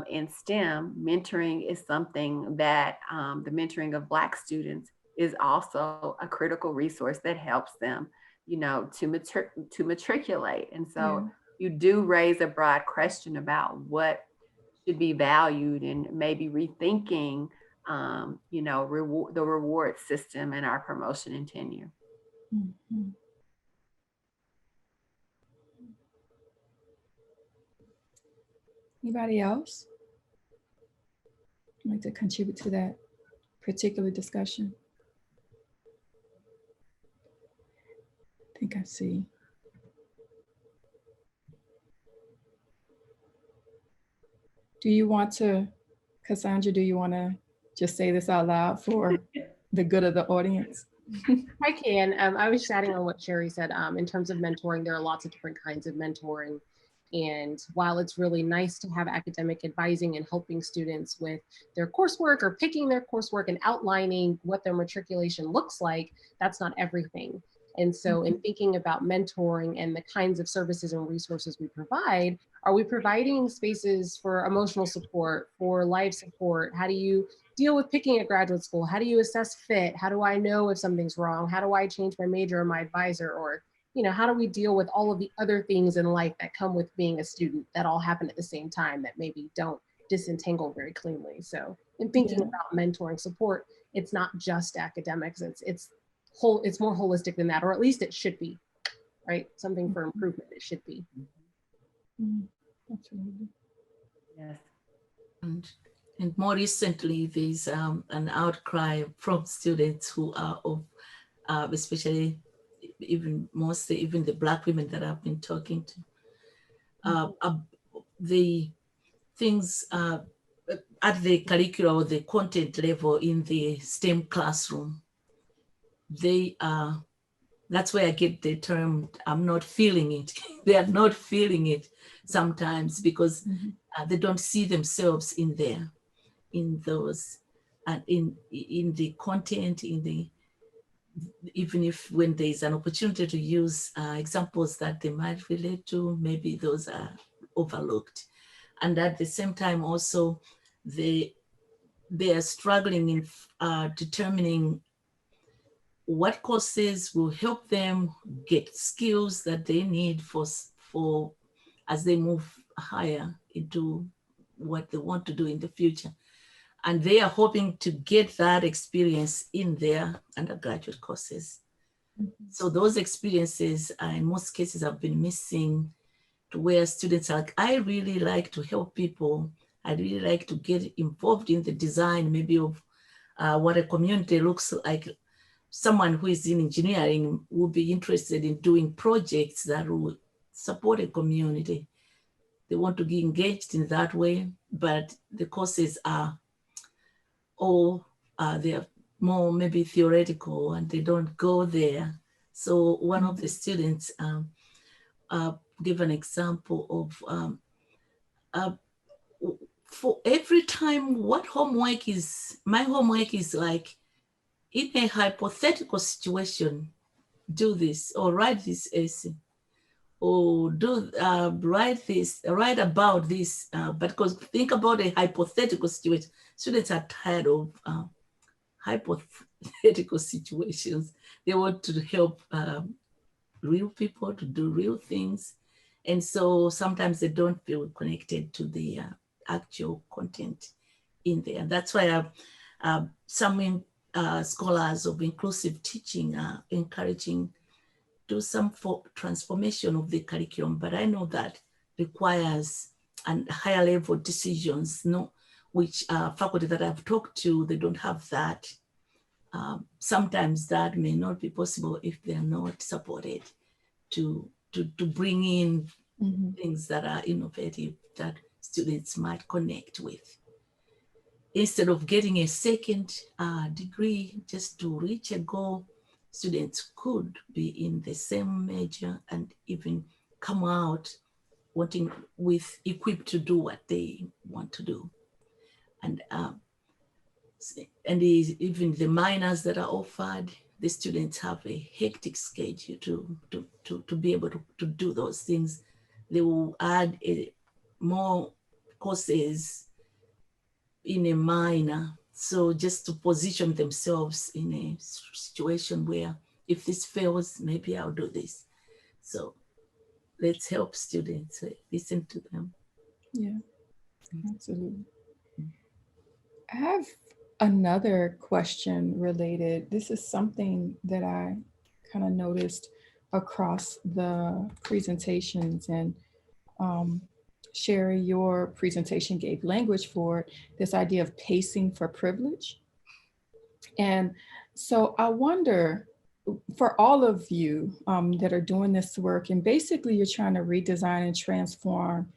Speaker 5: in STEM, mentoring is something that the mentoring of Black students is also a critical resource that helps them, to matriculate. And so you do raise a broad question about what should be valued, and maybe rethinking, the reward system in our promotion and tenure.
Speaker 1: Mm-hmm. Anybody else like to contribute to that particular discussion? I think I see. Do you want to, Cassandra, do you want to just say this out loud for the good of the audience?
Speaker 7: I can. I was chatting on what Sherry said. In terms of mentoring, there are lots of different kinds of mentoring. And while it's really nice to have academic advising and helping students with their coursework or picking their coursework and outlining what their matriculation looks like, that's not everything. And so in thinking about mentoring and the kinds of services and resources we provide, are we providing spaces for emotional support, for life support? How do you deal with picking at graduate school? How do you assess fit? How do I know if something's wrong? How do I change my major or my advisor? Or, how do we deal with all of the other things in life that come with being a student that all happen at the same time that maybe don't disentangle very cleanly? So in thinking about mentoring support, it's not just academics, it's more holistic than that, or at least it should be, right? Something for improvement, it should be.
Speaker 1: Absolutely.
Speaker 5: Yes.
Speaker 3: And more recently, there's an outcry from students who are of, especially even the Black women that I've been talking to, the things at the curricular or the content level in the STEM classroom, that's where I get the term, I'm not feeling it. They are not feeling it sometimes because they don't see themselves in there, in those, and in the content, even if when there's an opportunity to use examples that they might relate to, maybe those are overlooked. And at the same time also, they are struggling in determining what courses will help them get skills that they need for as they move higher into what they want to do in the future. And they are hoping to get that experience in their undergraduate courses. So those experiences in most cases have been missing, to where students are like, I really like to help people. I really like to get involved in the design maybe of what a community looks like. Someone who is in engineering will be interested in doing projects that will support a community. They want to be engaged in that way, but the courses are all, they are more maybe theoretical and they don't go there. So one of the students gave an example of for every time what homework is, my homework is like, in a hypothetical situation, do this or write this essay, or do write about this. But because think about a hypothetical situation, students are tired of hypothetical situations. They want to help real people to do real things. And so sometimes they don't feel connected to the actual content in there. That's why some scholars of inclusive teaching are encouraging do some transformation of the curriculum, but I know that requires higher level decisions, which faculty that I've talked to, they don't have that. Sometimes that may not be possible if they're not supported to bring in things that are innovative that students might connect with. Instead of getting a second degree just to reach a goal, students could be in the same major and even come out wanting with equipped to do what they want to do. And even the minors that are offered, the students have a hectic schedule to be able to do those things. They will add more courses in a minor. So just to position themselves in a situation where if this fails, maybe I'll do this. So let's help students, listen to them.
Speaker 1: Yeah, absolutely. I have another question related. This is something that I kind of noticed across the presentations, and Sherry, your presentation gave language for this idea of pacing for privilege. And so I wonder, for all of you that are doing this work, and basically you're trying to redesign and transform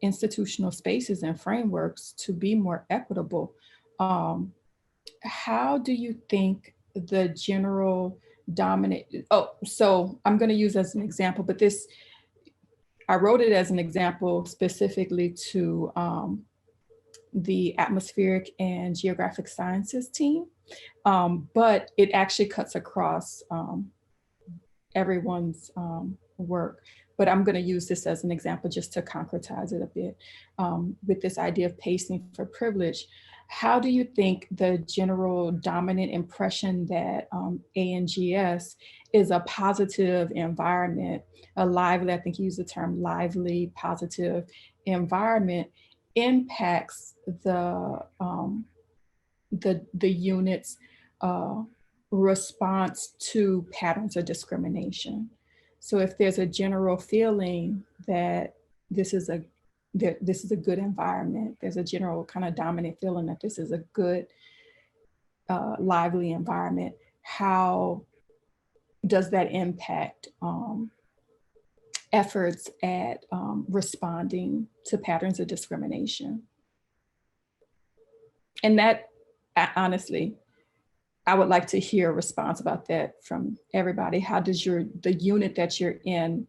Speaker 1: institutional spaces and frameworks to be more equitable, how do you think the general dominant, so I'm going to use as an example, but this, I wrote it as an example specifically to the atmospheric and geographic sciences team, but it actually cuts across everyone's work. But I'm going to use this as an example just to concretize it a bit. With this idea of pacing for privilege, how do you think the general dominant impression that A&GS is a positive environment, a lively, I think you used the term lively, positive environment, impacts the unit's response to patterns of discrimination? So if there's a general feeling that this is a good environment, there's a general kind of dominant feeling that this is a good, lively environment, how does that impact efforts at responding to patterns of discrimination? And that, honestly, I would like to hear a response about that from everybody. How does the unit that you're in,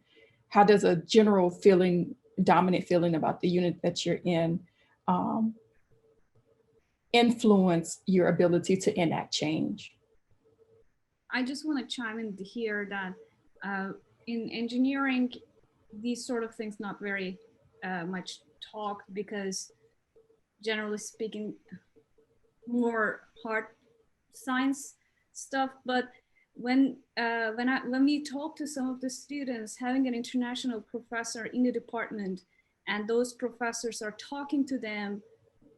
Speaker 1: how does a general feeling, dominant feeling about the unit that you're in influence your ability to enact change?
Speaker 13: I just want to chime in here that in engineering, these sort of things not very much talked, because generally speaking, more hard science stuff. But when we talk to some of the students, having an international professor in the department, and those professors are talking to them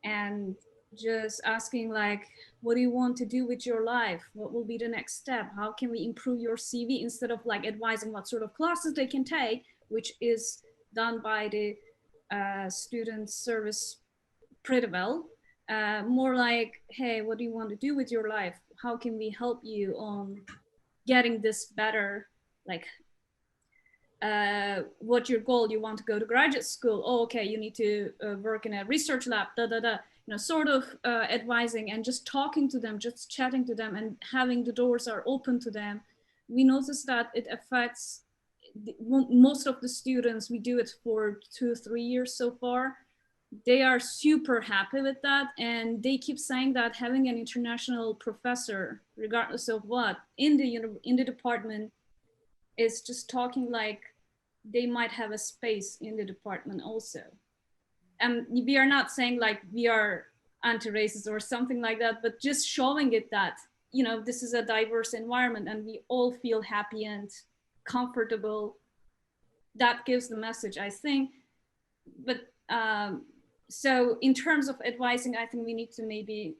Speaker 13: and just asking like, what do you want to do with your life? What will be the next step? How can we improve your CV? Instead of like advising what sort of classes they can take, which is done by the student service pretty well. More like, hey, what do you want to do with your life? How can we help you on getting this better? Like, what's your goal? You want to go to graduate school? Oh, okay, you need to work in a research lab, You know, sort of advising and just talking to them, just chatting to them, and having the doors are open to them. We notice that it affects most of the students. We do it for 2-3 years so far. They are super happy with that, and they keep saying that having an international professor, regardless of what, in the department, is just talking like they might have a space in the department also. And we are not saying like we are anti-racist or something like that, but just showing it that, you know, this is a diverse environment and we all feel happy and comfortable. That gives the message, I think. But so in terms of advising, I think we need to maybe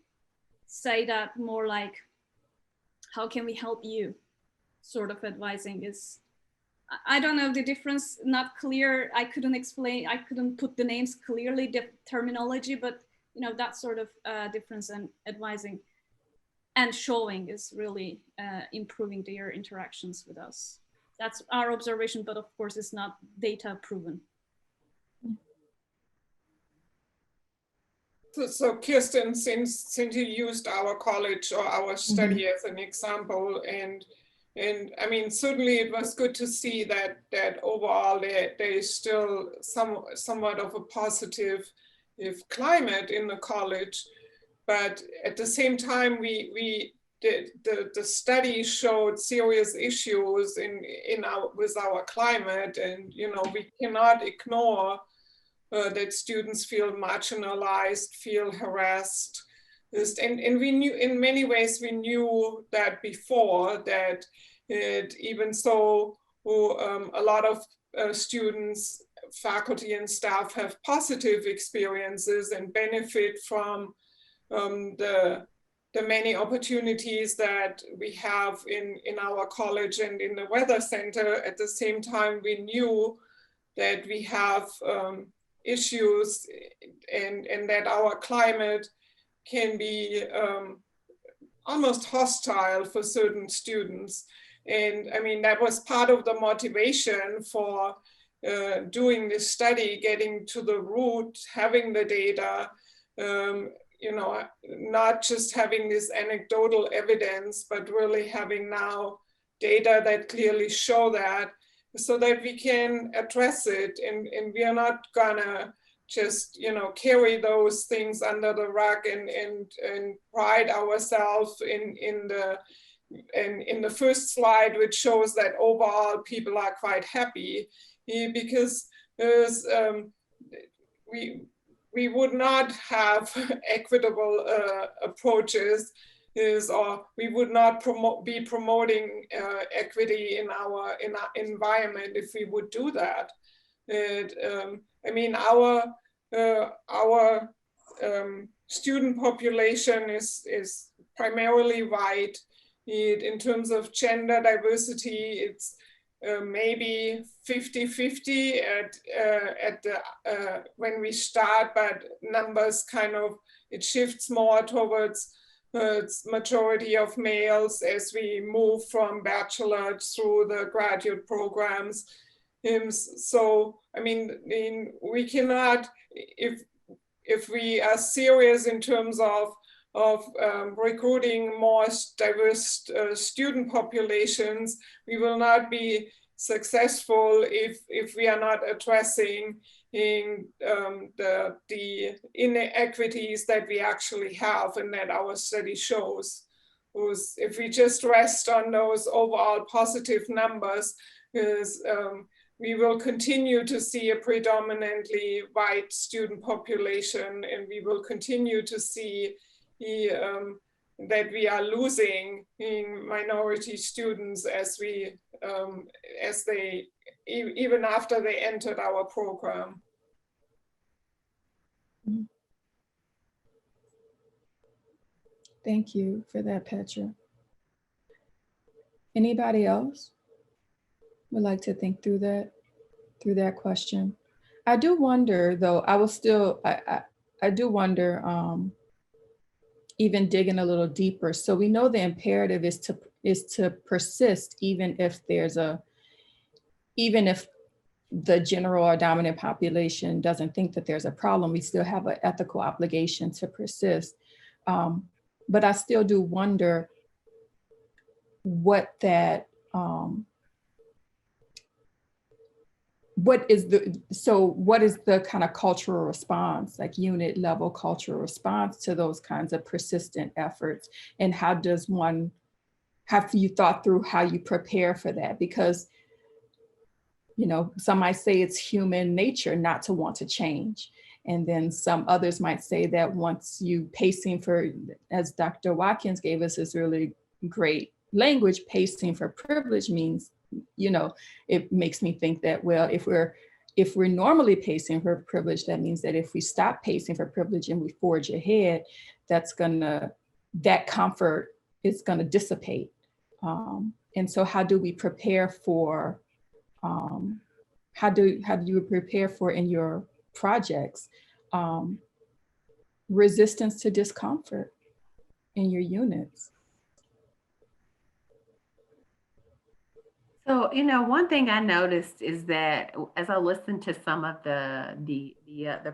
Speaker 13: say that more like, how can we help you? Sort of advising is, I don't know the difference, not clear. I couldn't explain, I couldn't put the names clearly, the terminology, but you know, that sort of difference in advising and showing is really improving their interactions with us. That's our observation, but of course it's not data proven.
Speaker 8: So Kirsten, since you used our college or our study as an example, and I mean, certainly it was good to see that overall there is still somewhat of a positive climate in the college, but at the same time the study showed serious issues with our climate, and we cannot ignore that students feel marginalized, feel harassed. And we knew, in many ways, we knew that before, that even so, a lot of students, faculty and staff have positive experiences and benefit from the many opportunities that we have in our college and in the Weather Center. At the same time, we knew that we have issues and that our climate can be almost hostile for certain students. And I mean, that was part of the motivation for doing this study, getting to the root, having the data, not just having this anecdotal evidence, but really having now data that clearly show that, so that we can address it, and we are not gonna just carry those things under the rug and pride ourselves in the first slide, which shows that overall people are quite happy, because there's we would not have equitable approaches, or we would not be promoting equity in our environment if we would do that. I mean, our student population is primarily white. In terms of gender diversity, it's maybe 50-50 at the when we start, but numbers kind of, it shifts more towards majority of males as we move from bachelor through the graduate programs. So I mean, we cannot, if we are serious in terms of recruiting more diverse student populations, we will not be successful if we are not addressing the inequities that we actually have and that our study shows. If we just rest on those overall positive numbers, we will continue to see a predominantly white student population, and we will continue to see that we are losing minority students as they even after they entered our program.
Speaker 1: Thank you for that, Petra. Anybody else would like to think through that question? I do wonder, though, I do wonder, even digging a little deeper. So we know the imperative is to persist, even if the general or dominant population doesn't think that there's a problem, we still have an ethical obligation to persist. But I still do wonder what that, what is the kind of cultural response, like unit level cultural response to those kinds of persistent efforts? And have you thought through how you prepare for that? Because, some might say it's human nature not to want to change. And then some others might say that once you pacing for, as Dr. Watkins gave us this really great language, pacing for privilege means, it makes me think that, well, if we're normally pacing for privilege, that means that if we stop pacing for privilege and we forge ahead, that comfort is gonna dissipate. And so how do we prepare for, how do you prepare for in your projects, resistance to discomfort in your units?
Speaker 5: So, one thing I noticed is that as I listened to some of the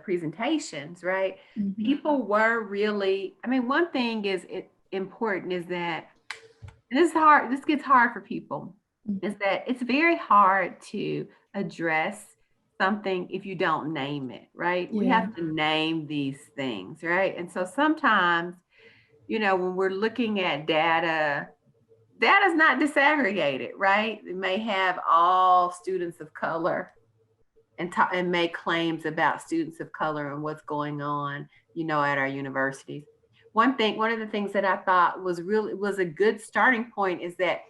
Speaker 5: presentations, right?
Speaker 1: Mhm.
Speaker 5: People were really, one thing is important is that, and this is hard, this gets hard for people, is that it's very hard to address something if you don't name it, right? We
Speaker 1: Yeah.
Speaker 5: have to name these things, right? And so sometimes, when we're looking at data is not disaggregated, right? It may have all students of color and make claims about students of color and what's going on, at our universities. One of the things that I thought was a good starting point is that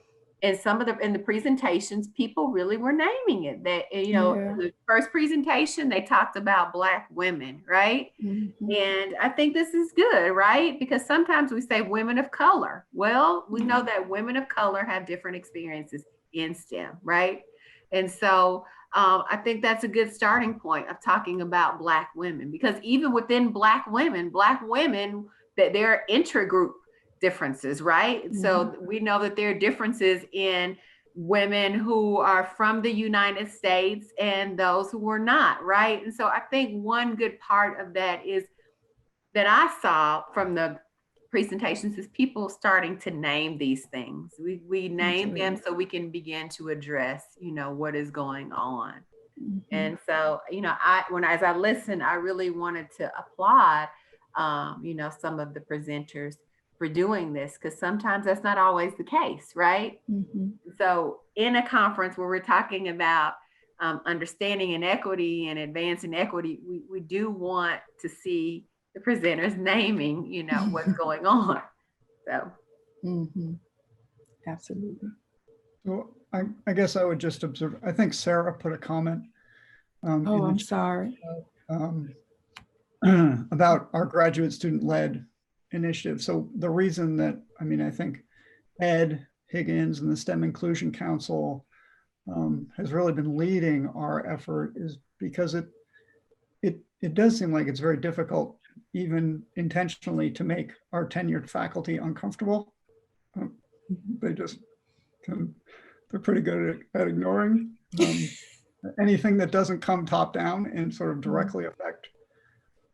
Speaker 5: in the presentations, people really were naming it. That,
Speaker 1: Yeah.
Speaker 5: the first presentation, they talked about Black women, right?
Speaker 1: Mhm.
Speaker 5: And I think this is good, right? Because sometimes we say women of color. Well, we know that women of color have different experiences in STEM, right? And so I think that's a good starting point of talking about Black women, because even within Black women, that there are intragroup differences, right? So we know that there are differences in women who are from the United States and those who were not, right? And so I think one good part of that is that I saw from the presentations is people starting to name these things. We name them so we can begin to address, what is going on. And so, as I listened, I really wanted to applaud, some of the presenters for doing this, because sometimes that's not always the case, right? So in a conference where we're talking about understanding inequity and advancing equity, we do want to see the presenters naming, what's going on. So.
Speaker 1: Absolutely.
Speaker 15: So I guess I would just observe, I think Sarah put a comment.
Speaker 1: I'm sorry.
Speaker 15: About our graduate student-led initiative. So the reason that, I think Ed Higgins and the STEM Inclusion Council has really been leading our effort is because it does seem like it's very difficult, even intentionally, to make our tenured faculty uncomfortable. They're pretty good at ignoring anything that doesn't come top down and sort of directly affect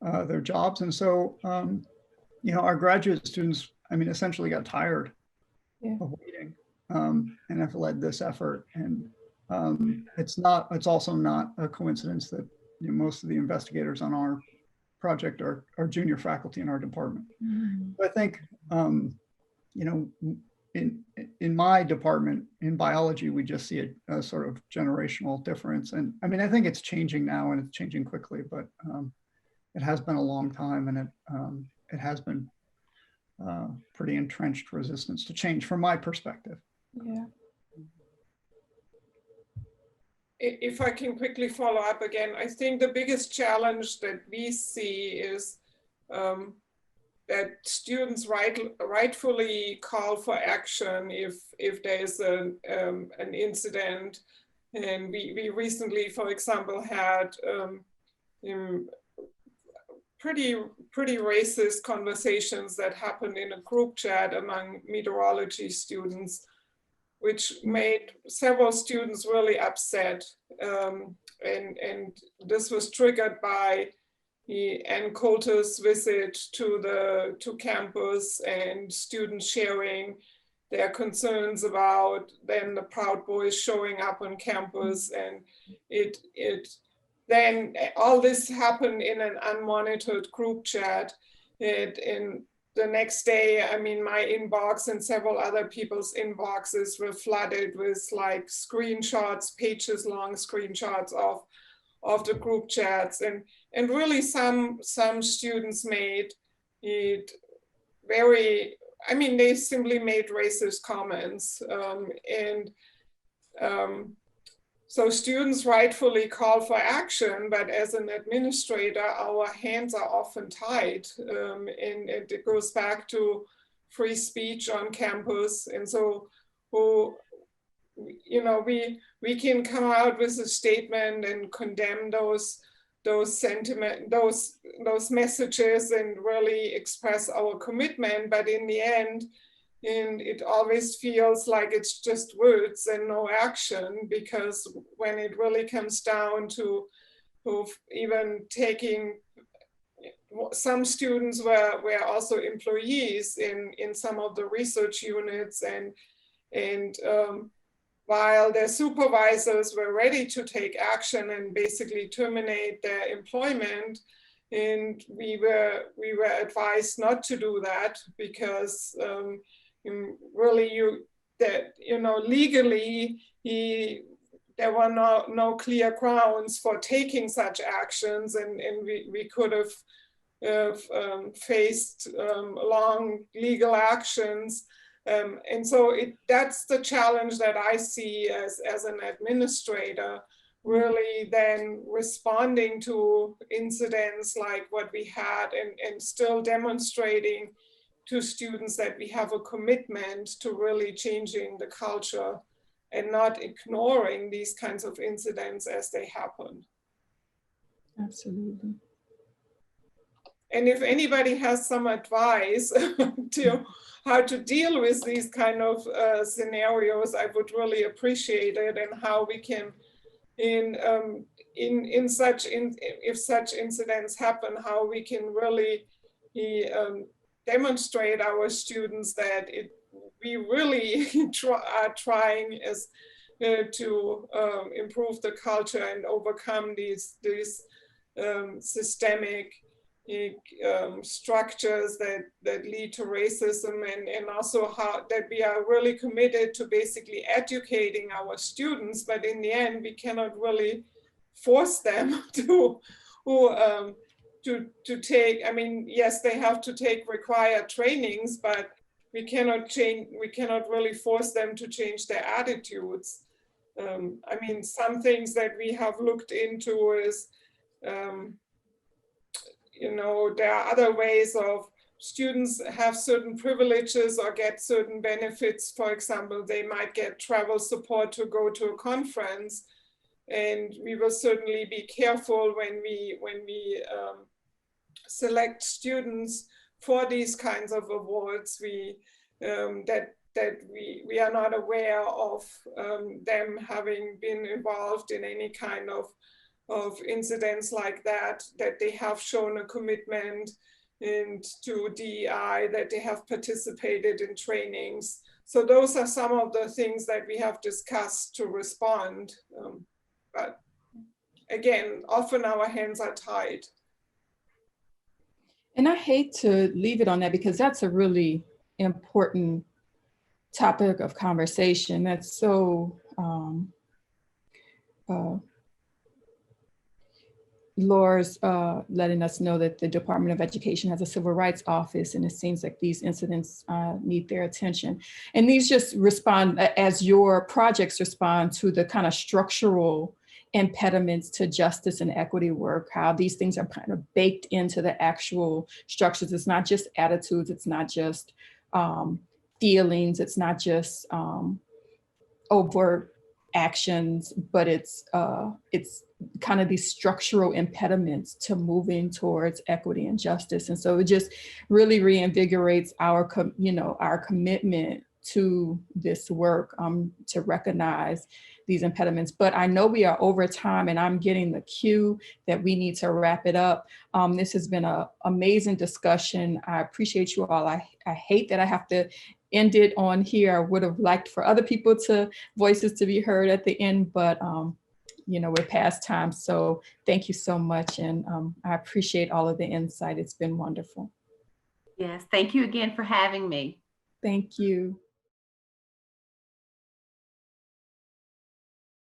Speaker 15: their jobs. And so, our graduate students, essentially got tired of waiting and have led this effort. And it's also not a coincidence that most of the investigators on our project are junior faculty in our department. I think, in my department in biology, we just see a sort of generational difference. And I think it's changing now and it's changing quickly, but it has been a long time, and it has been pretty entrenched resistance to change from my perspective.
Speaker 1: Yeah.
Speaker 8: If I can quickly follow up again, I think the biggest challenge that we see is that students rightfully call for action if there is an incident. And we recently, for example, had pretty racist conversations that happened in a group chat among meteorology students, which made several students really upset. And this was triggered by the Nkhata's visit to campus and students sharing their concerns about then the Proud Boys showing up on campus. And then all this happened in an unmonitored group chat. And the next day, my inbox and several other people's inboxes were flooded with like screenshots, pages long screenshots of the group chats. And really some students made it very, they simply made racist comments. So students rightfully call for action, but as an administrator, our hands are often tied. And it goes back to free speech on campus. And so, we can come out with a statement and condemn those messages and really express our commitment. But in the end, and it always feels like it's just words and no action, because when it really comes down to even taking, some students were also employees in some of the research units, and while their supervisors were ready to take action and basically terminate their employment, and we were advised not to do that, because really legally there were no clear grounds for taking such actions, and we could have faced long legal actions. And so that's the challenge that I see as an administrator, really then responding to incidents like what we had, and still demonstrating to students that we have a commitment to really changing the culture and not ignoring these kinds of incidents as they happen.
Speaker 1: Absolutely.
Speaker 8: And if anybody has some advice to how to deal with these kind of scenarios, I would really appreciate it, and how we can, if such incidents happen, how we can really demonstrate our students that we really are trying to improve the culture and overcome these systemic structures that lead to racism, and also how that we are really committed to basically educating our students, but in the end we cannot really force them to take, I mean, yes, they have to take required trainings, but we cannot really force them to change their attitudes. I mean, some things that we have looked into is, there are other ways of students have certain privileges or get certain benefits. For example, they might get travel support to go to a conference, and we will certainly be careful when we select students for these kinds of awards. That we are not aware of them having been involved in any kind of incidents like that they have shown a commitment to DEI, that they have participated in trainings. So those are some of the things that we have discussed to respond. But again, often our hands are tied.
Speaker 1: And I hate to leave it on that, because that's a really important topic of conversation. That's so, Laura's letting us know that the Department of Education has a civil rights office, and it seems like these incidents need their attention. And these just respond, as your projects respond to the kind of structural impediments to justice and equity work, how these things are kind of baked into the actual structures. It's not just attitudes, it's not just feelings, it's not just overt actions, but it's kind of these structural impediments to moving towards equity and justice. And so it just really reinvigorates our commitment to this work, to recognize these impediments. But I know we are over time, and I'm getting the cue that we need to wrap it up. This has been an amazing discussion. I appreciate you all. I hate that I have to end it on here. I would have liked for other people voices to be heard at the end, but we're past time. So thank you so much. And I appreciate all of the insight. It's been wonderful.
Speaker 5: Yes, thank you again for having me.
Speaker 1: Thank you.